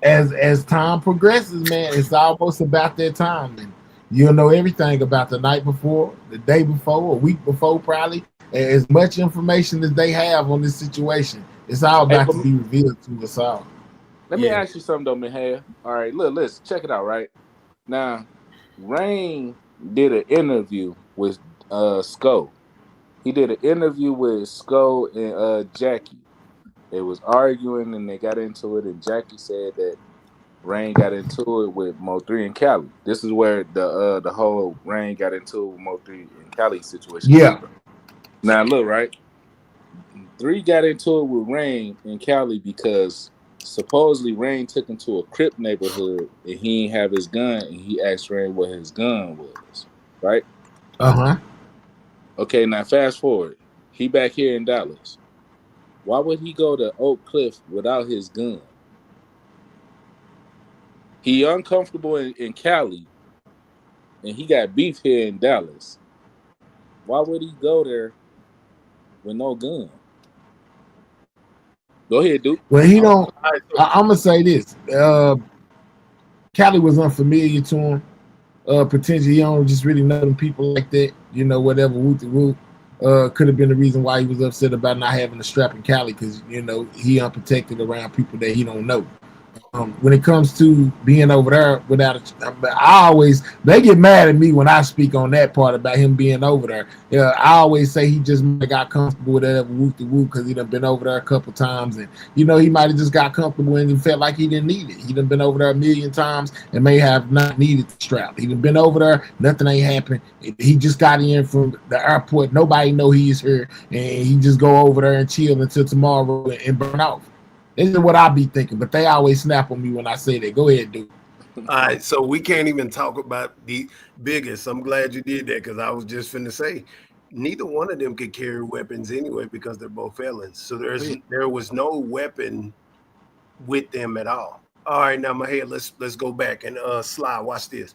S1: as time progresses, man, it's almost about that time, and you'll know everything about the night before, the day before, a week before, probably as much information as they have on this situation. It's all
S9: Hey,
S1: about
S9: but
S1: to be revealed to us all.
S9: let me ask you something though, Mihaya. All right, look, listen, check it out, right? Now, Rain did an interview with Sko. He did an interview with Sko and Jackie. They was arguing and they got into it, and Jackie said that Rain got into it with Mo3 and Cali. This is where the whole Rain got into it with Mo3 and Cali situation came
S1: Yeah.
S9: from. Now look, right? 3 got into it with Rain and Cali because supposedly Rain took him to a Crip neighborhood and he didn't have his gun, and he asked Rain what his gun was, right?
S1: Uh-huh.
S9: Okay, now fast forward. He back here in Dallas. Why would he go to Oak Cliff without his gun? He uncomfortable in Cali, and he got beef here in Dallas. Why would he go there with no gun? Go ahead, Duke.
S1: Well, he don't. I'm gonna say this. Cali was unfamiliar to him. Potentially, he don't just really know them people like that. You know, whatever. Whoop de whoop. Could have been the reason why he was upset about not having a strap in Cali, because you know he unprotected around people that he don't know. When it comes to being over there without they get mad at me when I speak on that part about him being over there. Yeah, I always say he just got comfortable with that whoop de whoop because he done been over there a couple times, and you know he might have just got comfortable and he felt like he didn't need it. He done been over there a million times and may have not needed the strap. He done been over there, nothing ain't happened. He just got in from the airport. Nobody know he's here, and he just go over there and chill until tomorrow and burn off. This is what I be thinking, but they always snap on me when I say that. Go ahead, dude.
S4: All right, so we can't even talk about the biggest. I'm glad you did that, because I was just finna say neither one of them could carry weapons anyway because they're both felons. So there was no weapon with them at all. All right, now my head. Let's go back and Sly. Watch this.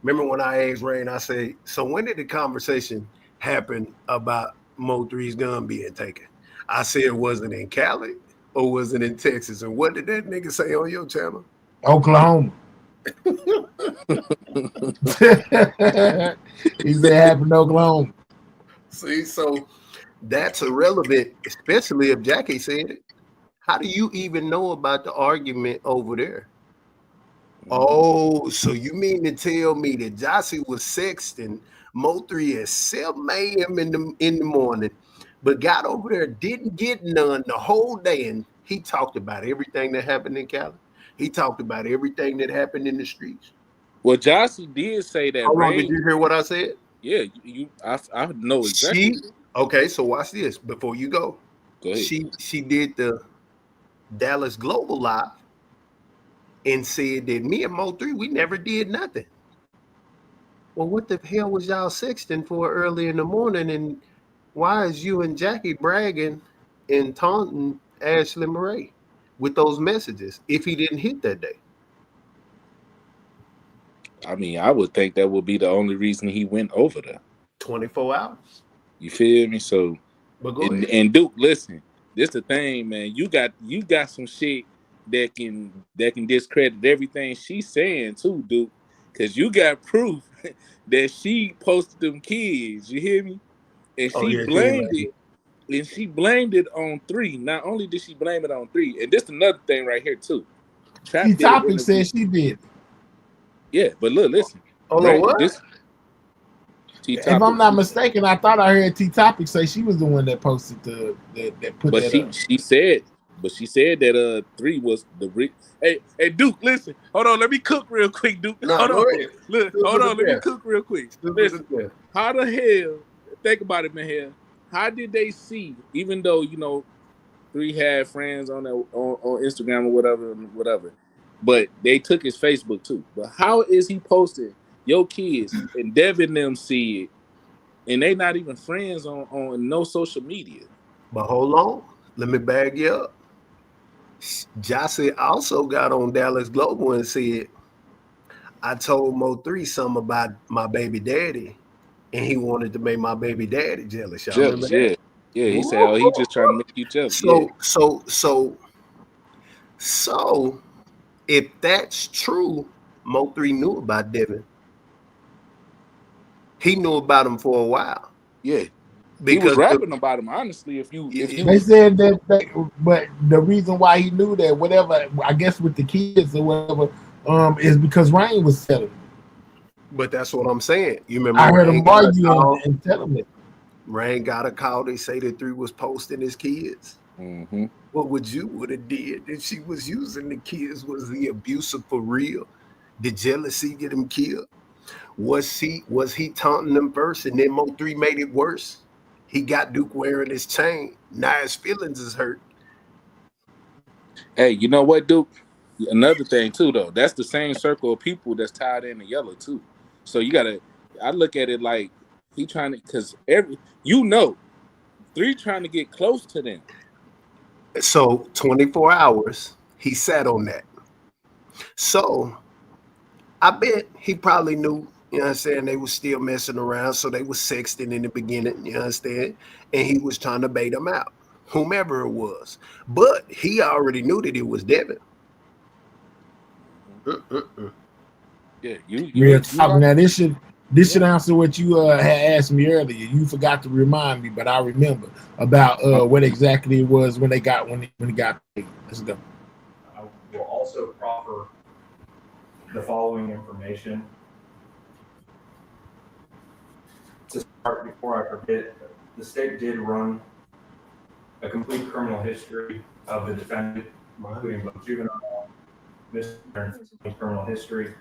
S4: Remember when I asked Rain? I say, so when did the conversation happen about Mo3's gun being taken? I said, was it in Cali or was it in Texas? And what did that nigga say on your channel?
S1: Oklahoma. He said it happened in Oklahoma.
S4: See, so that's irrelevant, especially if Jackie said it. How do you even know about the argument over there? Oh, so you mean to tell me that Jossie was sexting Mo3 at 7 a.m. in the morning, but got over there, didn't get none the whole day, and he talked about everything that happened in Cali. He talked about everything that happened in the streets.
S9: Well, Jossie did say that.
S4: Hold on, did you hear what I said?
S9: Yeah, I know exactly.
S4: Okay, so watch this before you go.
S9: Go ahead.
S4: She did the Dallas Global Live and said that me and Mo3, we never did nothing. Well, what the hell was y'all sexting for early in the morning? And why is you and Jackie bragging and taunting Ashley Murray with those messages if he didn't hit that day?
S9: I mean, I would think that would be the only reason he went over there.
S4: 24 hours.
S9: You feel me? So,
S4: but go ahead.
S9: And Duke, listen, this the thing, man. You got some shit that can discredit everything she's saying too, Duke. Because you got proof that she posted them kids. You hear me? And she blamed it. And she blamed it on 3. Not only did she blame it on 3, and this another thing right here too.
S1: T-Topic said she did.
S9: Yeah, but look, listen.
S4: Hold on, what?
S1: If I'm not mistaken, I thought I heard T-Topic say she was the one that posted that put that up.
S9: She said that 3 was the Hey Duke, listen. Hold on, let me cook real quick, Duke.
S4: No,
S9: hold on. Look, hold on, let me cook real quick. Listen, how the hell, think about it, man, here. How did they see, even though, you know, 3 had friends on Instagram or whatever, but they took his Facebook too. But how is he posting your kids and Devin them see it, and they not even friends on no social media?
S4: But hold on, let me bag you up. Jossie also got on Dallas Global and said, I told Mo3 something about my baby daddy, and he wanted to make my baby daddy jealous. Y'all remember
S9: Jealous,
S4: that?
S9: yeah. Yeah, he said, oh, he just trying to make you jealous. Yeah.
S4: So if that's true, Mo3 knew about Devin. He knew about him for a while.
S9: Yeah. He
S4: Because
S9: was rapping about him, honestly. If you
S1: They said that, but the reason why he knew that, whatever, I guess with the kids or whatever, is because Rain was telling him.
S4: But that's what I'm saying. You remember
S1: I heard
S4: Rain
S1: him
S4: got a
S1: argue
S4: call?
S1: and tell him it.
S4: Rain got a call. They say that 3 was posting his kids.
S9: Mm-hmm.
S4: What would you would have did if she was using the kids? Was the abuser for real? Did jealousy get him killed? Was he taunting them first, and then Mo3 made it worse? He got Duke wearing his chain. Now his feelings is hurt.
S9: Hey, you know what, Duke? Another thing too, though. That's the same circle of people that's tied in the yellow too. So you gotta. I look at it like he trying to, because 3 trying to get close to them.
S4: So 24 hours, he sat on that. So I bet he probably knew, you know what I'm saying, they were still messing around. So they was sexting in the beginning, you understand? And he was trying to bait them out, whomever it was. But he already knew that it was Devin.
S9: Yeah, you
S1: Real talk. Now this should answer what you had asked me earlier. You forgot to remind me, but I remember about what exactly it was when he got paid. Let's go.
S13: I will also proffer the following information. To start, before I forget, the state did run a complete criminal history of the defendant, including both juvenile, misdemeanor, and criminal history.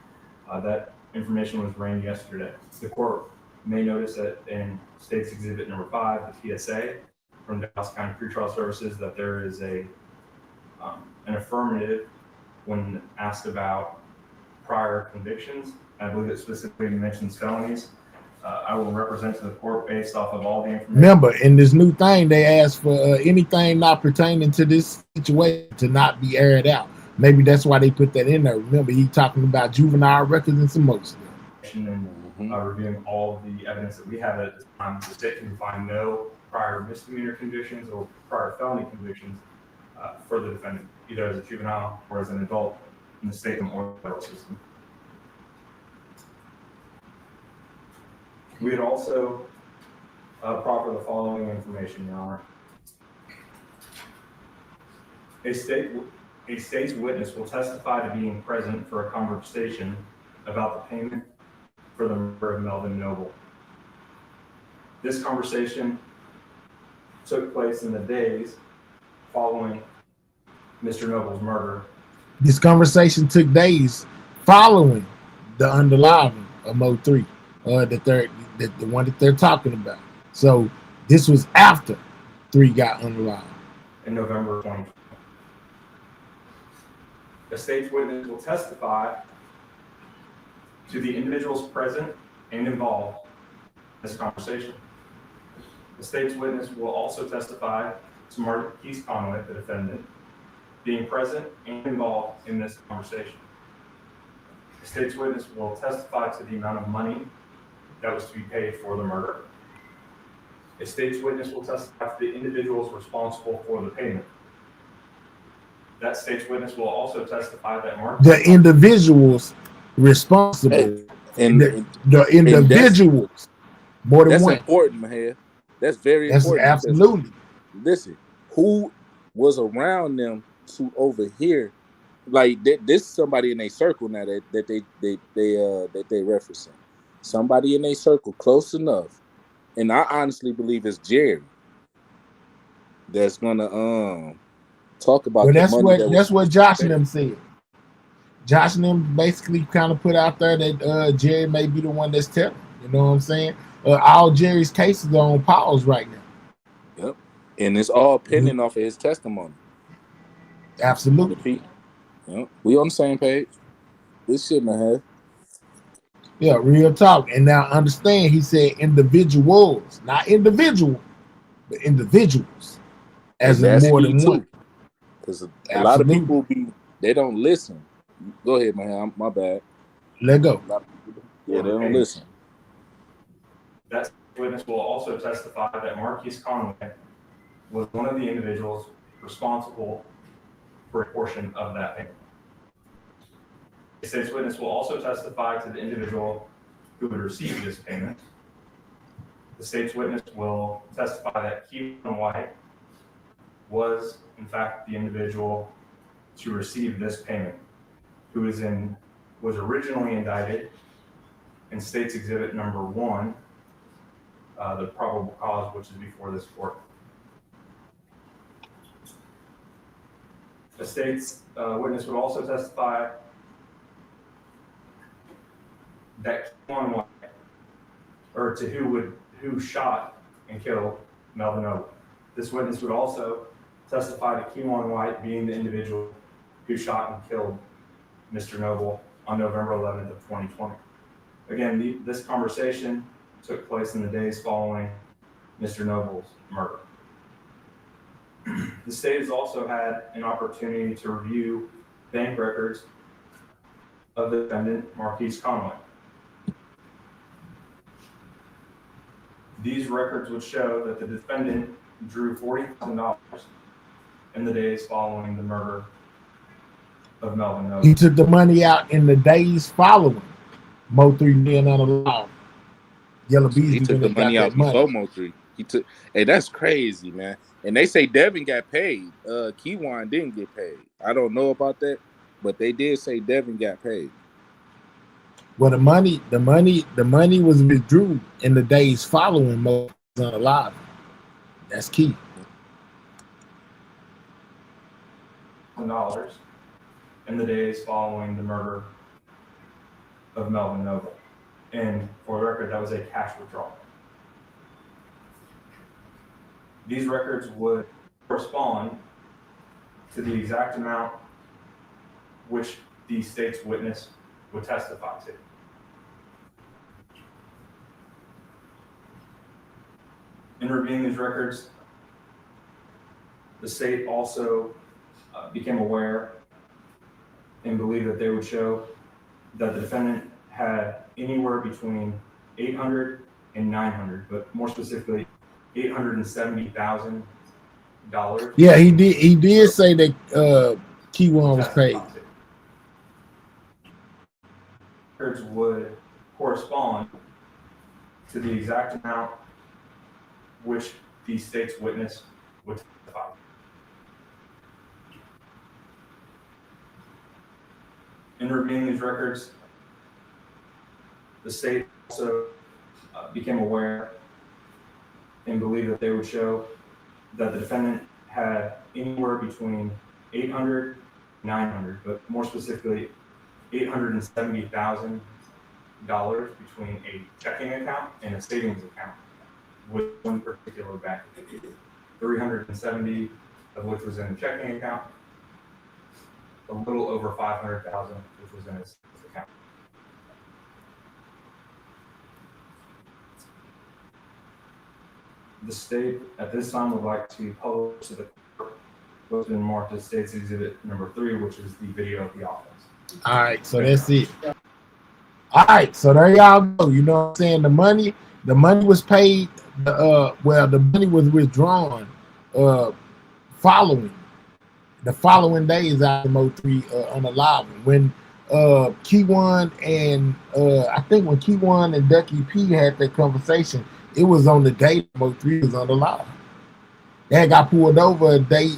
S13: That information was ran yesterday. The court may notice that in State's Exhibit number 5, the PSA from Dallas County Pretrial Services, that there is an affirmative when asked about prior convictions. I believe it specifically mentions felonies. I will represent to the court based off of all the information.
S1: Remember, in this new thing, they asked for anything not pertaining to this situation to not be aired out. Maybe that's why they put that in there. Remember, he talking about juvenile records and some more stuff.
S13: And reviewing all of the evidence that we have at this time, the state can find no prior misdemeanor convictions or prior felony convictions for the defendant, either as a juvenile or as an adult in the state or federal system. We would also proffer the following information, Your Honor. A state's witness will testify to being present for a conversation about the payment for the murder of Melvin Noble. This conversation took place in the days following Mr. Noble's murder.
S1: This conversation took days following the underlying of MO3, the one that they're talking about. So this was after 3 got underlined.
S13: In November 2020. The state's witness will testify to the individuals present and involved in this conversation. The state's witness will also testify to Marquise Conway, the defendant, being present and involved in this conversation. The state's witness will testify to the amount of money that was to be paid for the murder. A state's witness will testify to the individuals responsible for the payment. That state's witness will also testify that the
S1: individuals responsible, the individuals, more than
S9: that's
S1: one.
S9: That's important, Maher. That's very important.
S1: Absolutely.
S9: Listen, who was around them to overhear? Like this is somebody in a circle now that they referencing. Somebody in a circle close enough, and I honestly believe it's Jerry that's gonna talk about.
S1: Well, that's what Josh and them said. Josh and them basically kind of put out there that Jerry may be the one that's telling. You know what I'm saying? All Jerry's cases are on pause right now.
S9: Yep, and it's all pending off of his testimony.
S1: Absolutely.
S9: Yep, we on the same page. This shit, man.
S1: Yeah, real talk. And now understand, he said individuals, not individual, but individuals, as in more than one.
S9: Because a lot of
S1: Absolutely.
S9: people they don't listen. Go ahead, man. My bad.
S1: Let go.
S9: Yeah, they don't listen.
S13: That witness will also testify that Marquise Conway was one of the individuals responsible for a portion of that payment. The state's witness will also testify to the individual who would receive this payment. The state's witness will testify that Kiwan White was, in fact, the individual to receive this payment, who was originally indicted in State's Exhibit Number 1, the probable cause, which is before this court. The state's witness would also testify that Kiwan White, or to who shot and killed Melvin Noble. This witness would also testify to Kiwan White being the individual who shot and killed Mr. Noble on November 11th of 2020. Again, this conversation took place in the days following Mr. Noble's murder. The state has also had an opportunity to review bank records of the defendant, Marquise Conway. These records would show that the defendant drew $40,000 in the days following the murder of Melvin Noble.
S1: He took the money out in the days following MO3 being unalive. Yellow Beezy
S9: He took the money out before MO3. He took. Hey, that's crazy, man. And they say Devin got paid. Kiwan didn't get paid. I don't know about that, but they did say Devin got paid.
S1: Well, the money was withdrew in the days following MO3 was unalive. That's key.
S13: $1,000 in the days following the murder of Melvin Noble. And for the record, that was a cash withdrawal. These records would correspond to the exact amount which the state's witness would testify to. In reviewing these records, the state also became aware and believed that they would show that the defendant had anywhere between $800 and $900, but more specifically, $870,000.
S1: Yeah, he did say that Kiwan was paid.
S13: Records would correspond to the exact amount which the state's witness would testify. In reviewing these records, the state also became aware and believed that they would show that the defendant had anywhere between $800 and $900, but more specifically, $870,000 between a checking account and a savings account with one particular bank. 370 of which was in a checking account, a little over 500,000 which was in his account. The state at this time would like to publish to the court what's been marked as State's Exhibit Number 3, which is the video of the offense.
S1: All right, so that's it. All right, so there y'all go. You know what I'm saying? The money was paid. The money was withdrawn following days after MO3 unalive. When Kiwan and I think when Kiwan and Ducky P had that conversation, it was on the day MO3 was unalive. They had got pulled over a day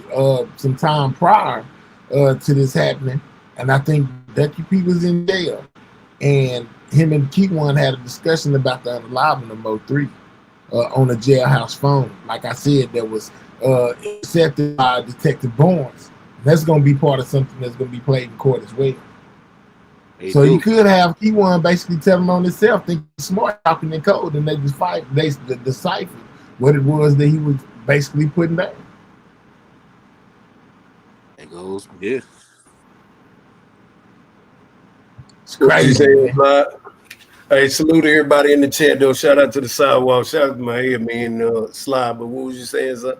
S1: some time prior to this happening, and I think Ducky P was in jail, and him and Kiwan had a discussion about the unaliving of MO3 on a jailhouse phone. Like I said, that was intercepted by Detective Barnes. That's going to be part of something that's going to be played in court as well. So you could have Kiwan basically telling on himself, think he's smart, talking in code, and they just deciphered what it was that he was basically putting down.
S9: There goes, yeah.
S1: It's crazy.
S4: Hey, salute to everybody in the chat though. Shout out to the sidewalk. Shout out to my head man, Sly. But what was you saying, sir?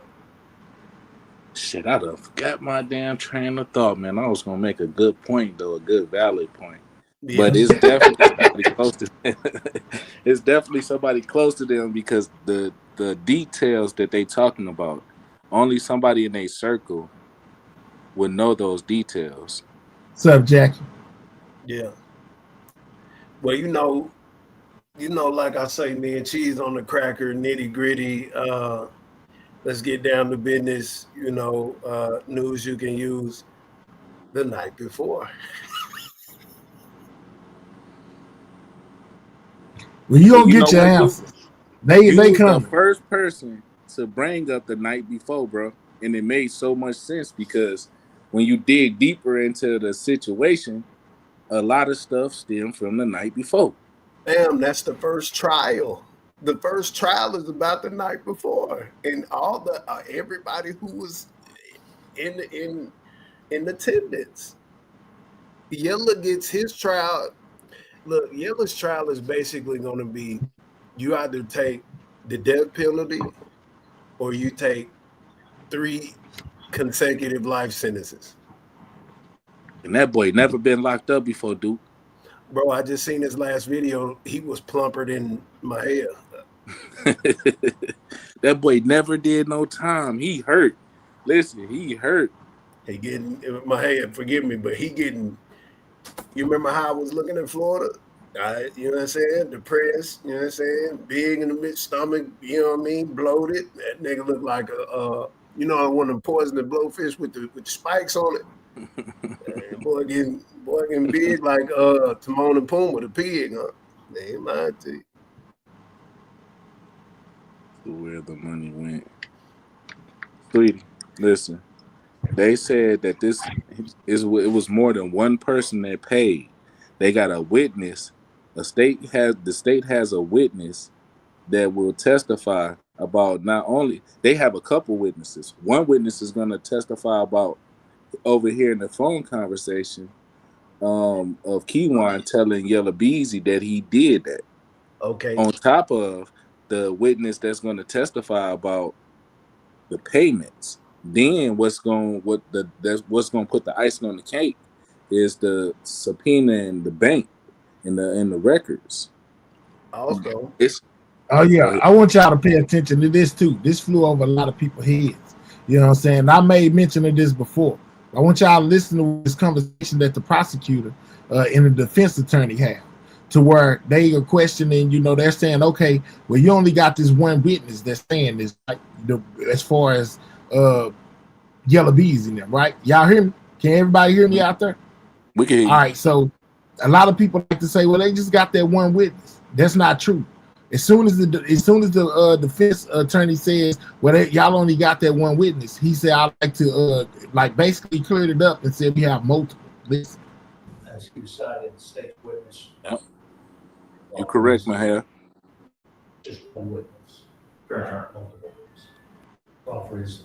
S9: Shit, I done forgot my damn train of thought, man. I was gonna make a good point though, a good valid point.
S4: Yeah.
S9: But it's definitely somebody close to it's definitely somebody close to them because the details that they talking about, only somebody in their circle would know those details.
S1: What's up, Jackie?
S4: Yeah. Well, like I say, me and cheese on the cracker, nitty gritty. Let's get down to business. News you can use the night before.
S1: Well, you don't
S9: You
S1: get
S9: know
S1: your
S9: what, dude?
S1: answers. They
S9: You was the
S1: coming.
S9: first person to bring up the night before, bro. And it made so much sense because when you dig deeper into the situation, a lot of stuff stemmed from the night before.
S4: Damn, that's the first trial. The first trial is about the night before, and all the everybody who was in attendance. Yella gets his trial. Look, Yella's trial is basically going to be you either take the death penalty or you take 3 consecutive life sentences.
S9: And that boy never been locked up before, dude.
S4: Bro, I just seen his last video. He was plumper than my hair.
S9: That boy never did no time. He hurt. Listen, he hurt.
S4: He getting my hair, forgive me, but he getting. You remember how I was looking in Florida? You know what I'm saying? Depressed, you know what I'm saying? Big in the mid stomach, you know what I mean? Bloated. That nigga looked like one of them poisonous blowfish with the spikes on it. Boy getting big like Timon and Pumbaa, the pig, huh? They ain't lying to you.
S9: Where the money went. Sweetie, listen. They said that it was more than one person that paid. They got a witness. The state has a witness that will testify about not only they have a couple witnesses. One witness is going to testify about overhearing the phone conversation of Kiwan telling Yella Beezy that he did that.
S4: Okay.
S9: On top of the witness that's going to testify about the payments. Then what's going to put the icing on the cake is the subpoena in the bank in the records.
S4: Also,
S1: I want y'all to pay attention to this too. This flew over a lot of people's heads. You know what I'm saying? I made mention of this before. I want y'all to listen to this conversation that the prosecutor and the defense attorney have, to where they are questioning. They're saying, okay, well, you only got this one witness that's saying this, like, as far as Yella Bees in them, right? Y'all hear me? Can everybody hear me out there?
S9: We can hear you.
S1: All right, so a lot of people like to say, well, they just got that one witness. That's not true. As soon as the defense attorney says, well, y'all only got that one witness, he said, I'd like to basically cleared it up and said we have multiple. Listen.
S14: As you cited, the state witness.
S9: Yep. You're correct, Mahir.
S14: Just one witness. There aren't multiple witnesses. Offers,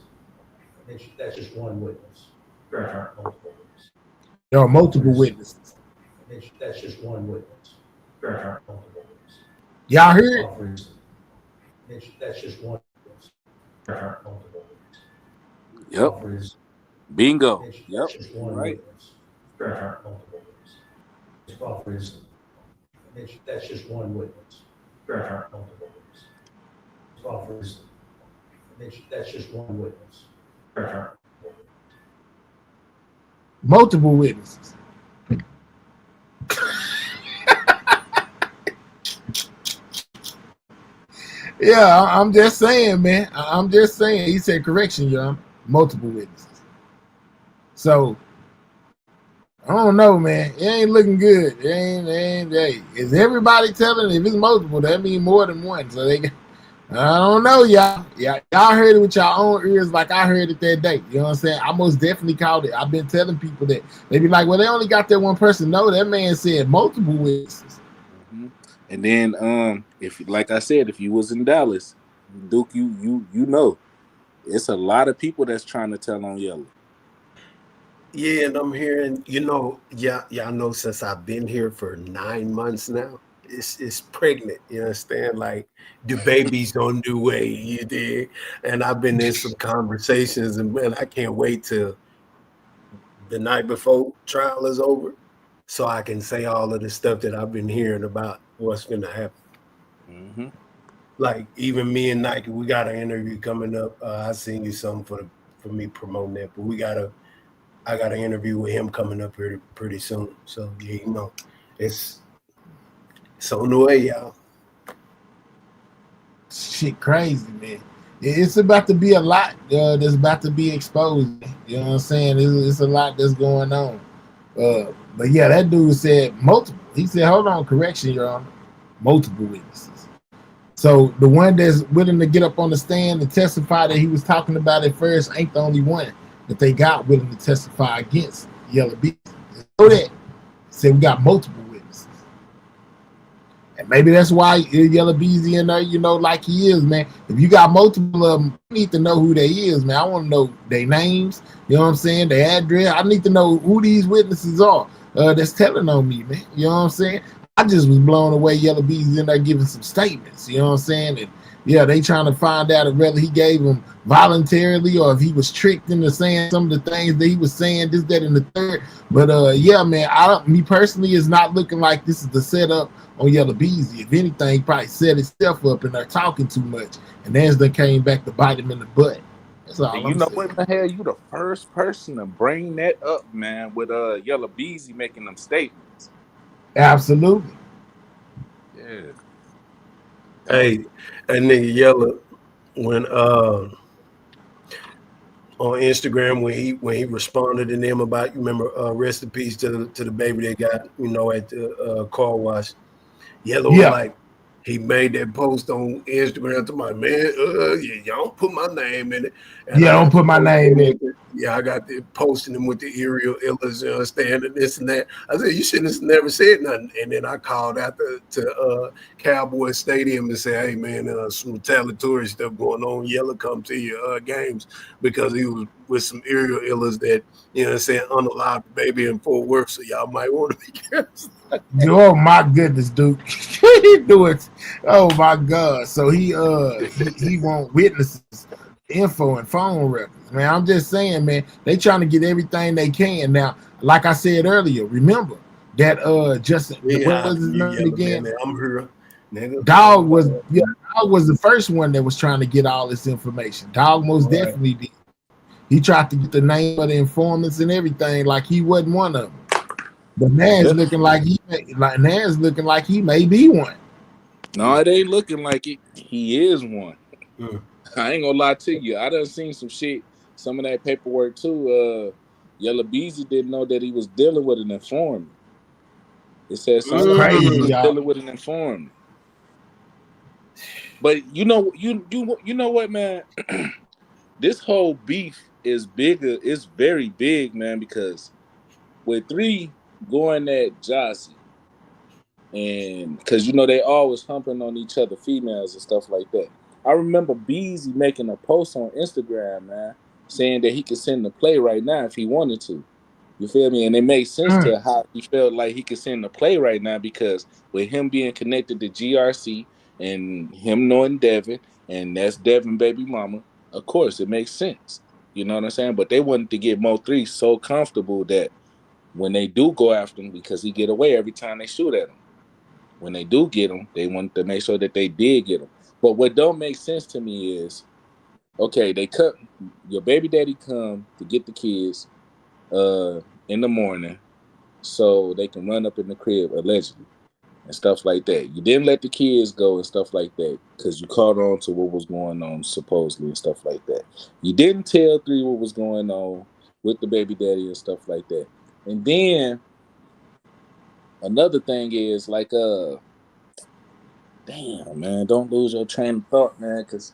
S14: that's just one witness. There aren't multiple witnesses.
S1: There are multiple witnesses.
S14: That's just one witness. There aren't multiple witnesses.
S1: Y'all hear it?
S14: That's just one witness. There aren't multiple witnesses.
S9: Yep.
S14: Offers,
S9: bingo.
S14: that's
S9: Yep.
S14: just one
S9: right.
S14: Witness. There aren't multiple witnesses. Offers, that's just one witness. There aren't multiple witnesses. Offers, that's just one witness. There aren't
S1: multiple witnesses. Yeah, I'm just saying, man. I'm just saying. He said correction, y'all. Multiple witnesses. So I don't know, man. It ain't looking good. It ain't. Hey, is everybody telling? If it's multiple, that means more than one. So I don't know, y'all. Y'all heard it with your own ears, like I heard it that day. You know what I'm saying? I most definitely called it. I've been telling people that. They be like, well, they only got that one person. No, that man said multiple witnesses.
S9: Mm-hmm. And then, if like I said, if you was in Dallas, Duke, you know, it's a lot of people that's trying to tell on Yella.
S4: Yeah, and I'm hearing, y'all know since I've been here for 9 months now, it's pregnant. You understand? Like the baby's on the way. You dig? And I've been in some conversations, and man, I can't wait till the night before trial is over, so I can say all of the stuff that I've been hearing about what's going to happen.
S9: Mm-hmm.
S4: Like even me and Nike, we got an interview coming up. I seen you something for me promoting that, but I got an interview with him coming up here pretty soon. So yeah, you know, it's on the way, y'all.
S1: Shit crazy, man. It's about to be a lot that's about to be exposed. You know what I'm saying? It's a lot that's going on. But yeah, that dude said multiple. He said, hold on, correction, Your Honor. Multiple witnesses. So the one that's willing to get up on the stand and testify that he was talking about at first ain't the only one that they got willing to testify against Yellow Beezy. Know that. Said we got multiple witnesses. And maybe that's why Yellow Beezy in there, you know, like he is, man. If you got multiple of them, you need to know who they is, man. I want to know their names, you know what I'm saying, their address. I need to know who these witnesses are that's telling on me, man. You know what I'm saying? I just was blown away. Yellow Beezy in there giving some statements, you know what I'm saying? And yeah, they trying to find out whether he gave them voluntarily or if he was tricked into saying some of the things that he was saying, this, that, and the third. But yeah, man, me personally is not looking like this is the setup on Yellow Beezy. If anything, he probably set himself up and they're talking too much. And then they came back to bite him in the butt. That's all.
S9: You know what the hell? You the first person to bring that up, man, with Yellow Beezy making them statements.
S1: Absolutely.
S9: Yeah.
S4: Hey, that nigga Yellow when on Instagram when he responded to them about, you remember, rest in peace to the baby they got, you know, at the car wash. Yellow was like, he made that post on Instagram to my man, y'all don't put my name in it. And
S1: yeah, don't put my name in it.
S4: Yeah, I got the posting him with the aerial illness, you understand, and this and that. I said, you shouldn't have never said nothing. And then I called out to Cowboy Stadium and said, hey, man, some retaliatory stuff going on. Yellow come to your games because he was with some aerial illness that, you know what I'm saying, unallowed baby in Fort Worth. So y'all might want to be careful.
S1: Oh my goodness, dude. He do it. Oh my God. So he want witnesses, info, and phone records. Man, I'm just saying, man, they trying to get everything they can. Now, like I said earlier, remember that Justin, what was his name again?
S4: Man, I'm here. Nigga.
S1: Dog was the first one that was trying to get all this information. Dog most definitely did. He tried to get the name of the informants and everything like he wasn't one of them. But Nan's looking like he may be one.
S9: No, it ain't looking like it. He is one. I ain't gonna lie to you. I done seen some shit, some of that paperwork too. Yellow Beezy didn't know that he was dealing with an informant. It says something crazy. He was dealing with an informant. But you know what, man? This whole beef is bigger. It's very big, man, because with 3 going at Jossie, and because you know they always humping on each other, females and stuff like that. I remember Beezy making a post on Instagram, man, saying that he could send the play right now if he wanted to. You feel me? And it made sense to how he felt like he could send the play right now, because with him being connected to GRC and him knowing Devin, and that's Devin baby mama, of course it makes sense. You know what I'm saying? But they wanted to get MO3 so comfortable that when they do go after him, because he get away every time they shoot at him. When they do get him, they want to make sure that they did get him. But what don't make sense to me is, okay, they cut your baby daddy come to get the kids in the morning so they can run up in the crib allegedly and stuff like that. You didn't let the kids go and stuff like that because you caught on to what was going on supposedly and stuff like that. You didn't tell 3 what was going on with the baby daddy and stuff like that. And then another thing is like, damn, man, don't lose your train of thought, man, because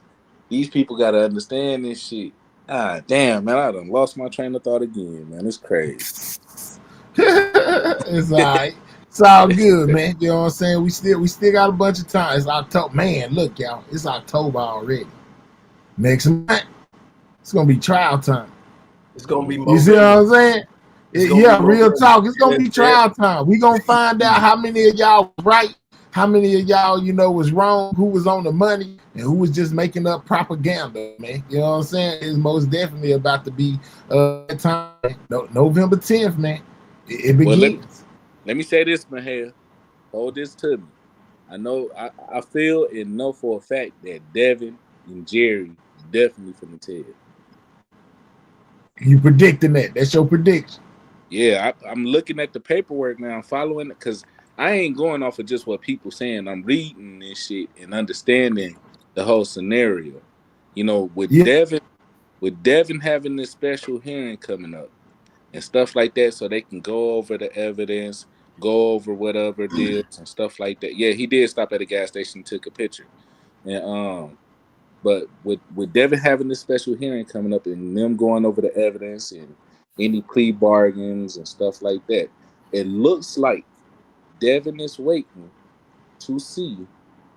S9: these people got to understand this shit. Ah, damn, man, I done lost my train of thought again, man. It's crazy.
S1: It's all right. It's all good, man. You know what I'm saying? We still got a bunch of time. It's October. Man, look, y'all. It's October already. Next month, it's going to be trial time.
S4: It's going to be
S1: You see what I'm saying? Yeah, real talk. It's going to be trial time. We're going to find out how many of y'all was right, how many of y'all, was wrong, who was on the money, and who was just making up propaganda, man. You know what I'm saying? It's most definitely about to be time, November 10th, man. It begins.
S9: Well, let me say this, Mahal. Hold this to me. I know, I feel and know for a fact that Devin and Jerry definitely finna tell.
S1: You predicting that? That's your prediction?
S9: Yeah, I'm looking at the paperwork now. I'm following it because I ain't going off of just what people saying. I'm reading this shit and understanding the whole scenario. With Devin having this special hearing coming up and stuff like that, so they can go over the evidence, go over whatever deals and stuff like that. Yeah, he did stop at a gas station and took a picture. And but with Devin having this special hearing coming up and them going over the evidence and any plea bargains and stuff like that, it looks like Devin is waiting to see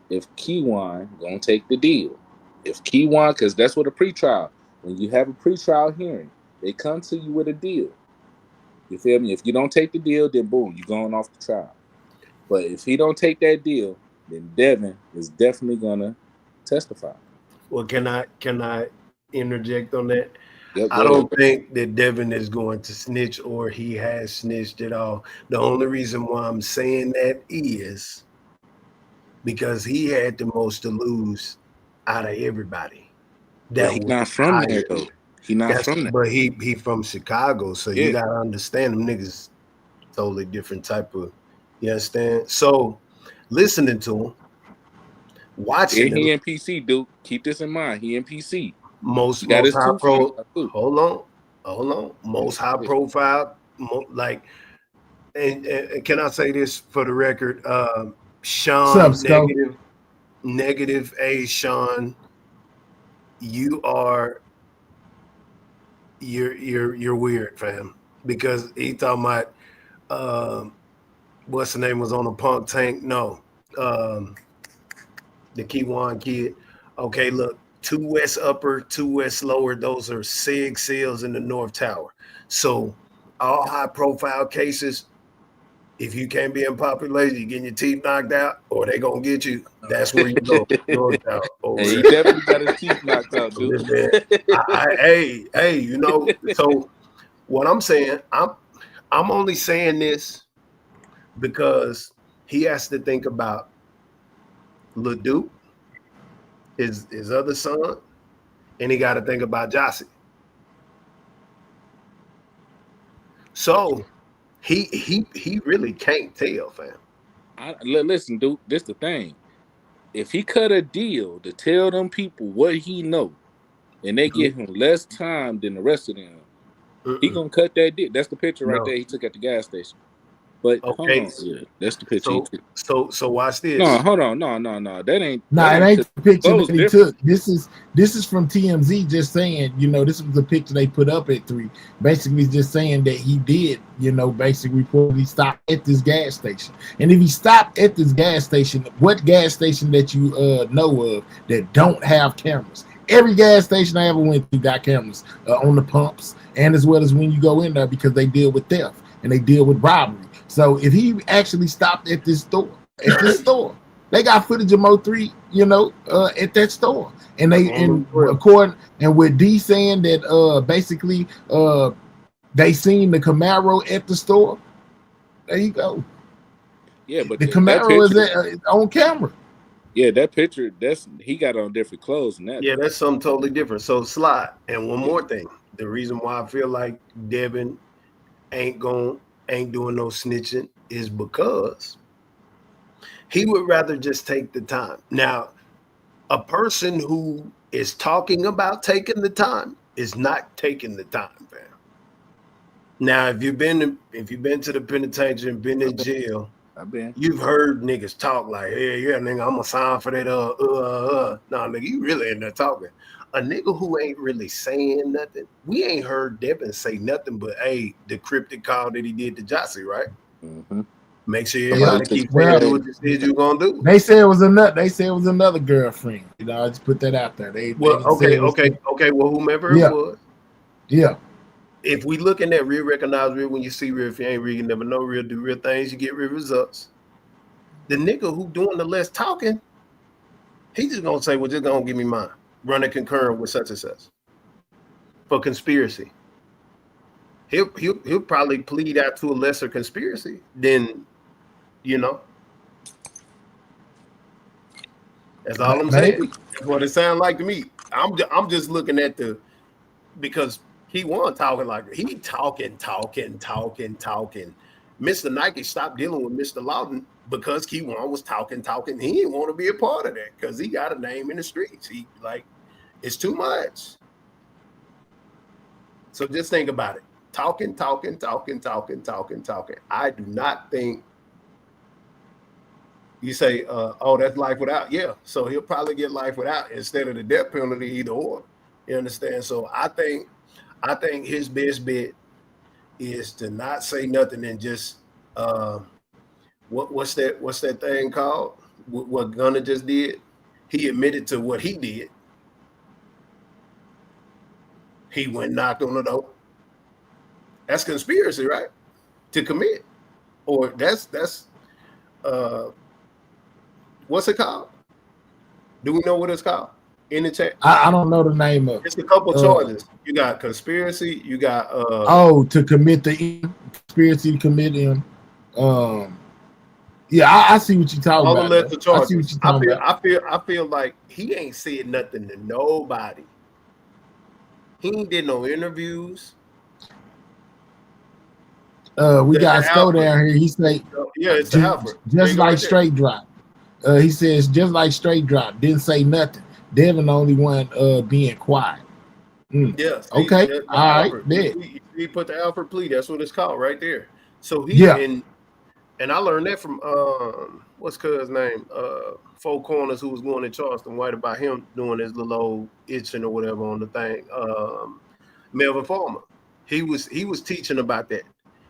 S9: if Kiwan gonna take the deal. If Kiwan, because that's what a pretrial. When you have a pretrial hearing, they come to you with a deal. You feel me? If you don't take the deal, then boom, you're going off the trial. But if he don't take that deal, then Devin is definitely gonna testify.
S15: Well, can I interject on that?
S9: Yep,
S15: I don't think that Devin is going to snitch or he has snitched at all. The only reason why I'm saying that is because he had the most to lose out of everybody.
S9: But he's not from there though. He not from there.
S15: But he from Chicago, so you gotta understand them niggas totally different type of. You understand? So listening to him, watching him.
S9: He in PC, dude. Keep this in mind. He in PC.
S15: Most high pro. Hold on. Most high profile. And can I say this for the record? Sean, negative A. Sean, you're weird, fam. Because he talking about what's the name was on the punk tank? No, the Kiwan kid. Okay, look. 2 West Upper, 2 West Lower, those are SIG seals in the North Tower. So all high profile cases, if you can't be in population, you're getting your teeth knocked out or they gonna get you. That's where you go. North Tower.
S9: Hey, he definitely got his teeth knocked out, dude.
S15: Hey, so what I'm saying, I'm only saying this because he has to think about Lil Duke, his other son, and he got to think about Jossie. So he really can't tell, fam.
S9: Listen, dude, this the thing. If he cut a deal to tell them people what he know, and they give him less time than the rest of them, he gonna cut that deal. That's the picture right there he took at the gas station. But that's the picture.
S15: So watch this.
S9: No, hold on, no, that ain't.
S1: No, it ain't the picture that he took. This is from TMZ just saying, this was the picture they put up at 3. Basically, just saying that he did, basically reportedly stop at this gas station. And if he stopped at this gas station, what gas station that you know of that don't have cameras? Every gas station I ever went to got cameras on the pumps, and as well as when you go in there because they deal with theft and they deal with robbery. So if he actually stopped at this store, they got footage of MO3, at that store, and with D saying that basically they seen the Camaro at the store. There you go.
S9: Yeah, but
S1: the Camaro is on camera.
S9: Yeah, that picture, he got on different clothes and that.
S15: Yeah, that's something totally different. So Slot, and one more thing. The reason why I feel like Devin ain't doing no snitching is because he would rather just take the time. Now, a person who is talking about taking the time is not taking the time, fam. Now, if you've been to the penitentiary and been in jail, you've heard niggas talk like, hey, yeah, nigga, I'm gonna sign for that. Nah, nigga, you really in there talking. A nigga who ain't really saying nothing. We ain't heard Devin say nothing but, hey, the cryptic call that he did to Jossie, right?
S9: Mm-hmm.
S15: Make sure everybody keeps saying do what you said you gonna do.
S1: They said it was another girlfriend. I just put that out there. Okay.
S15: Well, whomever it was.
S1: Yeah.
S15: If we looking at real, recognize real. When you see real, if you ain't real, you never know real. Do real things, you get real results. the nigga who doing the less talking, he just gonna say, well, just gonna give me mine. Running concurrent with such and such for conspiracy. He'll probably plead out to a lesser conspiracy than, you know. That's all I'm saying. That's what it sounds like to me. I'm just looking at because Kiwan talking like he talking. Mr. Nike stopped dealing with Mr. Lawton because Kiwan was talking. He didn't want to be a part of that because he got a name in the streets. He like it's too much. So just think about it. Talking. I do not think you say, oh, that's life without. Yeah. So he'll probably get life without instead of the death penalty, either or. You understand? So I think his best bet is to not say nothing and just what's that thing called? What Gunna just did? He admitted to what he did. He went knocked on the door. That's conspiracy, right? To commit. Or that's what's it called? Do we know what it's called? In the chat?
S1: I don't know the name of it.
S15: It's a couple charges. You got conspiracy, you got
S1: to commit the conspiracy to commit him. Yeah, I see what you're talking about.
S15: All the charges.
S1: I see what you're talking about.
S15: I feel like he ain't said nothing to nobody. He ain't did no interviews.
S1: We got Sco down here. He say,
S15: yeah, it's the Alfred.
S1: Just like straight drop. He says just like straight drop. Didn't say nothing. Devin the only one being quiet.
S15: Yes.
S1: Okay. All right.
S15: He put the Alfred plea. That's what it's called right there. So he and I learned that from what's cuz name? Four Corners, who was going in Charleston White about him doing his little old itching or whatever on the thing. Melvin Farmer. He was teaching about that.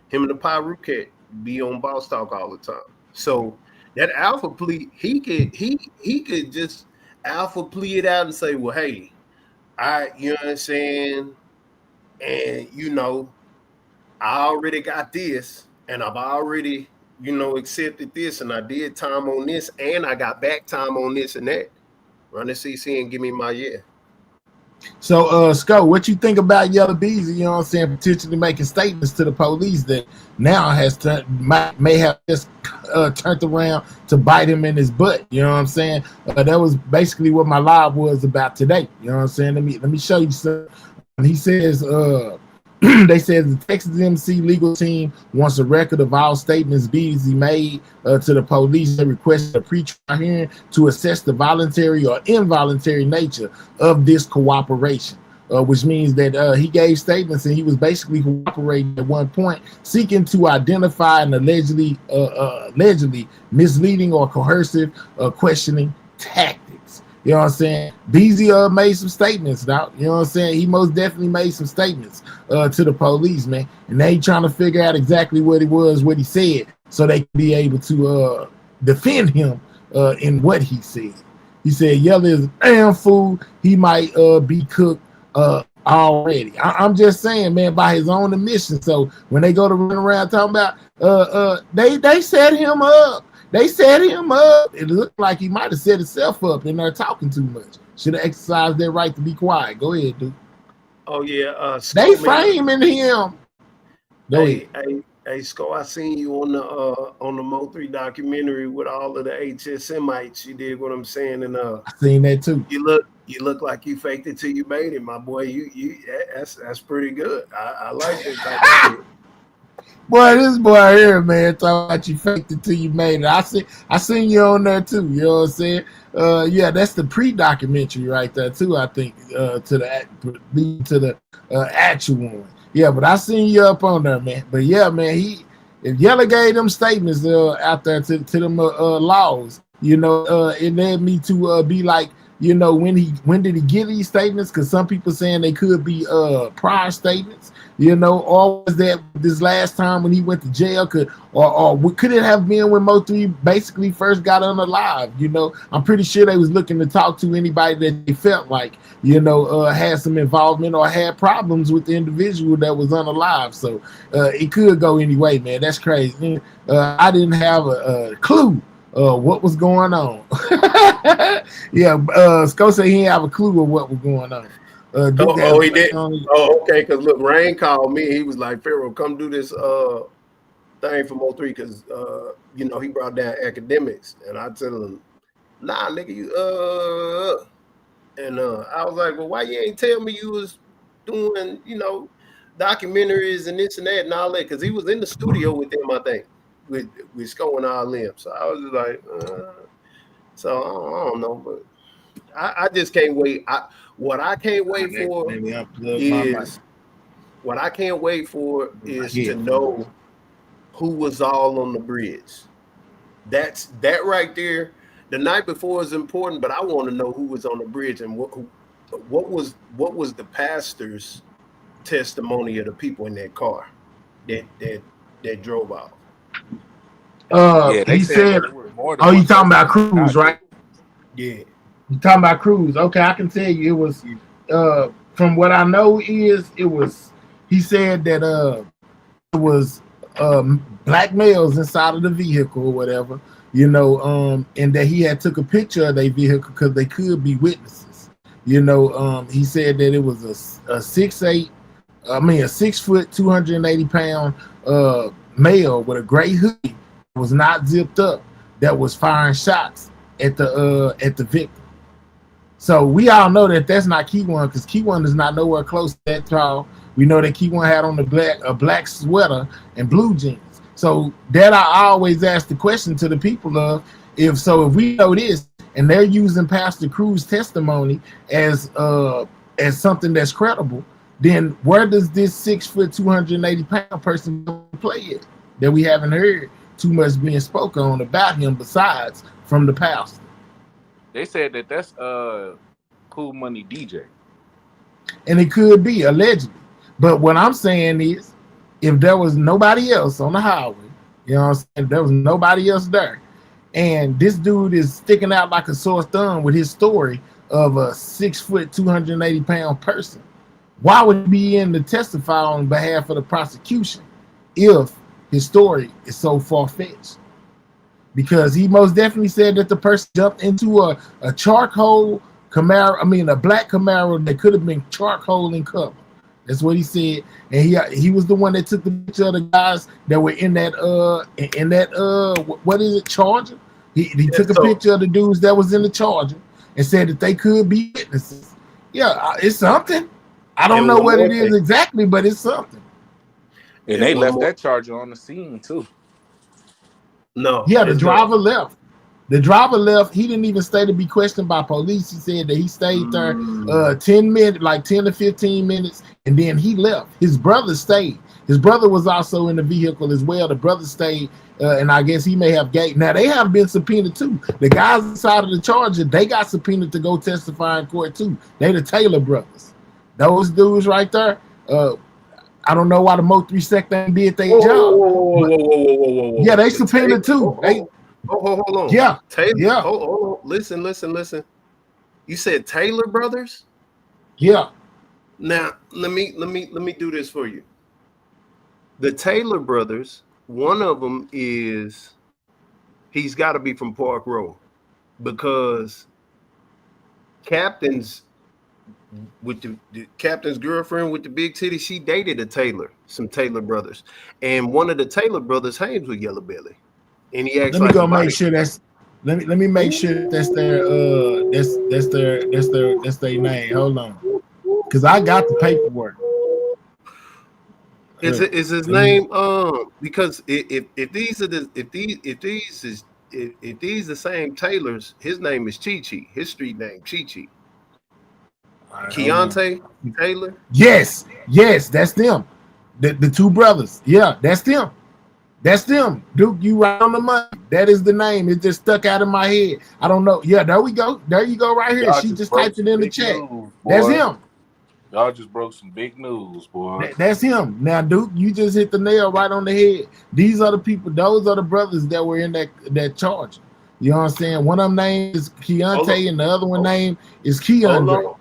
S15: Him and the Pyru Cat be on Boss Talk all the time. So that alpha plea, he could just alpha plea it out and say, well, hey, you know what I'm saying? And you know, I already got this, and I've already, you know, accepted this, and I did time on this, and I got back time on this and that. Run the CC and give me my yeah.
S1: So, Sco, what you think about Yellow Beezy, you know what I'm saying, potentially making statements to the police that now may have just turned around to bite him in his butt, you know what I'm saying? That was basically what my live was about today, you know what I'm saying? Let me show you something. He says, they said the Texas MC legal team wants a record of all statements Beezy made to the police. They requested a pre-trial hearing to assess the voluntary or involuntary nature of this cooperation, which means that he gave statements and he was basically cooperating at one point, seeking to identify an allegedly misleading or coercive questioning tactics. You know what I'm saying? Beezy made some statements now. You know what I'm saying? He most definitely made some statements to the police, man. And they trying to figure out exactly what it was, what he said, so they can be able to defend him in what he said. He said Yella is a damn fool. He might be cooked already. I'm just saying, man, by his own admission. So when they go to run around talking about they set him up. They set him up. It looked like he might have set himself up and they're talking too much. Should have exercised their right to be quiet. Go ahead, dude.
S15: Oh yeah,
S1: they framing him.
S15: Hey, Sco, I seen you on the MO3 documentary with all of the HSMites. You did what I'm saying, and I
S1: seen that too.
S15: You look like you faked it till you made it, my boy. That's pretty good. I like that type of shit.
S1: Boy, this boy here, man, talking about you faked it till you made it. I seen you on there too. You know what I'm saying? Yeah, that's the pre-documentary right there too. I think to the actual one. Yeah, but I seen you up on there, man. But yeah, man, if Yella gave them statements out there to them laws, you know, it led me to be like, you know, when did he give these statements? Because some people saying they could be prior statements, you know, or was that this last time when he went to jail? Could it have been when Mo3 basically first got unalive? You know, I'm pretty sure they was looking to talk to anybody that they felt like, you know, had some involvement or had problems with the individual that was unalive. So it could go anyway, man. That's crazy. I didn't have a clue what was going on. Yeah, Sco said he didn't have a clue of what was going on.
S15: He did. Oh, okay. Because look, Rain called me. He was like, "Pharaoh, come do this thing from MO3 because you know he brought down academics." And I tell him, "Nah, nigga, you And I was like, "Well, why you ain't tell me you was doing, you know, documentaries and this and that and all that?" Because he was in the studio with them, I think, with Sco and all them. So I was just like, so I don't know, but I just can't wait. What I can't wait for is to know who was all on the bridge. That right there. The night before is important, but I want to know who was on the bridge and what was the pastor's testimony of the people in that car that drove off.
S1: He said, "Oh, you talking about Cruz, right?"
S15: Yeah.
S1: You talking about Cruz? Okay, I can tell you it was. From what I know is it was. He said that it was black males inside of the vehicle or whatever, you know, and that he had took a picture of their vehicle because they could be witnesses. You know, he said that it was a 6'8", 6 foot, 280 pound male with a gray hoodie, was not zipped up, that was firing shots at the victim. So we all know that that's not Kiwan, because Kiwan is not nowhere close to that tall. We know that Kiwan had on a black sweater and blue jeans. So that I always ask the question to the people of, if we know this and they're using Pastor Cruz's testimony as something that's credible, then where does this 6 foot, 280 pound person play it that we haven't heard too much being spoken on about him besides from the pastor?
S9: They said that that's Cool Money DJ.
S1: And it could be, allegedly. But what I'm saying is, if there was nobody else on the highway, you know what I'm saying, if there was nobody else there, and this dude is sticking out like a sore thumb with his story of a 6 foot, 280 pound person, why would he be in to testify on behalf of the prosecution if his story is so far-fetched? Because he most definitely said that the person jumped into a charcoal Camaro, a black Camaro that could have been charcoal in color. That's what he said. And he was the one that took the picture of the guys that were in that what is it, Charger? He took a picture of the dudes that was in the Charger and said that they could be witnesses. Yeah, it's something. I don't know what it is exactly, but it's something.
S9: And they left that Charger on the scene too.
S15: No.
S1: Yeah, the driver left. The driver left. He didn't even stay to be questioned by police. He said that he stayed there 10 minutes, like 10 to 15 minutes, and then he left. His brother stayed. His brother was also in the vehicle as well. The brother stayed, and I guess he may have gate. Now, they have been subpoenaed too. The guys inside of the Charger, they got subpoenaed to go testify in court too. They the Taylor brothers. Those dudes right there, I don't know why the MO3 sector did their job.
S15: Whoa.
S1: Yeah, they subpoenaed too.
S15: Hold on.
S1: Yeah.
S15: Taylor.
S1: Yeah.
S15: Hold on. Listen. You said Taylor brothers?
S1: Yeah.
S15: Now let me do this for you. The Taylor brothers, one of them he's got to be from Park Row, because Captain's with the Captain's girlfriend with the big titty, she dated some Taylor brothers, and one of the Taylor brothers hangs with Yellow Belly. And he acts
S1: Let me
S15: like
S1: make sure that's. Let me make sure that's their that's their name. Hold on, because I got the paperwork.
S15: Is his name? Because if these the same Taylors, his name is Chi Chi. His street name Chi Chi. Right, Keontae Taylor.
S1: Yes, that's them. The two brothers. Yeah, that's them. That's them. Duke, you right on the money. That is the name. It just stuck out of my head. I don't know. Yeah, there we go. There you go right here.
S9: Y'all
S1: she just typed it in the chat.
S9: News,
S1: that's him.
S9: Y'all just broke some big news, boy.
S1: That's him. Now, Duke, you just hit the nail right on the head. These are the people. Those are the brothers that were in that charge. You know what I'm saying? One of them name is Keontae and the other one name is Keandre.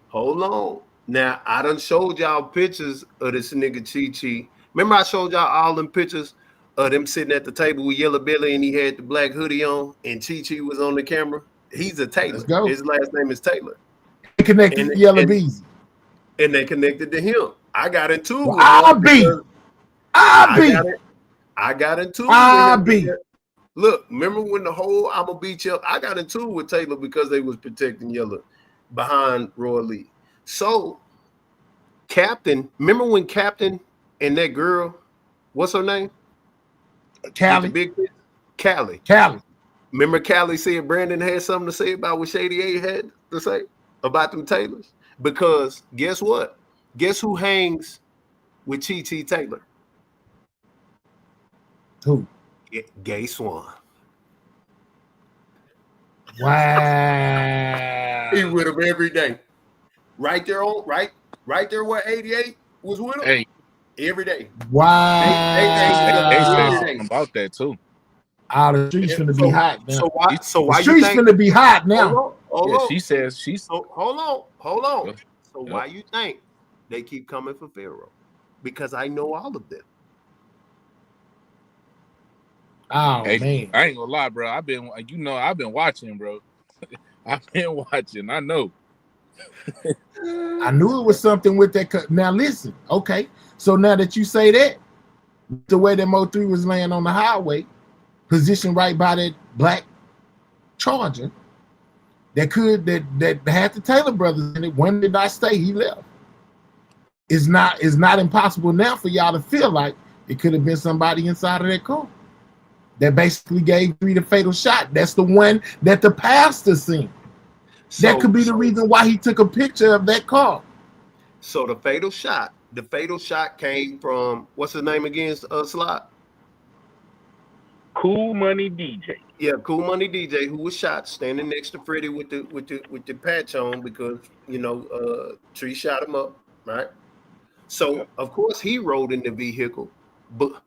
S15: Hold on. Now, I done showed y'all pictures of this nigga Chi Chi. Remember I showed y'all all them pictures them sitting at the table with Yellow Belly and he had the black hoodie on and Chi was on the camera? He's a Taylor.
S1: Let's go.
S15: His last name is Taylor.
S1: They connected to Yellow Beezy.
S15: And they connected to him. I got into it with I got into it with him. Look, remember when the whole I'ma beat you up? I got into it with Taylor because they was protecting Yellow behind Roy Lee. So Captain, remember when Captain and that girl, what's her name?
S1: Cali.
S15: Big Cali. Remember Cali said Brandon had something to say about what Shady A had to say about them Taylors? Because guess what? Guess who hangs with Chi Taylor?
S1: Who?
S15: Gay Swan.
S1: Wow.
S15: He with him every day. Right there where 88 was with him.
S9: Hey.
S15: Every day.
S1: Wow.
S9: They said something about that too.
S1: All the streets gonna be hot now.
S15: So why
S1: the streets
S15: you think,
S1: gonna be hot now?
S15: Hold on.
S9: She says she's
S15: hold on. So why you think they keep coming for Pharaoh? Because I know all of them.
S1: Oh
S9: hey,
S1: man.
S9: I ain't gonna lie, bro. I've been watching, bro. I've been watching. I know.
S1: I knew it was something with that. Now listen, okay. So now that you say that, the way that MO3 was laying on the highway, positioned right by that black Charger, that had the Taylor brothers in it. When did I stay? He left. It's not impossible now for y'all to feel like it could have been somebody inside of that car that basically gave 3 the fatal shot. That's the one that the pastor seen. That could be the reason why he took a picture of that car.
S15: So the fatal shot came from, what's his name again, Slot?
S10: Cool Money DJ.
S15: Yeah, Cool Money DJ, who was shot standing next to Freddie with the patch on because Tree shot him up, right? So of course he rode in the vehicle, but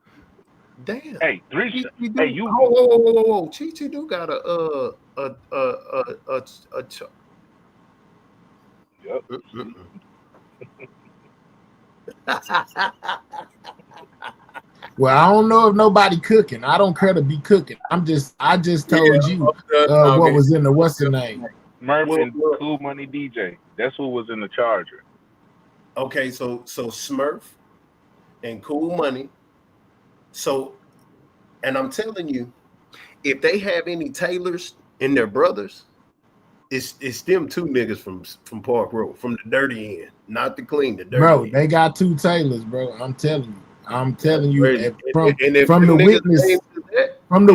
S15: damn.
S10: Hey,
S15: whoa. Chi do got
S10: Yep.
S1: Well, I don't know if nobody cooking. I don't care to be cooking. I just told you what was in the what's the name?
S10: Murph and Cool Money DJ. That's who was in the Charger.
S15: Okay, so Smurf and Cool Money. So, and I'm telling you, if they have any Taylors in their brothers, it's them 2 niggas from Park Road, from the dirty end, not the clean, the dirty
S1: bro,
S15: end.
S1: they got 2 Taylors, bro. I'm telling you. From the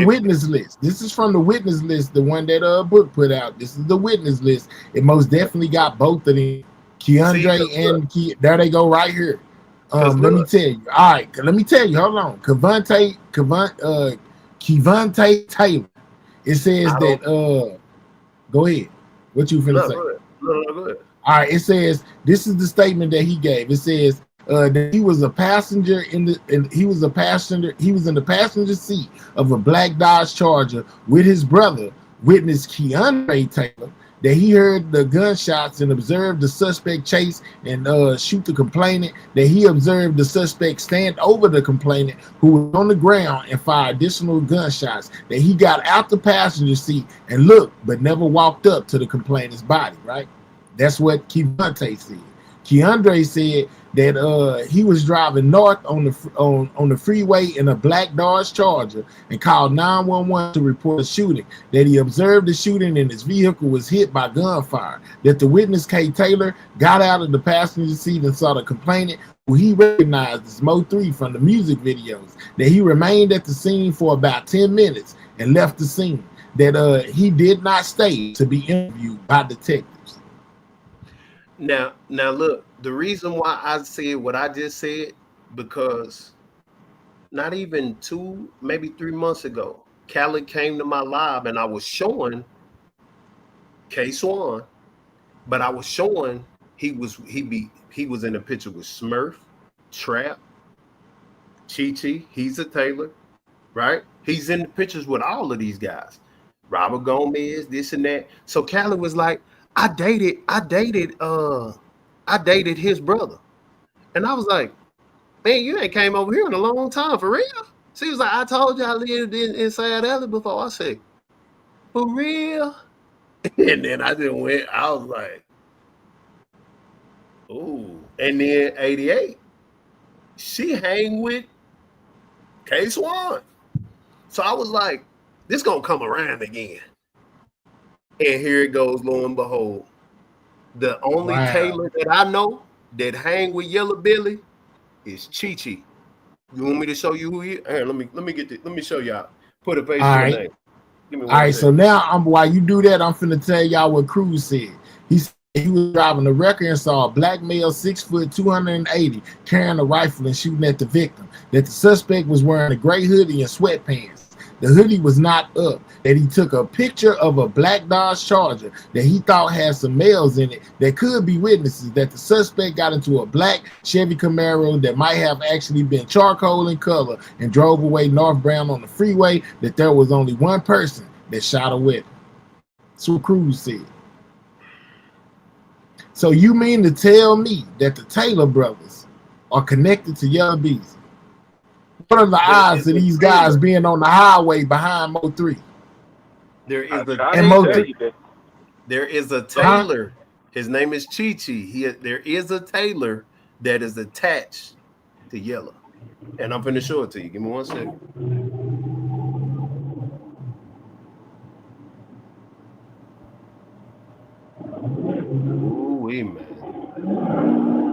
S1: witness list. This is from the witness list, the one that Book put out. This is the witness list. It most definitely got both of them. Keandre and there they go right here. Let me tell you. All right, let me tell you. Hold on. Kevontae Taylor. It says that go ahead. What you finna say?
S15: Go ahead.
S1: All right, it says this is the statement that he gave. It says that he was a passenger he was in the passenger seat of a black Dodge Charger with his brother, witness Keandre Taylor, that he heard the gunshots and observed the suspect chase and shoot the complainant, that he observed the suspect stand over the complainant who was on the ground and fire additional gunshots, that he got out the passenger seat and looked but never walked up to the complainant's body, right? That's what Kevontae said. Keandre said that he was driving north on the freeway in a black Dodge Charger and called 911 to report a shooting, that he observed the shooting and his vehicle was hit by gunfire, that the witness K. Taylor got out of the passenger seat and saw the complainant, who he recognized as MO3 from the music videos, that he remained at the scene for about 10 minutes and left the scene, that he did not stay to be interviewed by detectives.
S15: Now look, the reason why I said what I just said, because not even 2, maybe 3 months ago, Cali came to my live and I was showing K Swan, but I was showing he was in the picture with Smurf, Trap, Chi, he's a Taylor, right? He's in the pictures with all of these guys, Robert Gomez, this and that. So Cali was like, I dated his brother. And I was like, man, you ain't came over here in a long time, for real? She was like, I told you I lived in Sad Alley before. I said, for real? And then I just went, I was like, ooh. And then 88, she hang with Case One. So I was like, this gonna come around again. And here it goes, lo and behold. The only Taylor that I know that hang with Yellow Billy is Chi Chi. You want me to show you who he is? Here, let me get this. Let me show y'all. Put a face
S1: All
S15: to a
S1: right.
S15: name. Give me
S1: All
S15: one
S1: right, so
S15: second.
S1: now while you do that, I'm finna tell y'all what Cruz said. He said he was driving a record and saw a black male 6 foot 280 carrying a rifle and shooting at the victim. That the suspect was wearing a gray hoodie and sweatpants. The hoodie was not up. That he took a picture of a black Dodge Charger that he thought had some males in it that could be witnesses. That the suspect got into a black Chevy Camaro that might have actually been charcoal in color and drove away northbound on the freeway. That there was only one person that shot a weapon. That's what Cruz said. So you mean to tell me that the Taylor brothers are connected to Young Beezy? What are the odds of these guys being on the highway behind MO3?
S15: There is a
S1: Taylor.
S15: There is a Taylor. His name is Chi Chi. There is a Taylor that is attached to Yellow. And I'm finna show it to you. Give me 1 second. Ooh, man.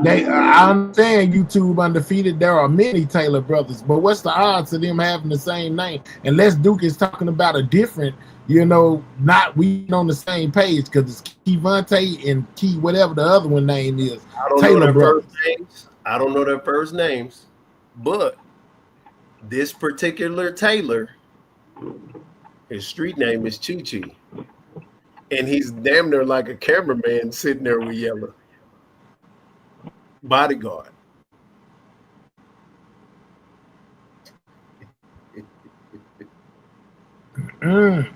S1: I understand YouTube undefeated. There are many Taylor brothers, but what's the odds of them having the same name? Unless Duke is talking about a different, not we on the same page because it's Kevante and Key, whatever the other one name is.
S15: I don't
S1: Taylor
S15: know their
S1: brothers.
S15: first names. I don't know their first names, but this particular Taylor, his street name is Chi Chi. And he's damn near like a cameraman sitting there with Yellow. Bodyguard.
S1: Well,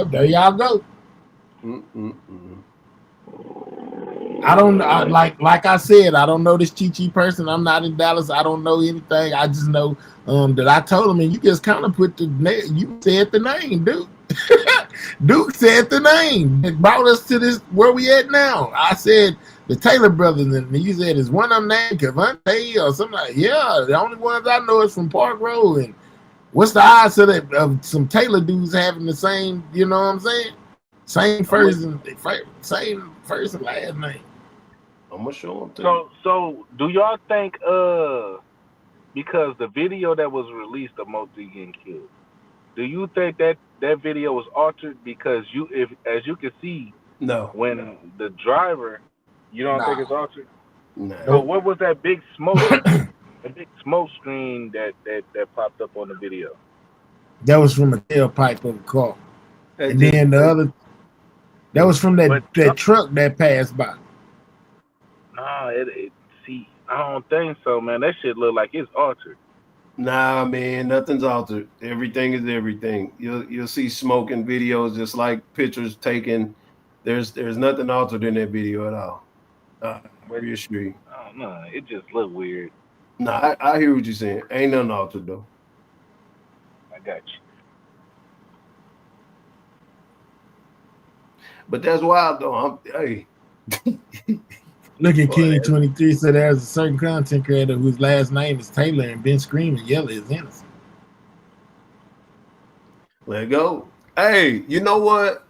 S1: there y'all go. Like I said, I don't know this Chi Chi person. I'm not in Dallas. I don't know anything. I just know that I told him, and you just kind of put you said the name, Duke. Duke said the name. It brought us to this where we at now. I said the Taylor brothers, and you said is one of them named Kevante or something like. Yeah, the only ones I know is from Park Road. And what's the odds of some Taylor dudes having the same? You know what I'm saying? Same first and last name.
S15: I'm gonna show them.
S10: So do y'all think because the video that was released of Mo3 getting killed, do you think that video was altered because as you can see,
S15: no,
S10: when the driver, you don't think it's altered?
S15: No.
S10: Well, what was that big smoke? A big smoke screen that popped up on the video?
S1: That was from a tailpipe of a car, and then the other. That was from that truck that passed by.
S10: Nah, see, I don't think so, man. That shit look like it's altered.
S15: Nah, man, nothing's altered. Everything is everything. You'll see smoke in videos just like pictures taken. There's nothing altered in that video at all. Reassure you.
S10: I don't know. It just look weird.
S15: Nah, I hear what you're saying. Ain't nothing altered though.
S10: I got you.
S15: But that's wild though. Hey.
S1: Look at King 23 said there's a certain content creator whose last name is Taylor and been screaming Yellow is innocent.
S15: Let go. Hey, you know what?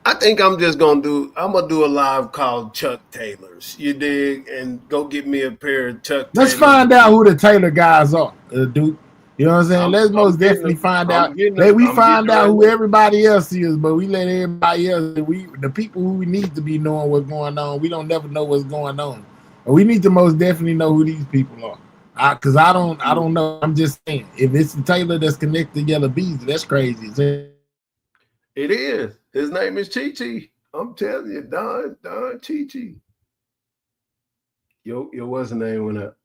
S15: I think I'm gonna do a live called Chuck Taylor's. You dig? And go get me a pair of Chuck
S1: Let's
S15: Taylors.
S1: find out who the Taylor guys are, dude. You know what I'm saying? Let's most definitely find out. We find out who everybody else is, but we let everybody else. The people who we need to be knowing what's going on. We don't never know what's going on. But we need to most definitely know who these people are. Because I don't know. I'm just saying, if it's the Taylor that's connected to Yellow Beezy, that's crazy.
S15: It is. His name is Chi Chi. I'm telling you, Don Chi Chi. Yo, what's the name went up?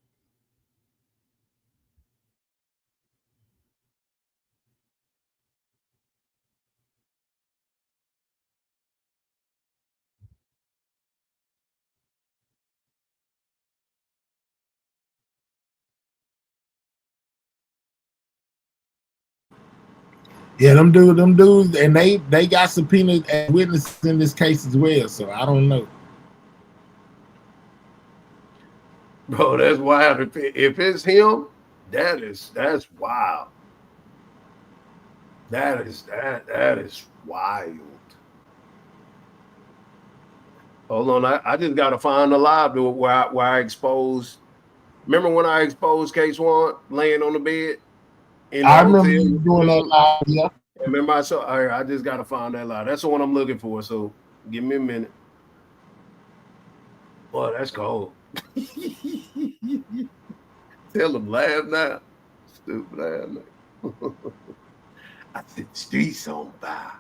S1: Yeah, them dudes, and they got subpoenaed as witnesses in this case as well. So I don't know.
S15: Bro, that's wild. If it's him, that's wild. That is wild. Hold on, I just gotta find the live where I exposed. Remember when I exposed Case One laying on the bed in the
S1: I remember
S15: hotel?
S1: you doing that live. Yeah.
S15: Remember I saw. I just gotta find that live. That's the one I'm looking for. So give me a minute. Boy, that's cold. Tell them laugh now. Stupid ass nigga. I said the streets on fire.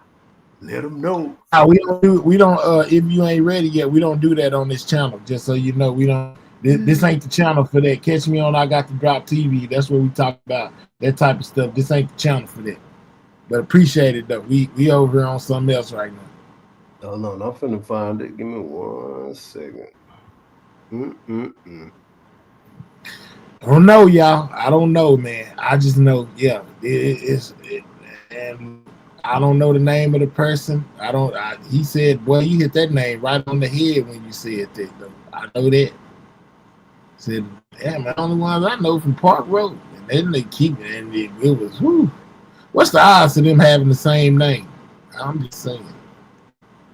S15: Let them know.
S1: We don't if you ain't ready yet, we don't do that on this channel. Just so you know, we don't. This ain't the channel for that. Catch me on I Got the Drop TV. That's where we talk about that type of stuff. This ain't the channel for that. But appreciate it though. We over here on something else right now.
S15: Hold on, I'm finna find it. Give me 1 second.
S1: I don't know, y'all. I don't know, man. I just know, yeah, and I don't know the name of the person. He said, boy, you hit that name right on the head when you said that, though. I know that. Said, yeah, man, the only ones I know from Park Road. And then they keep it, and it was, whoo. What's the odds of them having the same name? I'm just saying.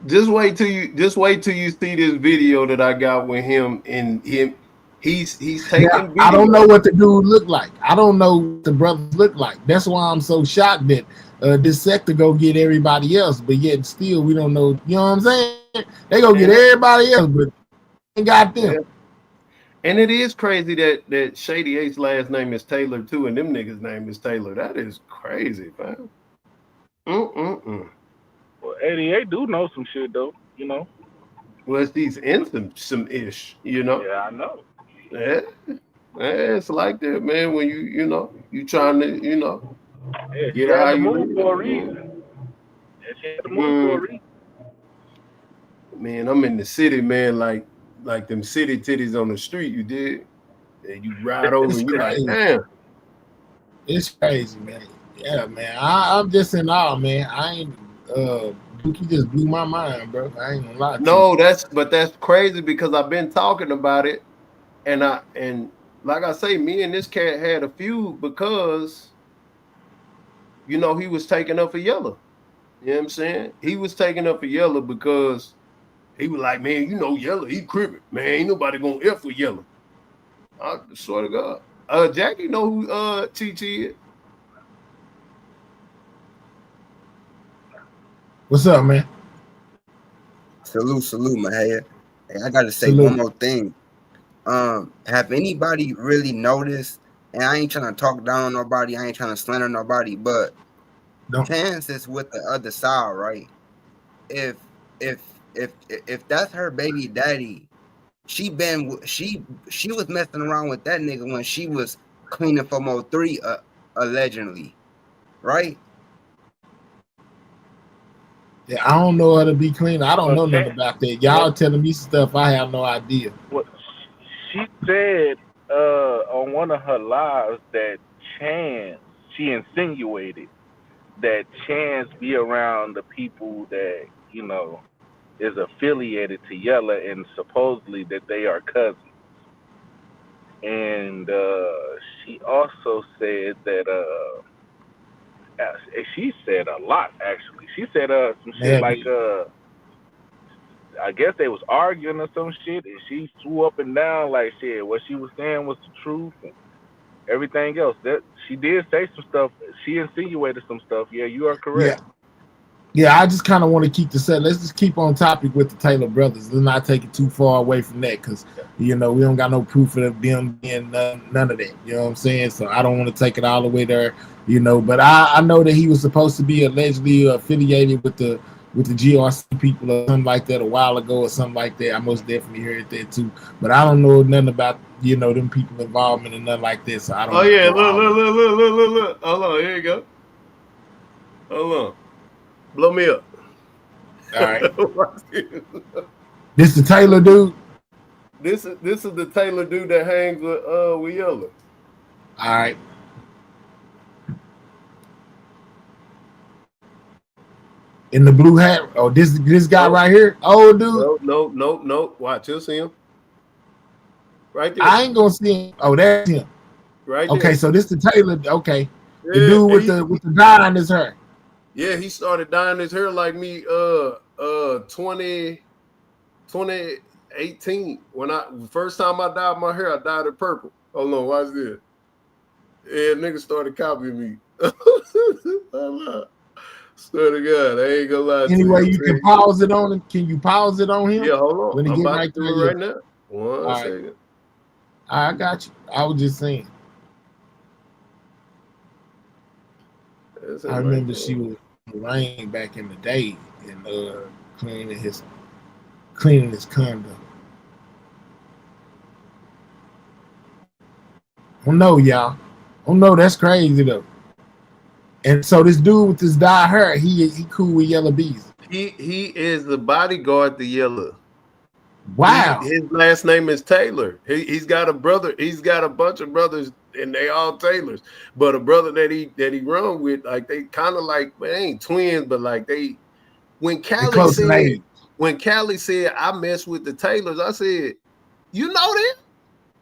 S15: Just wait till you see this video that I got with him and him. He's taking.
S1: Now, I don't know what the dude look like. I don't know what the brothers look like. That's why I'm so shocked that this sector go get everybody else, but yet still we don't know. You know what I'm saying? They go get everybody else, but ain't got them.
S15: Yeah. And it is crazy that Shady Ace last name is Taylor too, and them niggas' name is Taylor. That is crazy, man.
S10: Well, 88 do know some shit though, you know.
S15: Well, he's in some ish, you know.
S10: Yeah, I know.
S15: Yeah, it's like that, man. When you trying to,
S10: Yeah,
S15: get
S10: she had
S15: how
S10: to
S15: you
S10: move
S15: live.
S10: for a reason. Yeah, she had to move for a reason.
S15: Man, I'm in the city, man. Like them city titties on the street. You did, and you ride over, and you like, damn.
S1: It's crazy, man. Yeah, man. I'm just in awe, man. I ain't. Dookie just blew my mind, bro. I ain't gonna lie to you.
S15: No, that's crazy because I've been talking about it, and like I say, me and this cat had a feud because he was taking up for Yella. You know what I'm saying? He was taking up for Yella because he was like, man, Yella, he cribbing. Man, ain't nobody gonna F with Yella. I swear to God. Jackie know who Chi is.
S1: What's up, man?
S12: Salute, my head. Hey, I gotta say one more thing. Have anybody really noticed? And I ain't trying to talk down on nobody. I ain't trying to slander nobody. But Chance is with the other side, right? If that's her baby daddy, she was messing around with that nigga when she was cleaning for MO3, allegedly, right?
S1: Yeah, I don't know how to be clean. I don't know nothing about that. Y'all telling me stuff I have no idea.
S10: What she said on one of her lives that she insinuated that Chance be around the people that, is affiliated to Yella, and supposedly that they are cousins. And she also said that she said a lot, actually. She said some shit like I guess they was arguing or some shit, and she threw up and down like shit. What she was saying was the truth and everything else. That she did say some stuff. She insinuated some stuff. Yeah, you are correct.
S1: Yeah, I just kind of want to keep the set. Let's just keep on topic with the Taylor brothers. Let's not take it too far away from that because, we don't got no proof of them being none of that. You know what I'm saying? So I don't want to take it all the way there, But I know that he was supposed to be allegedly affiliated with the GRC people or something like that a while ago or something like that. I most definitely heard that too. But I don't know nothing about, them people involvement and nothing like that. So I don't
S15: Oh, yeah. Look. Hold on. Here you go. Hold on. Blow me up.
S1: All right. This the Taylor dude?
S15: This is the Taylor dude that hangs with Yella.
S1: All right. in the blue hat. Oh, this guy right here. Oh, dude.
S4: No. Watch, you'll see him. Right there.
S1: I ain't gonna see him. Oh, that's him.
S4: Right
S1: okay,
S4: there.
S1: so this the Taylor. Okay,
S4: Yeah,
S1: the dude with the dye on his hair.
S4: Yeah, he started dyeing his hair like me 2018. When first time I dyed my hair, I dyed it purple. Hold on, watch this. Yeah, niggas started copying me. Swear to God, I ain't gonna lie to you.
S1: Anyway, you can pause it on him. Can you pause it on him?
S4: Yeah, hold on.
S1: When he
S4: I'm
S1: get
S4: about
S1: right
S4: to do
S1: there,
S4: it right now. One second.
S1: I got you. I was just saying. I remember she was Rain back in the day and cleaning his condo. Oh no, y'all. Oh no, that's crazy though. And so this dude with this dye hair, he cool with Yellow Beezy.
S4: He is the bodyguard to Yellow.
S1: Wow.
S4: His last name is Taylor. He's got a brother. He's got a bunch of brothers, and they all Taylors. But a brother that he run with, like they kind of like, they ain't twins, but like they. When Cali said I mess with the Taylors, I said, you know this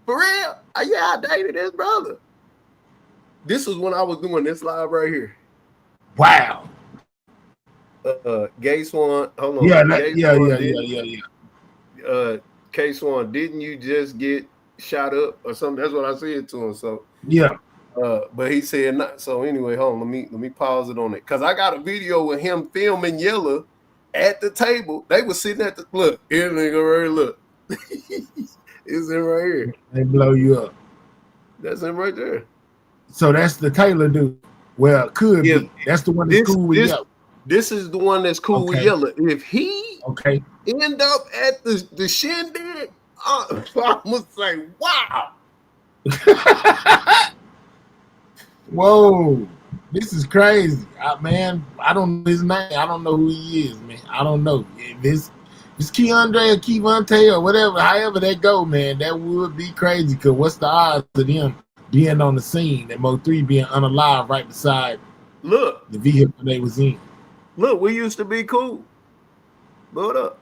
S4: for real? Yeah, I dated his brother. This was when I was doing this live right here.
S1: Wow.
S4: Gay Swan, hold on.
S1: Yeah.
S4: K Swan, didn't you just get shot up or something? That's what I said to him. So
S1: yeah.
S4: But he said not. So anyway, hold on. Let me pause it on it. Cause I got a video with him filming Yellow at the table. They were sitting at the look. Here nigga right look. It's him right here.
S1: They blow you up.
S4: That's him right there.
S1: So that's the Taylor dude. Well, could be. That's the one that's cool with Yellow.
S4: This is the one that's cool with Yellow. If he end up at the shindig, I'm gonna say, wow.
S1: Whoa, this is crazy, man. I don't know his name. I don't know who he is, man. I don't know. If it's Keandre or Kevante or whatever, however that go, man, that would be crazy. Cause what's the odds of them being on the scene and MO3 being unalive right beside the vehicle they was in?
S4: Look, we used to be cool. What up?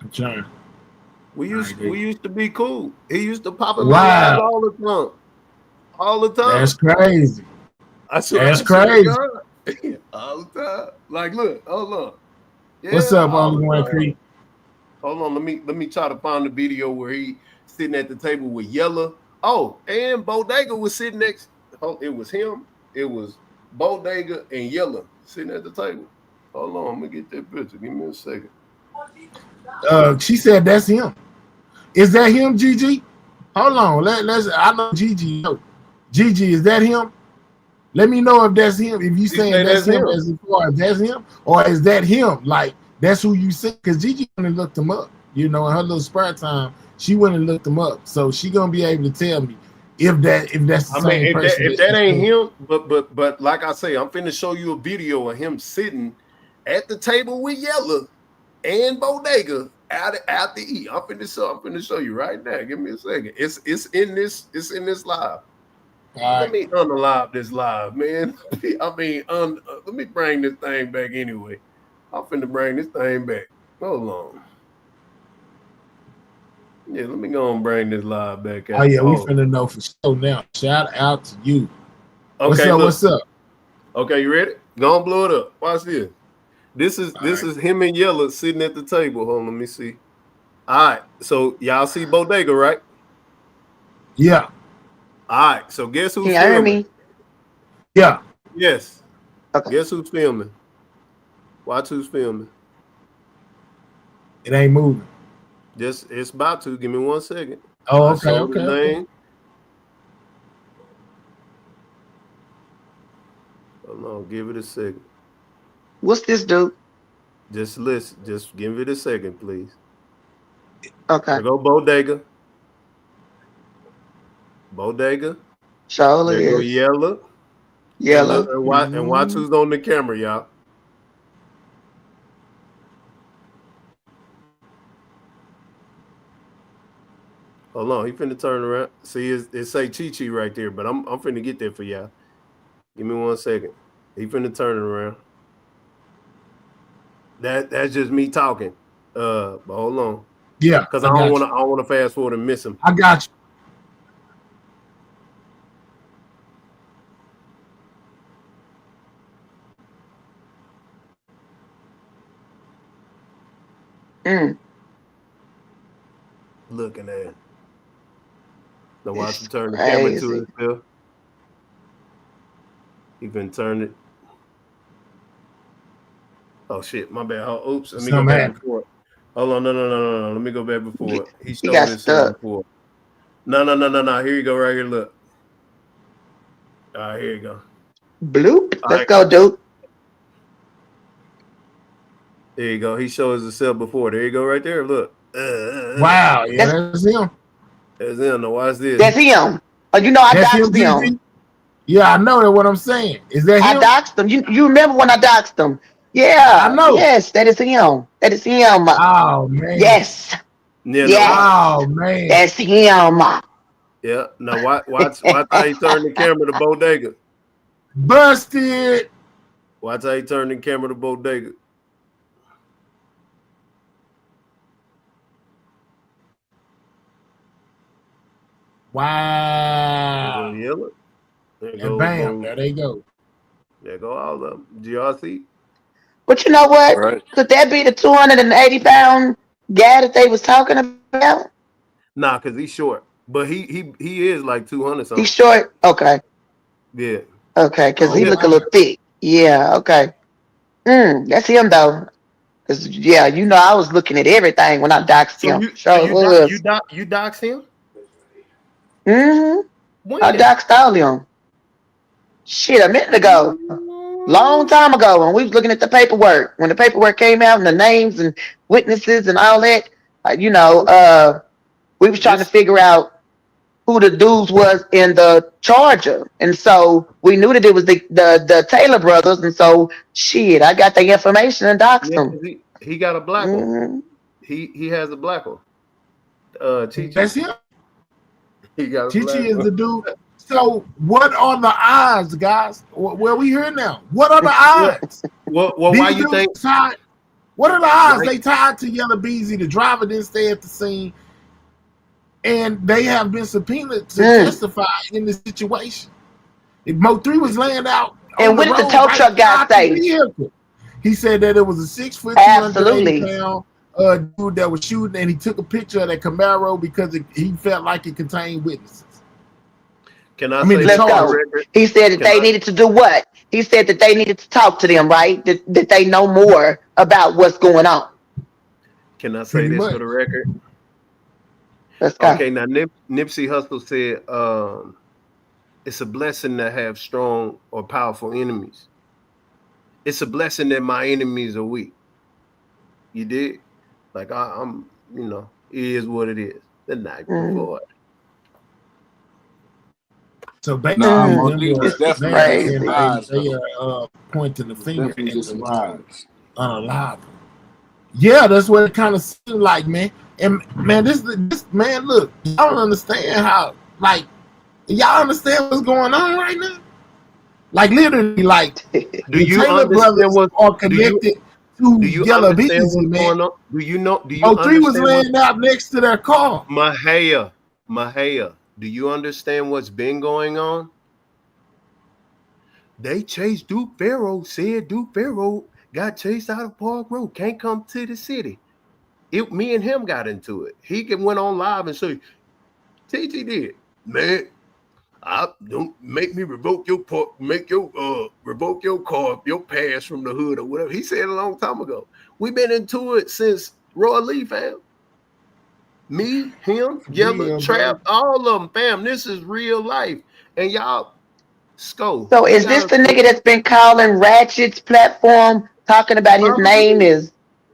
S1: I'm trying.
S4: We used to be cool. He used to pop in
S1: my
S4: eyes all the time. All the time.
S1: That's crazy.
S4: That's
S1: crazy.
S4: All the time. Like, look, hold on. Yeah,
S1: what's up, Only One Creek?
S4: Hold on, let me try to find the video where he sitting at the table with Yellow. Oh, and Bodega was sitting next. It was him. It was Bodega and Yellow sitting at the table. Hold on, let me get that picture. Give me a second.
S1: She said that's him. Is that him, Gigi? Hold on. Let's. I know Gigi. No. Gigi, is that him? Let me know if that's him. If you saying that's him, as far as that's him, or is that him? Like that's who you see? Because Gigi went and looked him up. You know, in her little spare time, she went and looked him up. So she gonna be able to tell me if that's the same person.
S4: If that ain't him, but like I say, I'm finna show you a video of him sitting at the table with Yellow and Bodega out to eat. I'm finna show you right now. Give me a second. It's in this live. Let me unalive this live, man. I mean, let me bring this thing back anyway. I'm finna bring this thing back. Hold on. Yeah, let me go and bring this live back out.
S1: Oh yeah, we finna know for sure now. Shout out to you.
S4: Okay,
S1: what's up?
S4: Okay, you ready? Go and blow it up. Watch this. This is him and Yellow sitting at the table. Hold on, let me see. All right, so y'all see Bodega, right?
S1: Yeah.
S4: All right, so guess who's
S5: Can you hear me?
S1: Yeah.
S4: Yes.
S5: Okay.
S4: Guess who's filming? Watch who's filming.
S1: It ain't moving.
S4: It's about to. Give me 1 second.
S1: Oh, okay.
S4: Hold on, give it a second.
S5: What's this dude?
S4: Just listen. Just give it a second, please.
S5: Okay.
S4: There go Bodega.
S5: Surely
S4: there go
S5: is.
S4: Yellow. And watch who's on the camera, y'all. Hold on, he finna turn around. See, it say Chi right there, but I'm finna get there for y'all. Give me 1 second. He finna turn it around.
S15: That's just me talking. But hold on.
S1: Yeah,
S15: because I don't want to fast forward and miss him.
S1: I got
S5: you.
S15: Looking at it. Now watch him
S5: It's
S15: turn the camera
S5: crazy.
S15: to himself. He can turn it. Oh shit, my bad. Oh, oops, let me go back before. Hold on, no. Let me go back before. He showed
S5: got
S15: himself
S5: stuck.
S15: before. No. Here you go, right here. Look. All right, here you go.
S5: Bloop.
S15: All
S5: Let's
S15: right.
S5: go, dude.
S15: There you go. He shows himself before. There you go, right there. Look.
S1: wow, yeah, that's him.
S15: That's him. Now watch this.
S5: That's him. Oh, you know I doxed him.
S1: Yeah, I know that. What I'm saying is that
S5: I
S1: him?
S5: doxed him. You remember when I doxed him? Yeah,
S1: I know.
S5: Yes, that is him. That is him.
S1: Oh man.
S5: Yes.
S15: Yeah.
S5: Yes.
S1: Oh man.
S5: That's him.
S15: Yeah. Now watch how he turned the camera to Bodega.
S1: Busted.
S15: Watch how he turned the camera to Bodega.
S1: Wow.
S15: Yellow. There
S1: And
S15: goes
S1: bam, there they go.
S15: There go all of them. GRC.
S5: But you know what?
S9: Right.
S5: Could that be the 280-pound guy that they was talking about?
S15: Nah, because he's short. But he is like 200 something.
S5: He's short? Okay.
S15: Yeah.
S5: Okay, because he look a little thick. Yeah, okay. That's him though. Cause yeah, you know I was looking at everything when I doxed him.
S15: You doxed him?
S5: I
S15: When?
S5: doxed all him. Shit, a minute ago. Long time ago when we was looking at the paperwork. When the paperwork came out and the names and witnesses and all that, we was trying to figure out who the dudes was in the Charger. And so we knew that it was the Taylor brothers. And so shit, I got the information and doxed them.
S15: He got a black one. He has a black one. Chichi.
S1: That's him.
S15: He got a
S1: Chichi
S15: black
S1: is
S15: one.
S1: the dude. So what are the odds, guys? Where we here now? What are the odds?
S15: Well, why you think?
S1: What are the odds they tied to Yellow Beezy? The driver didn't stay at the scene, and they have been subpoenaed to testify in this situation. If MO3 was laying out,
S5: and what did the tow truck guy say?
S1: He said that it was a 6 foot, 280 pound dude that was shooting, and he took a picture of that Camaro because he felt like it contained witnesses.
S15: Can I
S5: let's go. He said that they needed to do what? He said that they needed to talk to them, right? That they know more about what's going on.
S15: Can I say this for the record?
S5: Let's go.
S15: Okay, now Nipsey Hussle said it's a blessing to have strong or powerful enemies. It's a blessing that my enemies are weak. You did? Like I'm, it is what it is. The night before.
S1: So basically, they pointing the finger at the unalive. Yeah, that's what it kind of seemed like, man. And man, this man, look, y'all don't understand how, like, y'all understand what's going on right now? Like literally, like
S15: do
S1: the
S15: you
S1: Taylor brothers are connected to Yellow Beezy, man.
S15: Do you
S1: MO3 was laying out next to their car.
S15: Mahaya, do you understand what's been going on? They chased Duke Pharaoh, said Duke Pharaoh got chased out of Park Road, can't come to the city. Me and him got into it. He went on live and said, TT did, man, don't make me revoke your revoke your car, your pass from the hood or whatever. He said a long time ago. We've been into it since Roy Lee, fam. Me, him, Yellow, Trap, all of them, fam. This is real life. And y'all,
S5: So is this the nigga that's been calling Ratchet's platform, talking about his name is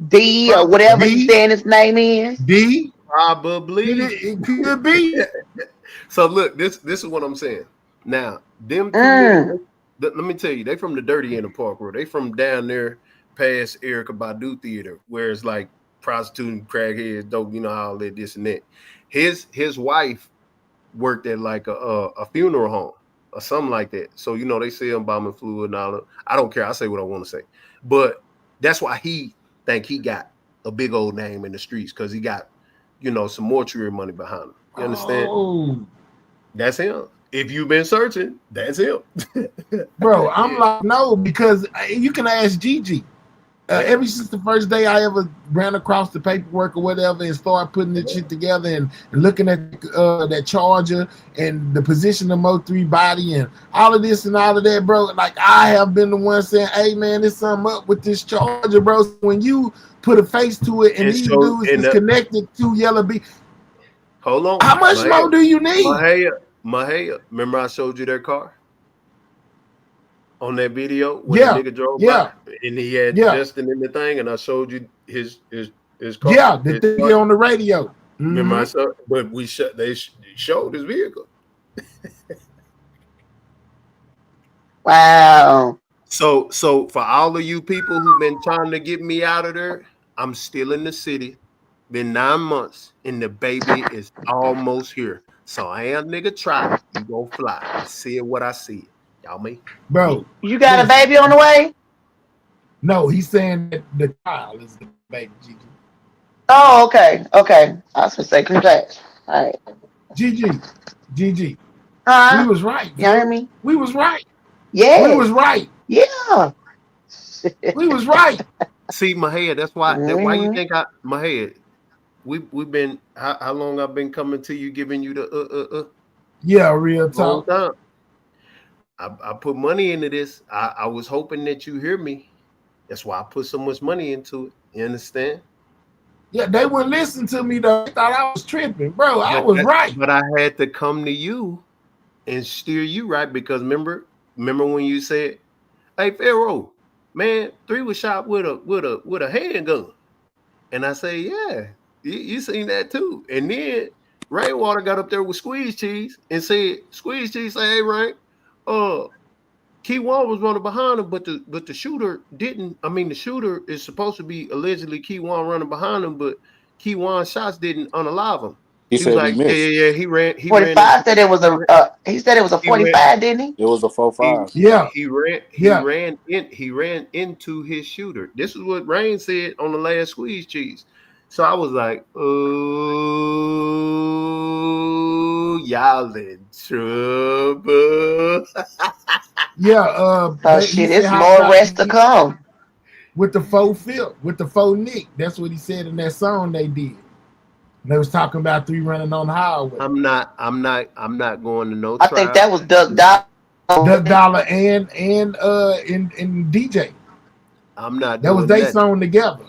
S5: D or whatever he's saying his name is?
S1: D?
S15: Probably.
S1: It could be.
S15: So look, this is what I'm saying. Now, them two niggas, let me tell you, they from the dirty end of Park Road. They from down there past Erykah Badu Theater, where it's like prostituting, crackheads, dope, all that, this and that. His wife worked at like a funeral home or something like that. So they say embalming fluid and all that. I don't care. I say what I want to say. But that's why he think he got a big old name in the streets because he got, you know, some mortuary money behind him. You understand?
S1: Oh,
S15: that's him. If you've been searching, that's him.
S1: bro, I'm like, no, because you can ask Gigi. Ever since the first day I ever ran across the paperwork or whatever and started putting this shit together and looking at that charger and the position of MO3 body and all of this and all of that, bro, like I have been the one saying, hey, man, there's something up with this charger, bro. So when you put a face to it and these dudes is connected to Yellow Bee.
S15: Hold on.
S1: How much more do you need?
S15: Mahaya, remember I showed you their car? On that video when the nigga drove by and he had Justin in the thing, and I showed you his car.
S1: Yeah, the thing on the radio.
S15: Remember I saw, but they showed his vehicle.
S5: Wow.
S15: So for all of you people who've been trying to get me out of there, I'm still in the city. Been 9 months, and the baby is almost here. So I am nigga try. You gonna fly. I see it what I see. Y'all me?
S1: Bro.
S5: You got a baby on the way?
S1: No, he's saying that the child is the baby, Gigi.
S5: Oh, okay. Okay. I was gonna say congrats. All right.
S1: Gigi.
S5: Huh?
S1: We was right.
S5: You hear me?
S1: We was right.
S5: Yeah.
S1: We was right.
S5: Yeah.
S1: We was right.
S15: See, Mahaya, that's why you think Mahaya, we've been how long I've been coming to you giving you the
S1: Yeah, real talk.
S15: Time. I put money into this. I was hoping that you hear me. That's why I put so much money into it. You understand?
S1: Yeah, they wouldn't listen to me though. They thought I was tripping, bro. I was right.
S15: But I had to come to you and steer you right because remember when you said, "Hey Pharaoh, man, 3 was shot with a handgun," and I say, "Yeah, you seen that too." And then Rainwater got up there with Squeeze Cheese and said, "Squeeze Cheese, say, hey Rain, Kiwan was running behind him, but the shooter didn't. I mean, the shooter is supposed to be allegedly Kiwan running behind him, but Kiwan's shots didn't unalive him."
S9: He said
S15: was like,
S9: he missed.
S15: Yeah, he ran.
S5: 45 said it was he said it was a 45, didn't he?
S9: It was a 4.5.
S1: Yeah.
S15: He ran into his shooter. This is what Rain said on the last Squeeze Cheese. So I was like, oh, y'all in trouble.
S1: Yeah,
S5: shit, it's more rest to come.
S1: With the faux Phil, with the faux Nick. That's what he said in that song they did. And they was talking about 3 running on the highway.
S15: I'm not going to no
S5: trial. I think that was Duck Dollar.
S1: Duck Dollar and DJ.
S15: I'm not.
S1: That was their song together.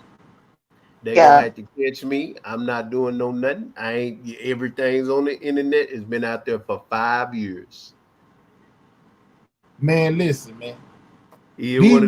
S15: They gonna have to catch me. I'm not doing no nothing. I ain't. Everything's on the internet. It's been out there for 5 years.
S1: Man, listen, man.
S15: Yeah, these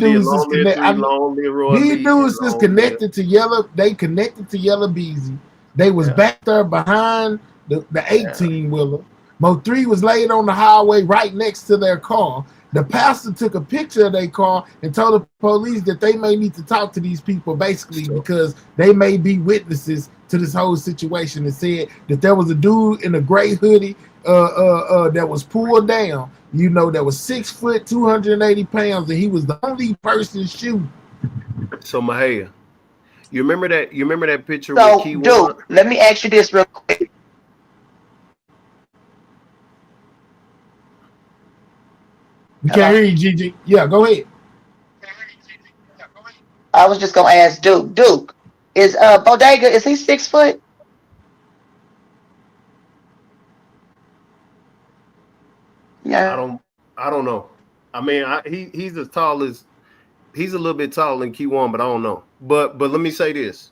S15: dudes
S1: is connected to Yellow. They connected to Yellow Beezy. They was back there behind the 18-wheeler. MO3 was laid on the highway right next to their car. The pastor took a picture of their car and told the police that they may need to talk to these people basically because they may be witnesses to this whole situation, and said that there was a dude in a gray hoodie that was pulled down, you know, that was 6 foot, 280 pounds, and he was the only person shooting.
S15: So Mahaya, you remember that picture
S5: so,
S15: with Kiwan?
S5: Dude, let me ask you this real quick.
S1: We can't hear you, Gigi. Yeah, go ahead.
S5: I was just gonna ask Duke. Duke, is Bodega, is he 6 foot?
S15: Yeah. I don't know. I mean, he's as tall as he's a little bit taller than Kiwan, but I don't know. But let me say this.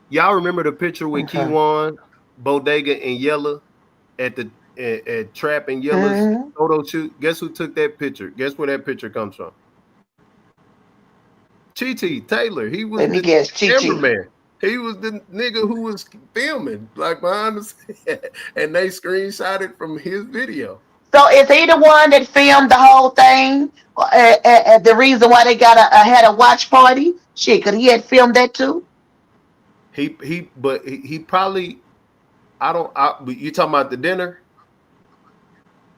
S15: Y'all remember the picture with Kiwan, Bodega, and Yella at Trap and Yella's photo shoot? Guess who took that picture? Guess where that picture comes from? Chi Taylor. He was the cameraman. He was the nigga who was filming, like behind the scene, and they screenshotted from his video.
S5: So is he the one that filmed the whole thing? The reason why they got had a watch party? Shit, could he had filmed that too?
S15: He probably. But you talking about the dinner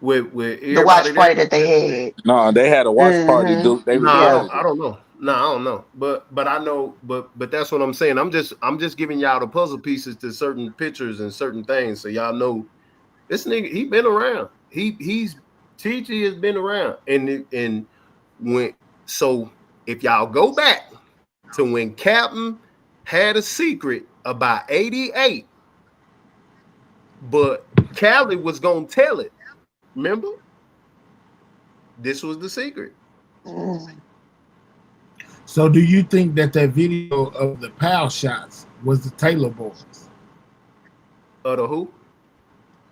S15: with
S5: the watch party that they had?
S9: No, they had a watch party. Dude,
S15: I don't know. No, I don't know, but I know, but that's what I'm saying. I'm just giving y'all the puzzle pieces to certain pictures and certain things, so y'all know this nigga. He been around. He's TG has been around, and when so if y'all go back to when Captain had a secret about 88, but Cali was gonna tell it. Remember, this was the secret.
S1: So do you think that video of the PAL shots was the Taylor boys?
S15: Of the who?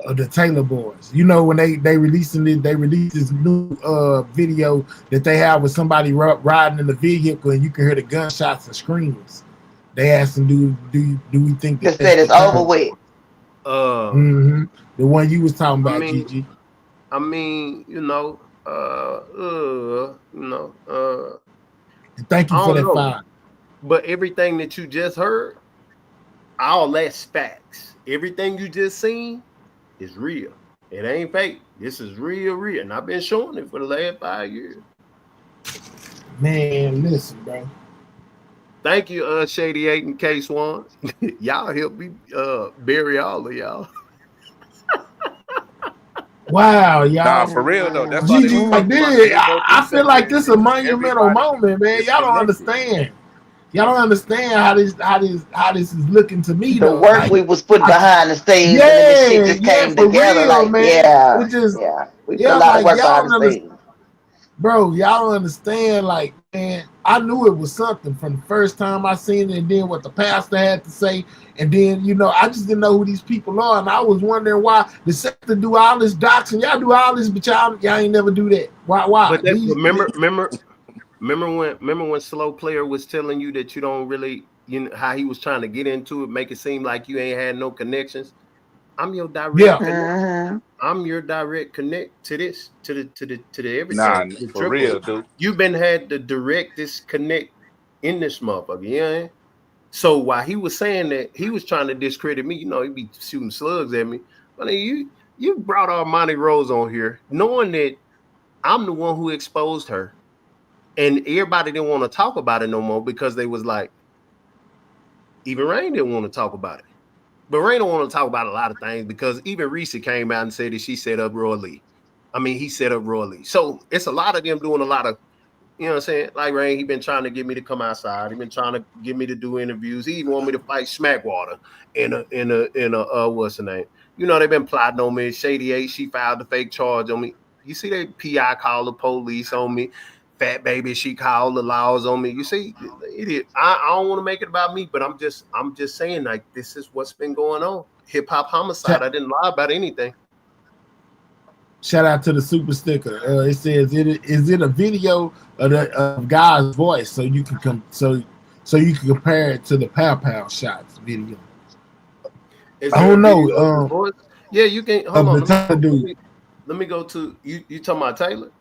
S1: Of the Taylor boys. You know, when they released this new video that they have with somebody riding in the vehicle and you can hear the gunshots and screams. They asked them, do we think that
S5: said it's over with?
S1: The one you was talking about, Gigi.
S15: I mean,
S1: thank you for that fire.
S15: But everything that you just heard, all that's facts. Everything you just seen is real. It ain't fake. This is real. And I've been showing it for the last 5 years.
S1: Man, listen, bro.
S15: Thank you, Shady 8 and Case One. Y'all help me bury all of y'all.
S1: Wow, y'all.
S9: Nah, for real though. That's
S1: Gigi, I feel like this is a monumental moment, man. Y'all don't understand. Y'all don't understand how this is looking to me.
S5: The work we was put behind the scenes, and then the shit just came together.
S1: Real,
S5: like,
S1: man.
S5: we put a lot of work behind the scenes.
S1: Bro, y'all don't understand. Like, man, I knew it was something from the first time I seen it, and then what the pastor had to say, and then I just didn't know who these people are, and I was wondering why the sector do all this doxing. Y'all do all this, but y'all ain't never do that. Why?
S15: But remember when Slow Player was telling you that you don't really, how he was trying to get into it, make it seem like you ain't had no connections. I'm your direct connect. I'm your direct connect to this, to the everything.
S9: Nah, for real, dude.
S15: You've been had the directest connect in this motherfucker, yeah. So while he was saying that, he was trying to discredit me. He'd be shooting slugs at me. But you brought Armani Rose on here, knowing that I'm the one who exposed her, and everybody didn't want to talk about it no more because they was like, even Rain didn't want to talk about it. But Rain don't want to talk about a lot of things because even Reese came out and said that she set up Roy Lee. I mean, he set up Roy Lee. So it's a lot of them doing a lot of, you know what I'm saying? Like Rain, he been trying to get me to come outside. He been trying to get me to do interviews. He even want me to fight Smackwater in a what's the name? They've been plotting on me. Shady 8, she filed the fake charge on me. You see that PI called the police on me. Fat Baby, she called the laws on me. You see, I don't want to make it about me, but I'm just saying, like, this is what's been going on. Hip hop homicide. I didn't lie about anything.
S1: Shout out to the super sticker. It says, is it a video of God's voice so you can so you can compare it to the Pow shots video? I don't know.
S15: Yeah, you can. Hold on. Let me go to you. You talking about Taylor?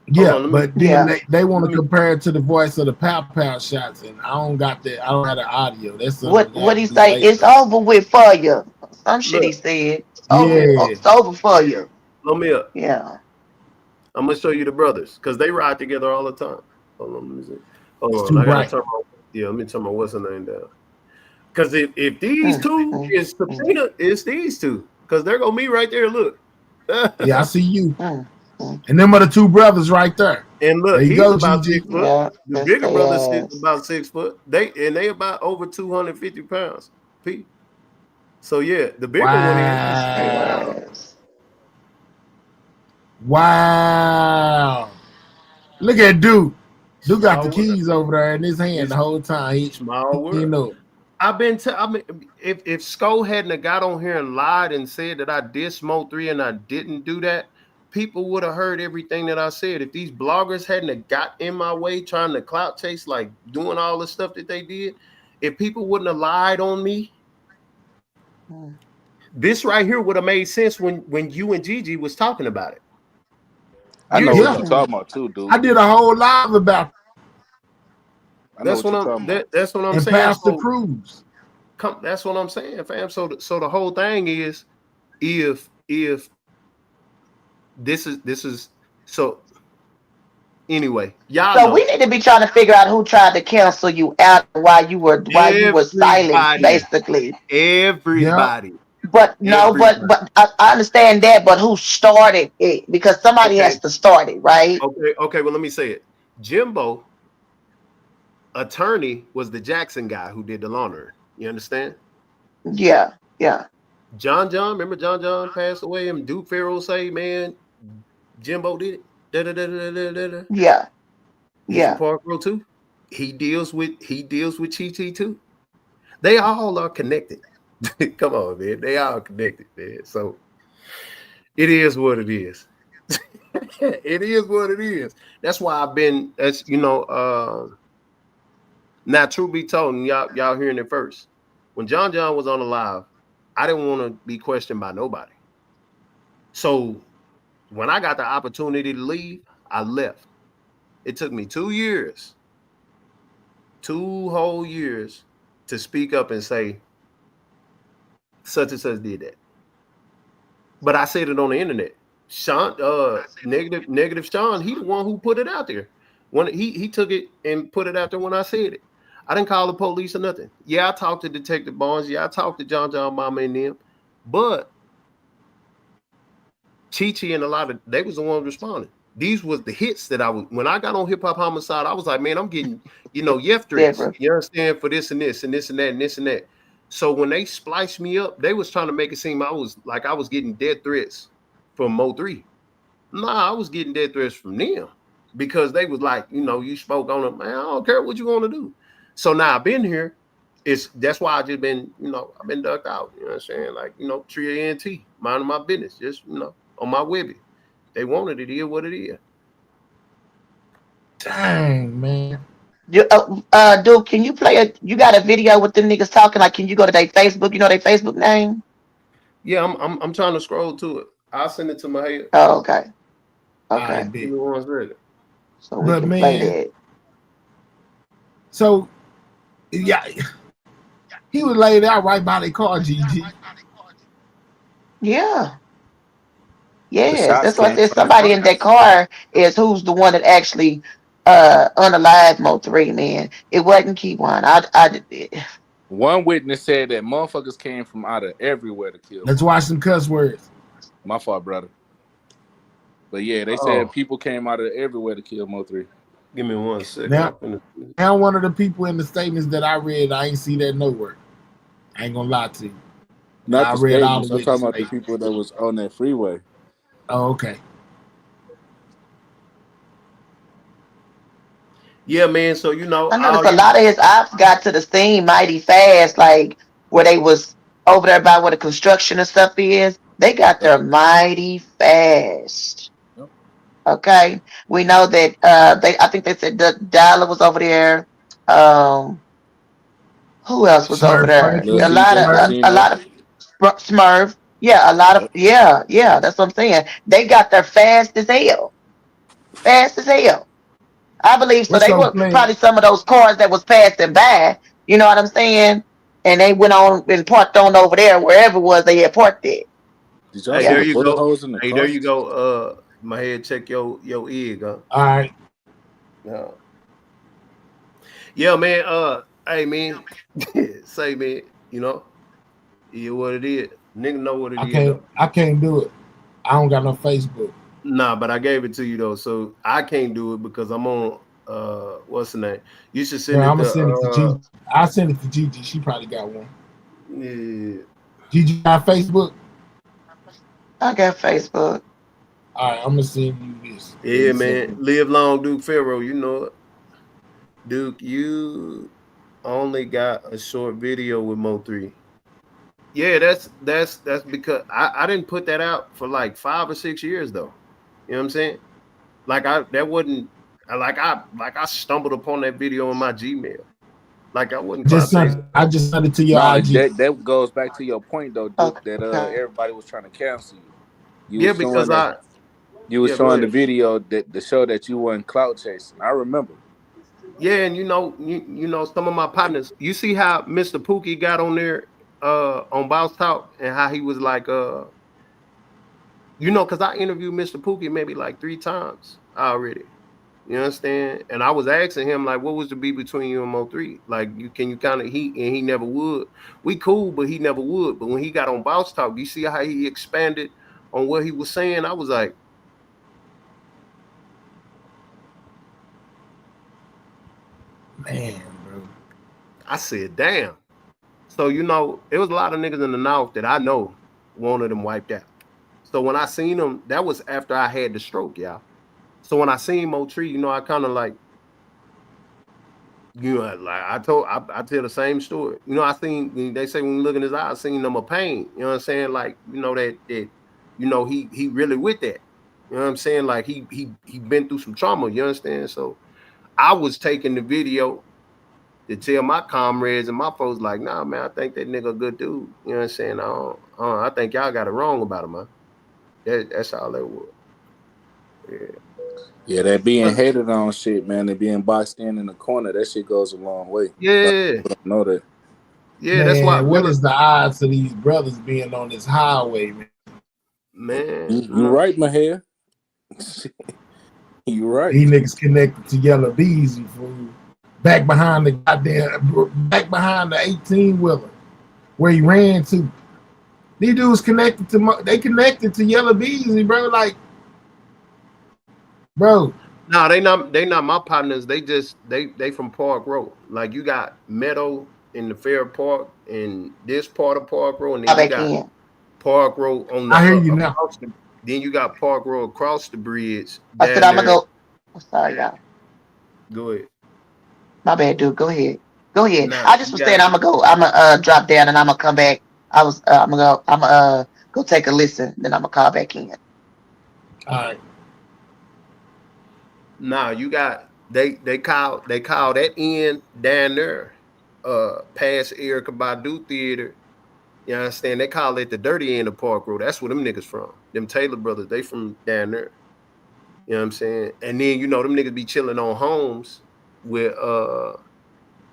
S1: Yeah, but then they want to compare it to the voice of the Pow shots, and I don't got that. I don't have the audio. That's
S5: what he say. It's over with for you. Some shit he said. It's over for you.
S15: Blow me up.
S5: Yeah.
S15: I'm gonna show you the brothers because they ride together all the time. Hold on, let me see. Hold on, let me turn my what's the name down. Because if these two is Sabrina, it's these two because they're gonna be right there. Look.
S1: Yeah, I see you. And them are the two brothers right there.
S15: And look, he's about 6 foot.
S5: Yeah,
S15: the bigger brother is about 6 foot. They about over 250 pounds. Pete. So yeah, the bigger one is.
S1: Wow. Look at Duke. Duke got the keys over there in his hand the whole time. He's
S15: small word. I've been if Sko hadn't have got on here and lied and said that I did MO3 and I didn't do that, people would have heard everything that I said. If these bloggers hadn't have got in my way trying to clout chase, like doing all the stuff that they did, if people wouldn't have lied on me, this right here would have made sense when you and Gigi was talking about it.
S9: I know what you're talking about too, dude.
S1: I did a whole live about
S15: That's what I'm saying.
S1: Pastor Cruz.
S15: That's what I'm saying, fam. So the whole thing is, if this is so Anyway, y'all
S5: So
S15: know
S5: we need to be trying to figure out who tried to cancel you out while you were silent,
S15: everybody,
S5: basically.
S1: Yeah.
S15: everybody,
S5: But no,
S15: everybody.
S5: but I understand that, but who started it? Because somebody
S15: Okay,
S5: has to start it, right?
S15: okay. Well, let me say it. Jimbo, attorney, was the Jackson guy who did the laundering. You understand?
S5: Yeah, yeah,
S15: John, remember John passed away, and Duke Farrell say, "Man, Jimbo did it." Da, da, da, da, da, da, da.
S5: yeah,
S15: He's from
S5: yeah.
S15: Park Road too. He deals with Chi too. They all are connected. Come on, man. They all connected, man. So it is what it is. It is what it is. That's why I've been. That's now, truth be told, and y'all hearing it first. When John was on the live, I didn't want to be questioned by nobody. So when I got the opportunity to leave, I left. It took me 2 years, 2 whole years, to speak up and say such and such did that. But I said it on the internet. Sean, negative Sean, he the one who put it out there. When he took it and put it out there when I said it. I didn't call the police or nothing. Yeah, I talked to Detective Barnes. Yeah, I talked to John Mama and them. But Chi and a lot of they was the ones responding. These was the hits that I was when I got on Hip Hop Homicide. I was like, man, I'm getting Yef threats. You understand, for this and this and this and that and this and that. So when they spliced me up, they was trying to make it seem I was getting dead threats from MO3. Nah, I was getting dead threats from them because they was like, you spoke on it, man. I don't care what you want to do. So now I've been here. That's why I just been, I've been ducked out. You know what I'm saying? Like, Tria ANT, minding my business, just on my Webby. They wanted it, is what it is.
S1: Dang, man.
S5: Dude, can you play it? You got a video with them niggas talking? Like, can you go to their Facebook? You know their Facebook name?
S15: Yeah, I'm trying to scroll to it. I'll send it to my head.
S5: Oh, okay.
S1: I
S5: Okay.
S1: bet.
S5: So we
S1: But
S5: can play
S1: man,
S5: that.
S1: so yeah, he was laid out right by the car, GG.
S5: Yeah.
S9: The
S5: Yes.
S9: shots
S5: That's why I
S9: came
S5: said
S9: from the
S5: somebody
S9: car.
S5: in that car is who's the one that actually unalived Mo3, man. It wasn't Kiwan.
S9: One witness said that motherfuckers came from out of everywhere to kill
S1: Let's
S9: Mo3.
S1: watch some cuss words.
S9: My fault, brother. But yeah, they
S15: Oh,
S9: said people came out of everywhere to kill Mo3.
S15: give me 1 second.
S1: Now one of the people in the statements that I read, I ain't see that nowhere. I ain't gonna lie to you.
S9: Not
S1: I
S9: the
S1: read all
S9: statements.
S1: the
S9: I'm talking
S1: witness
S9: about the
S1: statements.
S9: people that was on that freeway.
S1: Oh, okay.
S15: Yeah, man. So
S5: I noticed a lot of his ops got to the scene mighty fast, like where they was over there by where the construction and stuff is. They got there mighty fast.
S9: Yep.
S5: Okay. We know that I think they said the Dollar was over there. Who else was over
S1: Smurf
S5: there?
S9: Lil
S5: A
S1: Franklin.
S5: lot of
S9: CJ
S1: Smurf.
S5: a
S9: Casino.
S5: lot of Smurf. Yeah, a lot of
S9: Yep.
S5: yeah, that's what I'm saying. They got there fast as hell. Fast as hell. I believe so.
S1: What's
S5: They
S1: up,
S5: were
S1: playing?
S5: probably some of those cars that was passing by. You know what I'm saying? And they went on and parked on over there, wherever it was they had parked it.
S9: Did y'all
S15: Hey,
S9: see
S15: there
S5: Yeah.
S9: the
S15: you
S9: bullet
S15: go.
S9: holes in the
S15: Hey, there
S9: car?
S15: you go. My head, check your egg, huh?
S1: All right.
S15: Yeah, man. Hey, man. Say, man. Yeah, what it is. Nigga know what it is, though.
S1: I can't do it. I don't got no Facebook.
S15: Nah, but I gave it to you though, so I can't do it because I'm on. What's the name? You should send
S1: Yeah,
S15: it
S1: I'm gonna send it to
S15: to.
S1: Gigi. I'll send it to Gigi. She probably got one.
S15: Yeah.
S1: Gigi got Facebook.
S5: I got Facebook.
S1: All right, I'm gonna send you this.
S15: Yeah, man. Live long, Duke Pharaoh. You know it. Duke, you only got a short video with Mo3. Yeah, that's because I didn't put that out for like 5 or 6 years though. You know what I'm saying? I stumbled upon that video in my Gmail. Like I wasn't clout chasing.
S1: I just sent it to your
S9: No,
S1: IG.
S9: that goes back to your point though, Duke, that
S5: Okay.
S9: everybody was trying to cancel you. You
S15: Yeah,
S9: was showing
S15: because
S9: that you was
S15: go
S9: showing the
S15: ahead.
S9: video that to show that you weren't clout chasing. I remember.
S15: Yeah, and some of my partners. You see how Mr. Pookie got on there on Bounce Talk and how he was like because I interviewed Mr. Pookie maybe like 3 times already.
S4: You understand? And I was asking him like, what was the beef between you and MO3? Like, can you kind of he never would. We cool, but he never would. But when he got on Boss Talk, you see how he expanded on what he was saying? I was like,
S1: man, bro.
S4: I said, damn. So you know, it was a lot of niggas in the North that I know wanted them wiped out. So when I seen them, that was after I had the stroke, y'all. So when I seen MO3, you know, I kind of like, you know, like I tell the same story. You know, I seen they say when you look in his eyes, I seen them a pain. You know what I'm saying? Like, you know, that you know, he really with that. You know what I'm saying? Like he been through some trauma, you understand? So I was taking the video to tell my comrades and my folks, like, nah, man, I think that nigga a good dude. You know what I'm saying? I think y'all got it wrong about him, man. That's all that was. Yeah.
S9: Yeah, that being hated on shit, man. That being boxed in the corner, that shit goes a long way.
S4: Yeah.
S9: Know that.
S4: Yeah,
S1: Man,
S4: that's why.
S1: what is the odds of these brothers being on this highway, man?
S4: Man,
S9: you right, Maher. You right.
S1: These niggas connected to Yellow Beezy, fool. Back behind the 18-wheeler where he ran to. These dudes connected to Yellow Beezy, bro. Like, bro.
S4: No, they not my partners. They from Park Road. Like you got Meadow in the Fair Park and this part of Park Road, and then you got Park Road on the.
S1: I hear you now.
S4: Then you got Park Road across the bridge.
S5: I said I'm gonna go. I'm sorry, y'all.
S4: Go ahead.
S5: My bad, dude. Go ahead. Go ahead.
S4: Nah,
S5: I just was saying I'm gonna go. I'm gonna drop down and I'm gonna come back. I'm gonna go take a listen. Then I'm gonna call back in.
S1: All right.
S4: Nah, you got they call that in down there, past Erica Badu Theater. You understand? They call it the dirty end of Park Road. That's where them niggas from. Them Taylor brothers, they from down there. You know what I'm saying? And then you know them niggas be chilling on homes with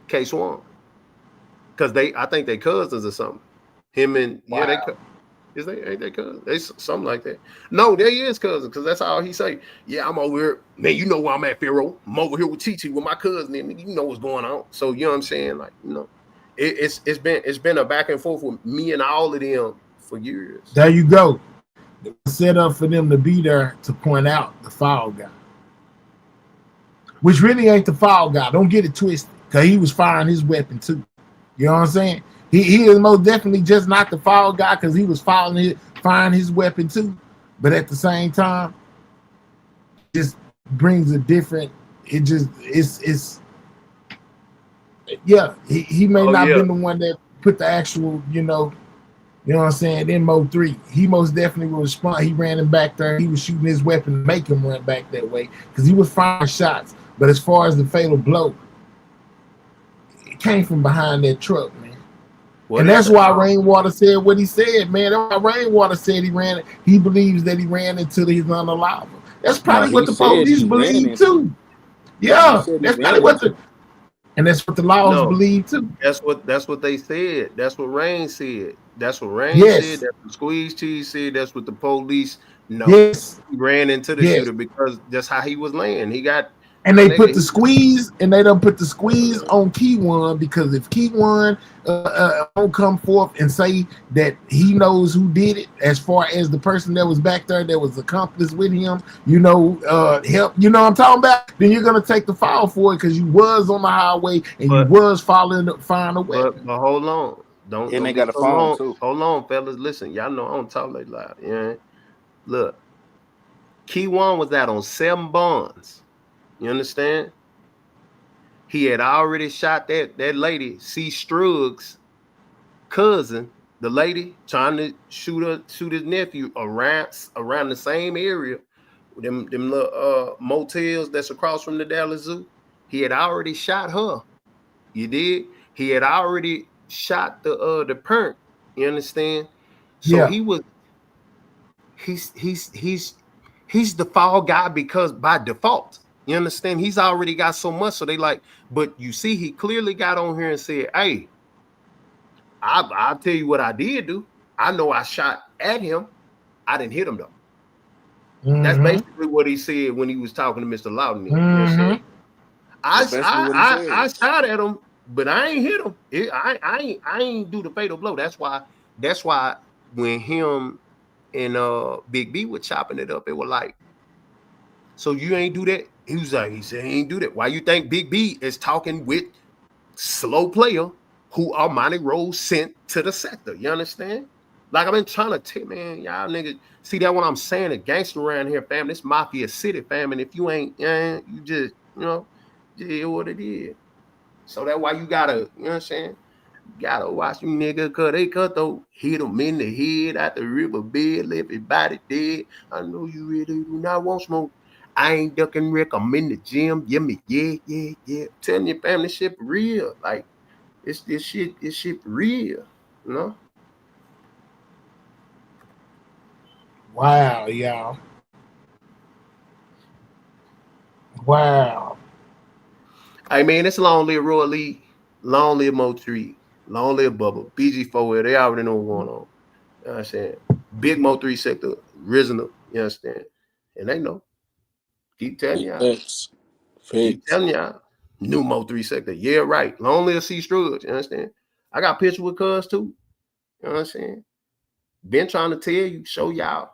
S4: Case One. Cause I think they cousins or something. Him and ain't they cousins? They something like that. No, they is cousins, because that's all he say. Yeah, I'm over here. Man, you know where I'm at, Pharaoh. I'm over here with Titi with my cousin, and you know what's going on. So you know what I'm saying? Like, you know, it's been a back and forth with me and all of them for years.
S1: There you go. Set up for them to be there to point out the foul guy, which really ain't the foul guy. Don't get it twisted, because he was firing his weapon too. You know what I'm saying? He is most definitely just not the foul guy, because he was firing his weapon too. But at the same time, it just brings a different. It's yeah. He may not been the one that put the actual, you know what I'm saying, in MO3. He most definitely will respond. He ran him back there. He was shooting his weapon to make him run back that way, because he was firing shots. But as far as the fatal blow, it came from behind that truck, man. And that's why Rainwater said what he said, man. That's why Rainwater said he believes that he ran into his unalive. That's probably what the police believe too. Yeah, that's probably what and that's what the laws believe too.
S4: That's what they said. That's what Rain said. That's what Rain said. That's what Squeeze Cheese said. That's what the police know.
S1: Yes.
S4: He ran into the shooter because that's how he was laying. He got.
S1: And they put the squeeze, and they don't put the squeeze on Kiwan, because if Kiwan don't come forth and say that he knows who did it, as far as the person that was back there that was accomplice with him, you know, help, you know what I'm talking about, then you're gonna take the fall for it, because you was on the highway and you was firing a weapon.
S4: But hold on, don't
S9: they got a phone too.
S4: Hold on, fellas, listen, y'all know I don't talk like loud. Yeah, look, Kiwan was out on 7 bonds. You understand? He had already shot that lady, C. Strug's cousin, the lady trying to shoot his nephew around the same area, them little motels that's across from the Dallas Zoo. He had already shot her. You did? He had already shot the parent. You understand? So he's the fall guy, because by default. You understand? He's already got so much. So they like, but you see, he clearly got on here and said, hey, I'll tell you what I did do. I know I shot at him. I didn't hit him though.
S15: That's
S1: Mhm.
S15: basically what he said when he was talking to Mr. Loudon. You know what I'm
S1: Mhm.
S15: saying?
S9: That's basically what he
S15: I
S9: said.
S15: shot at him, but I ain't hit him. I ain't do the fatal blow. That's why when him and Big B were chopping it up, it was like, so you ain't do that? He said he ain't do that. Why you think Big B is talking with slow player who Armani Rose sent to the sector? You understand? Like I've been trying to tell, man, y'all niggas see that what I'm saying? A gangster around here, fam. This mafia city, fam. And if you ain't, you just, just what it is. So that's why you gotta, you know what I'm saying? You gotta watch them niggas, cause they cut though, hit them in the head at the river bed, left his body dead. I know you really do not want smoke. I ain't ducking Rick. I'm in the gym. Yeah. Telling your family shit real. Like this shit real, you know?
S1: Wow, y'all. Wow.
S15: Hey man, it's long live Roy Lee, long live MO3, long live Bubba, BG4L. They already know what's going on. You know what I'm saying? Big MO3 sector, risen up, you understand? And they know. Keep telling y'all.
S9: Facts.
S15: Keep
S9: Facts.
S15: telling y'all. New MO3 sector. Yeah, right. Long live C Strugs, you understand? I got pictures with cuz too. You know what I'm saying? Been trying to tell you, show y'all,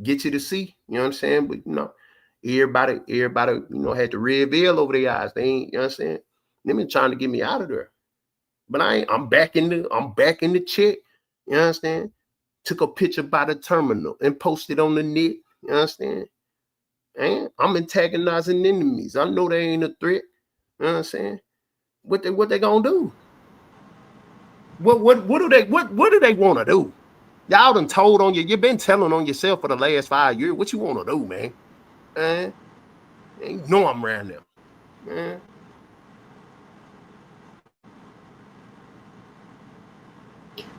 S15: get you to see. You know what I'm saying? But everybody, had the red veil over their eyes. They ain't, you know what I'm saying? They been trying to get me out of there. But I'm back in the check. You understand? Took a picture by the terminal and posted on the net. You understand? And I'm antagonizing enemies. I know they ain't a threat. You know what I'm saying? What they gonna do? What do they want to do? Y'all done told on you. You've been telling on yourself for the last 5 years. What you want to do, man? You know I'm around them, man.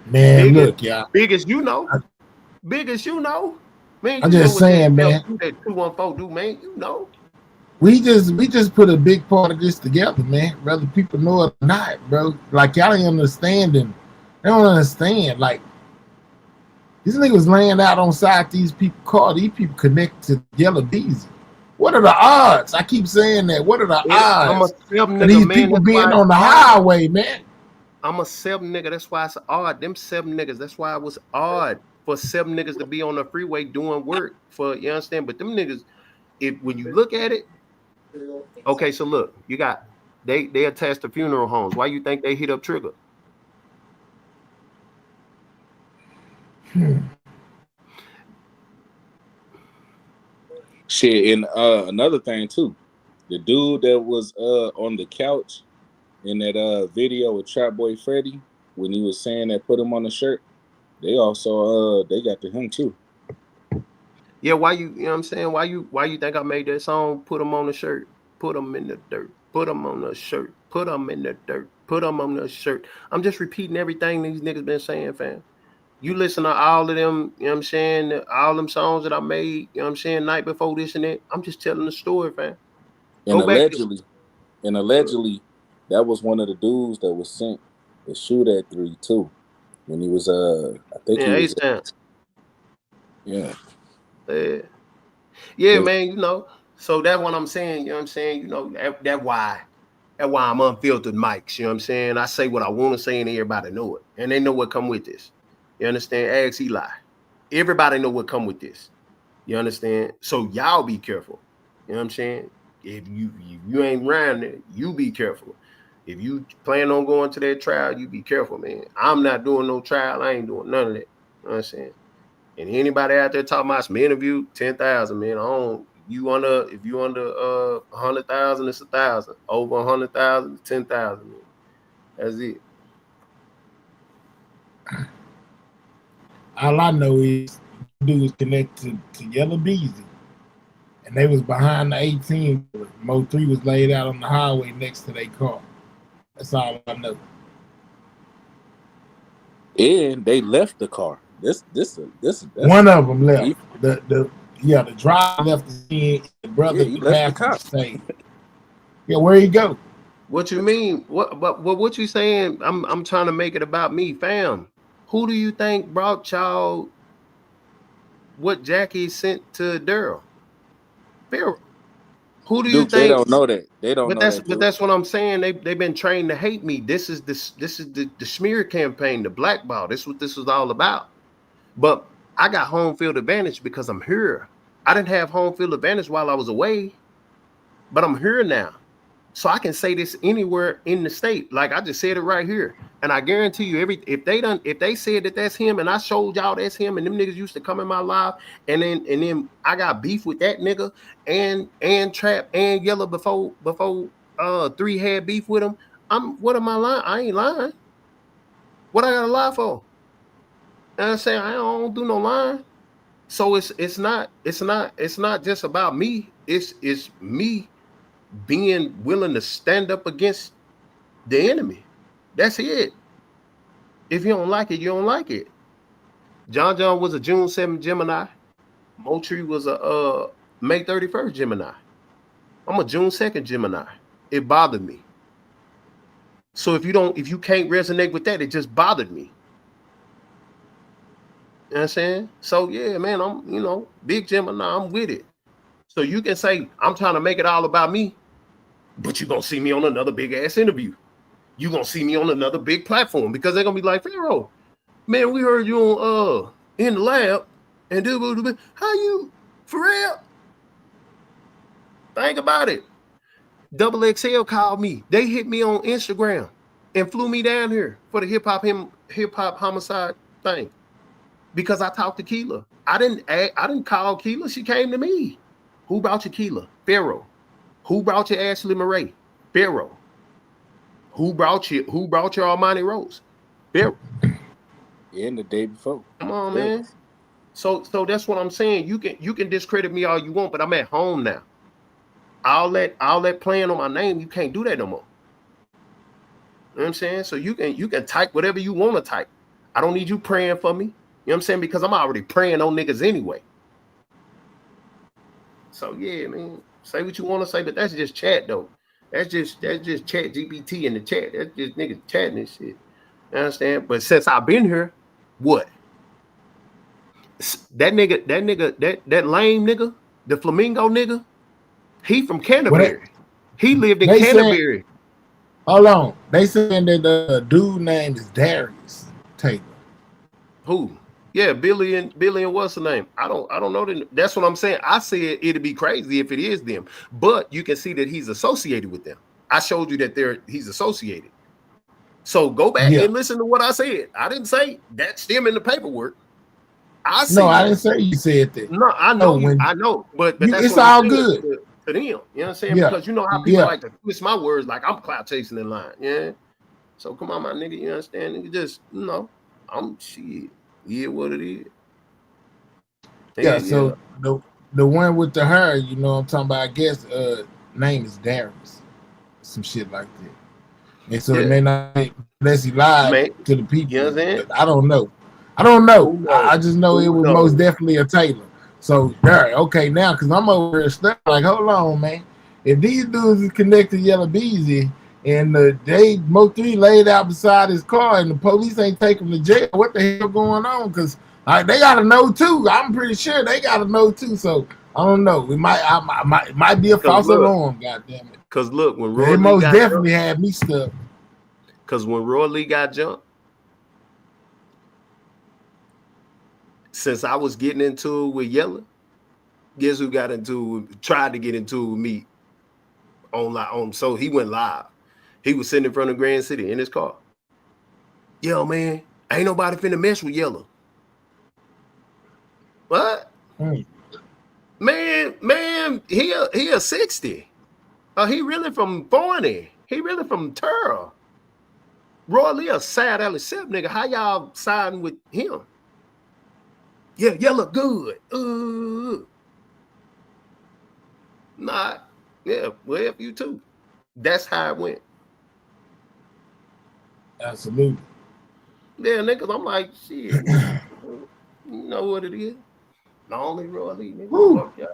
S1: Man, look, y'all.
S15: Big as you know. Man,
S1: I'm
S15: you know
S1: just
S15: what
S1: saying, man.
S15: that 214 do, man. You know.
S1: We just put a big part of this together, man. Whether people know it or not, bro. Like y'all ain't understanding. They don't understand. Like these niggas laying out on side these people car. These people connect to Yellow Beezy. What are the odds? I keep saying that. What are the
S15: I'm a
S1: odds?
S15: sub
S1: And
S15: nigga,
S1: these
S15: man.
S1: people
S15: That's
S1: being
S15: why it's
S1: on the
S15: odd.
S1: highway, man.
S15: I'm a 7 nigga. That's why it's odd. Them 7 niggas. That's why it was odd for 7 niggas to be on the freeway doing work for, you understand? But them niggas, when you look at it, okay, so look, you got they attached to funeral homes. Why you think they hit up Trigger?
S9: Shit, and another thing too, the dude that was on the couch in that video with Trap Boy Freddy when he was saying that put him on the shirt, they also they got to him too.
S15: Yeah, why you know what I'm saying? Why you think I made that song? Put them on the shirt, put them in the dirt, put them on the shirt, put them in the dirt, put them on the shirt. I'm just repeating everything these niggas been saying, fam. You listen to all of them, you know what I'm saying? All them songs that I made, you know what I'm saying, night before this and that. I'm just telling the story, fam.
S9: And
S15: Go back.
S9: allegedly, that was one of the dudes that was sent to shoot at 3 too. When he was I think he
S15: Yeah,
S9: was
S15: yeah.
S9: yeah.
S15: Yeah, man, So that's what I'm saying, you know what I'm saying? That's why I'm unfiltered mics, you know what I'm saying? I say what I want to say and everybody know it. And they know what come with this. You understand? Ask Eli. Everybody know what come with this. You understand? So y'all be careful. You know what I'm saying? If you ain't around there, you be careful. If you plan on going to that trial, you be careful, man. I'm not doing no trial. I ain't doing none of that. You know what I'm saying? And anybody out there talking about some interview, 10,000, man. If you under 100,000, it's 1,000. Over 100,000, 10,000, man. That's it.
S1: All I know is dudes connected to Yellow Beezy. And they was behind the 18. MO3 was laid out on the highway next to their car. That's all I know.
S9: And they left the car. This
S1: One of them left. The driver left the scene. The brother,
S9: he
S1: the
S9: left the
S1: passenger
S9: cop.
S1: stayed. Yeah, where he go?
S15: What you mean? What you saying? I'm trying to make it about me, fam. Who do you think brought y'all what Jackie sent to Daryl?
S4: Pharaoh. Who do you
S9: Duke, they
S4: think?
S9: don't know that. They don't
S4: But
S9: know that. Duke.
S4: that's what I'm saying. They've been trained to hate me. This is the smear campaign, the blackball. This is what this was all about. But I got home field advantage because I'm here. I didn't have home field advantage while I was away, but I'm here now. So I can say this anywhere in the state. Like I just said it right here. And I guarantee you, if they said that that's him and I showed y'all that's him and them niggas used to come in my live and then I got beef with that nigga and Trap and Yellow before 3 had beef with him. What am I lying? I ain't lying. What I gotta lie for? And I'm saying I don't do no lying. So it's not just about me. It's me being willing to stand up against the enemy. That's it. If you don't like it, you don't like it. John was a June 7th Gemini. MO3 was a May 31st Gemini. I'm a June 2nd Gemini. It bothered me. So if you can't resonate with that, it just bothered me. You know what I'm saying? So yeah, man, I'm big Gemini, I'm with it. So you can say I'm trying to make it all about me, but you're gonna see me on another big ass interview. You're gonna see me on another big platform because they're gonna be like, Pharaoh, man, we heard you on in the lab and how you for real? Think about it. Double XL called me. They hit me on Instagram and flew me down here for the hip hop homicide thing because I talked to Keela. I didn't call Keela. She came to me. Who brought you Keela? Pharaoh. Who brought you Ashley Murray? Pharaoh. Who brought you Armani Rose? Pharaoh.
S9: And the day before.
S4: Come on, man. So that's what I'm saying. You can discredit me all you want, but I'm at home now. All that playing on my name, you can't do that no more. You know what I'm saying? So you can type whatever you want to type. I don't need you praying for me. You know what I'm saying? Because I'm already praying on niggas anyway. So yeah, man. Say what you want to say, but that's just chat though. That's just chat GPT in the chat. That's just niggas chatting and shit. You understand? But since I've been here, what? That lame nigga, the flamingo nigga, he from Canterbury. He lived in Canterbury.
S1: Hold on. They saying that the dude name is Darius Taylor.
S4: Who? Yeah, Billy and what's the name? I don't know. That's what I'm saying. I said it'd be crazy if it is them, but you can see that he's associated with them. I showed you that he's associated. So go back and listen to what I said. I didn't say that's them in the paperwork. I
S1: didn't say you said that.
S4: No, I know. I know, but that's
S1: it's all good
S4: to them. You know what I'm saying? Because you know how people like to twist my words like I'm clout chasing in line. Yeah. So come on, my nigga. You understand? Nigga, just I'm shit. Yeah, what it is.
S1: Yeah. So the one with the hair, you know what I'm talking about. I guess name is Darius, some shit like that. And so it may not be unless he lied to the people. You know what I'm saying? I don't know. I just know it was most definitely a Taylor. So there, okay, now because I'm over here stuck. Like, hold on, man. If these dudes is connected to Yellow Beezy and they MO3 laid out beside his car and the police ain't taking him to jail, what the hell going on? Because they gotta know too. I'm pretty sure they gotta know too. So I don't know. It might be a false alarm. Goddamn it.
S4: Because look, when Roy
S1: Lee most definitely had me stuck.
S4: Because when Roy Lee got jumped, since I was getting into it with Yella, guess who tried to get into it with me on so he went live. He was sitting in front of Grand City in his car. Yo, man, ain't nobody finna mess with Yella. What? Man, he a 60. He really from 40. He really from Turl. Roy Lee a sad LSF nigga. How y'all siding with him? Yeah, Yella good. Nah, yeah, well, F you too. That's how it went.
S1: Absolutely.
S4: Yeah, niggas, I'm like, shit. You know what it is? Lonely Roy Lee, nigga.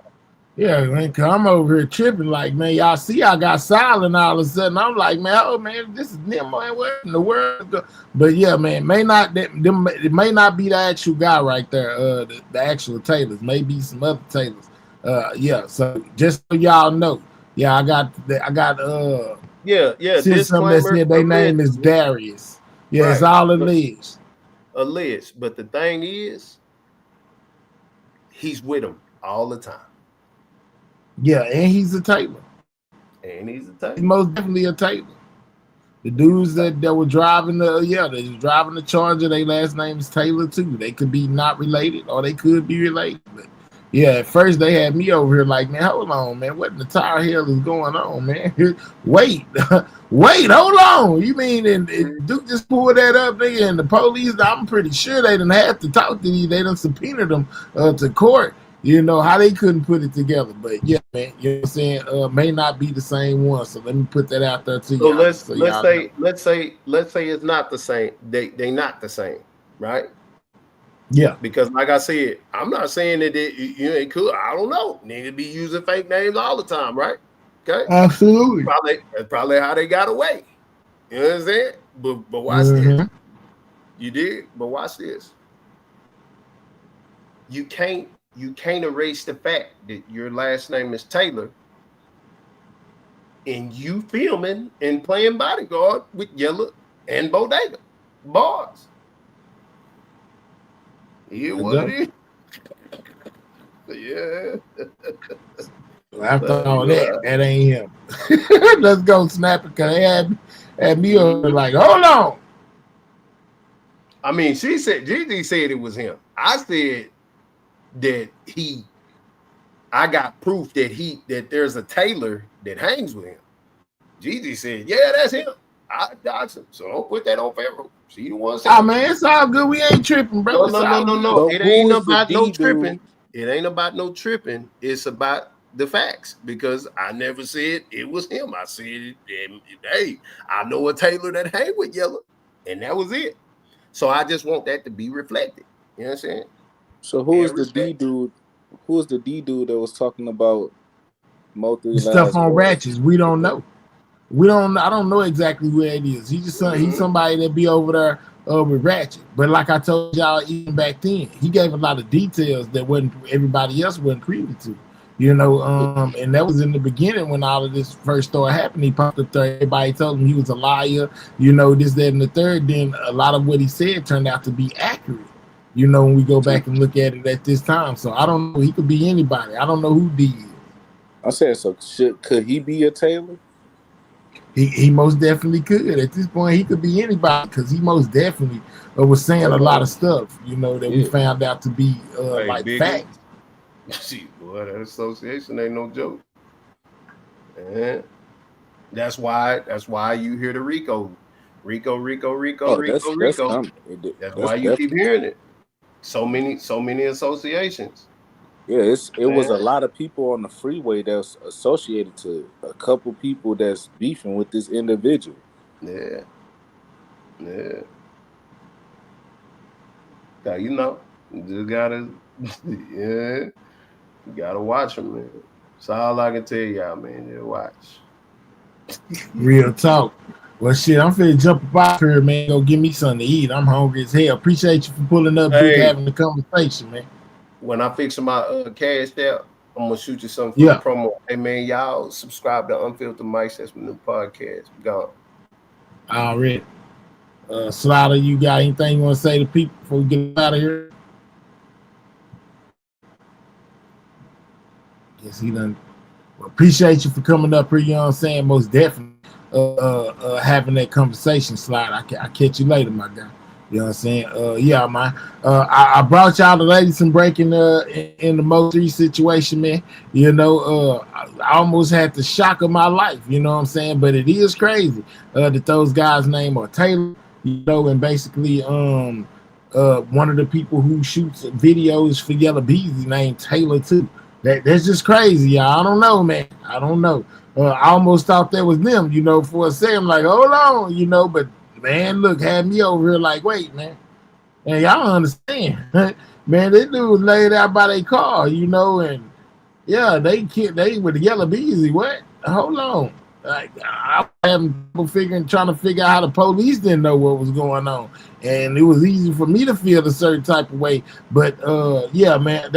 S1: Yeah, man, cause I'm over here tripping like, man, y'all see I got silent all of a sudden. I'm like, man, oh man, this is them, man, where in the world? But yeah, man, it may not be the actual guy right there, the actual Taylors. Maybe some other Taylors. Yeah. So just so y'all know, yeah, I got
S15: Yeah,
S1: sent something that
S15: disclaimer,
S1: said their name is
S15: allegedly.
S1: Darius. Yeah, it's
S15: Right.
S1: all
S15: But
S1: alleged.
S15: alleged. But the thing is, he's with him all the time.
S1: Yeah, and he's a Taylor.
S15: And he's a
S1: He's
S15: Taylor.
S1: most definitely a Taylor. The dudes that were driving they was driving the Charger, their last name is Taylor too. They could be not related or they could be related. But yeah, at first they had me over here like, man, hold on, man. What in the tire hell is going on, man? Wait, wait, hold on. You mean and Duke just pulled that up, nigga, and the police, I'm pretty sure they didn't have to talk to these. They done subpoenaed them to court. You know how they couldn't put it together, but yeah, man, you know what I'm saying? May not be the same one, so let me put that out there to
S15: So
S1: y'all.
S15: let's
S1: say
S15: say it's not the same. They not the same, right?
S1: Yeah.
S15: Because like I said, I'm not saying that it could. I don't know. Niggas be using fake names all the time, right? Okay.
S1: Absolutely.
S15: That's probably how they got away. You know what I'm saying? But watch this. You did, but watch this. You can't erase the fact that your last name is Taylor and you filming and playing Bodyguard with Yella and Bodega bars. Yeah, what it is. Yeah.
S1: After all that ain't him. Let's go snap it, because they had me over like, hold on.
S15: I mean, Gigi said it was him. I said that I got proof that there's a Taylor that hangs with him. Gigi said, yeah, that's him. I dodged him. So don't put that on Pharaoh. She the one saying.
S1: Oh man, it's all good. We ain't tripping, bro.
S15: No. It ain't about no tripping. It ain't about no tripping. It's about the facts, because I never said it was him. I said, hey, I know a Taylor that hang with Yella, and that was it. So I just want that to be reflected. You know what I'm saying?
S9: So who is the D dude? Who is the D dude that was talking about MO3
S1: stuff on Ratchets? We don't know. I don't know exactly where it is. He just he's somebody that be over there with Ratchet. But like I told y'all even back then, he gave a lot of details that everybody else wasn't privy to. You know, and that was in the beginning when all of this first started happening. He popped up there, everybody told him he was a liar, you know, this, that, and the third. Then a lot of what he said turned out to be accurate, you know, when we go back and look at it at this time. So I don't know. He could be anybody. I don't know who D is.
S9: I said, so could he be a Taylor?
S1: He most definitely could. At this point, he could be anybody, because he most definitely was saying a lot of stuff, you know, that we found out to be like facts.
S15: See, boy, that association ain't no joke. And that's why you hear the Rico. That's why you keep hearing it. So many associations.
S9: Yeah, it was a lot of people on the freeway that's associated to a couple people that's beefing with this individual.
S15: Yeah. You know, you just gotta, you gotta watch them, man. That's all I can tell y'all, man. Just watch.
S1: Real talk. Well, shit, I'm finna jump up here, man. Go give me something to eat. I'm hungry as hell. Appreciate you for pulling up, Duke, having the conversation, man.
S15: When I fix my cash out, I'm gonna shoot you something for the promo. Hey man, y'all subscribe to Unfiltered Mics. That's my new podcast. Gone.
S1: Already. Slaughter, you got anything you want to say to people before we get out of here? Yes, he done. Well, appreciate you for coming up here. You know what I'm saying? Most definitely having that conversation, Slaughter. I'll catch you later, my guy. You know what I'm saying? Yeah, man. I brought y'all the latest and breaking in the MO3 situation, man. You know, I almost had the shock of my life, you know what I'm saying? But it is crazy that those guys' name are Taylor, you know, and basically one of the people who shoots videos for Yella Beezy named Taylor too. That's just crazy, y'all. I don't know, man. I don't know. I almost thought that was them, you know, for a second, like, hold on, you know, but man, look, had me over here like, wait, man. And y'all don't understand. Man, they dudes laid out by their car, you know, and yeah, they with the Yella Beezy. What? Hold on. Like, I am trying to figure out how the police didn't know what was going on. And it was easy for me to feel a certain type of way. But yeah, man,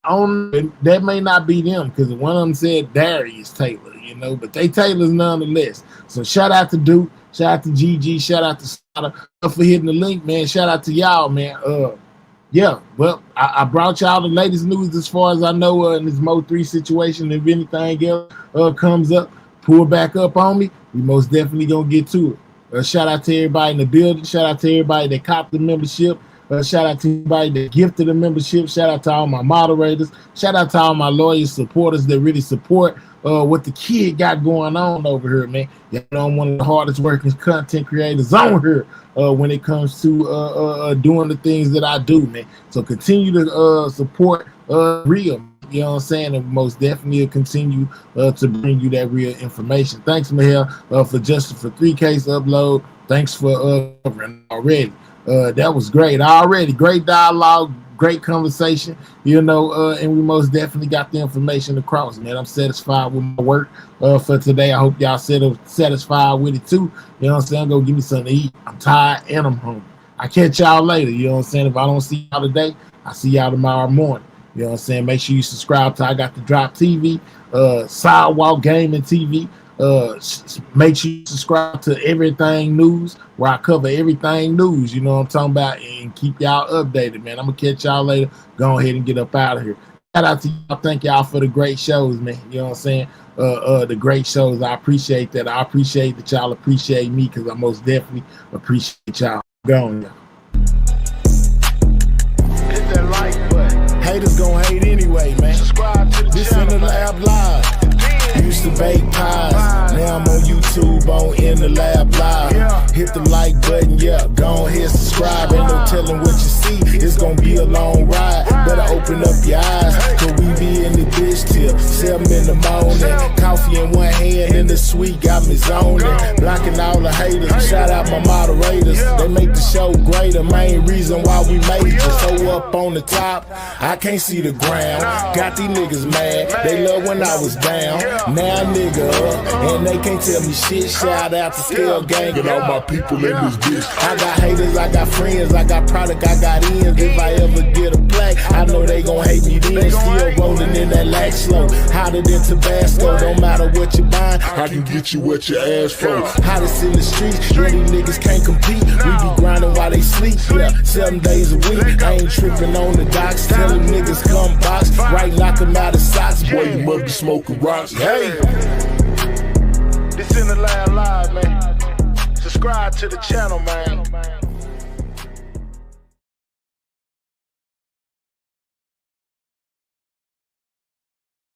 S1: That may not be them because one of them said Darius Taylor, you know, but they Taylors nonetheless. So shout out to Duke, shout out to GG, shout out to Slaughter for hitting the link, man. Shout out to y'all, man. Yeah, well, I brought y'all the latest news as far as I know in this MO3 situation. If anything else comes up, pull back up on me, we most definitely gonna get to it. Shout out to everybody in the building. Shout out to everybody that copped the membership. Shout out to everybody that gifted the membership. Shout out to all my moderators. Shout out to all my lawyers, supporters that really support what the kid got going on over here, man. You know, I'm one of the hardest working content creators on here when it comes to doing the things that I do, man. So continue to support real. You know what I'm saying? And most definitely will continue to bring you that real information. Thanks, Mahel, for Justice for 3 Case Upload. Thanks for covering already. That was great already. Great dialogue, great conversation, you know, and we most definitely got the information across, man. I'm satisfied with my work for today. I hope y'all satisfied with it too. You know what I'm saying? Go give me something to eat. I'm tired and I'm hungry. I catch y'all later. You know what I'm saying? If I don't see y'all today, I see y'all tomorrow morning. You know what I'm saying? Make sure you subscribe to I Got the Drop TV, Sidewalk Gaming TV. Make sure you subscribe to Everything News, where I cover everything news, you know what I'm talking about, and keep y'all updated, man. I'm gonna catch y'all later. Go ahead and get up out of here. Shout out to y'all. Thank y'all for the great shows, man. You know what I'm saying? The great shows. I appreciate that. I appreciate that y'all appreciate me, because I most definitely appreciate y'all. Go on, y'all.
S15: Hit that like button.
S1: Haters gonna hate anyway, man.
S15: Subscribe to the
S1: This
S15: channel,
S1: in the lab live. Used to bake pies, now I'm on YouTube on In the Lab Live. Hit the like button, yeah, go ahead, subscribe. Ain't no telling what you see, it's gonna be a long ride. Better open up your eyes, cause we be in the dish till 7 in the morning. Coffee in one hand and the sweet got me zoning. Blocking all the haters, shout out my moderators. They make the show greater, main reason why we made it. So up on the top, I can't see the ground. Got these niggas mad, they love when I was down. Now nigga up, and they can't tell me shit. Shout out to Scale Gang and all my people in this bitch. I got haters, I got friends, I got product, I got ends. If I ever get a plaque, I know they gon' hate me then. Still rolling in that lag slow, hotter than Tabasco. Don't matter what you buying, I can get you what you ask for. Hottest in the streets, ready niggas can't compete. We be grinding while they sleep, yeah, 7 days a week. I ain't tripping on the docks, telling niggas come box. Right, knock them out of socks, boy, you must be smoking rocks. Hey,
S15: This in the lab live, man. Subscribe to the channel, man.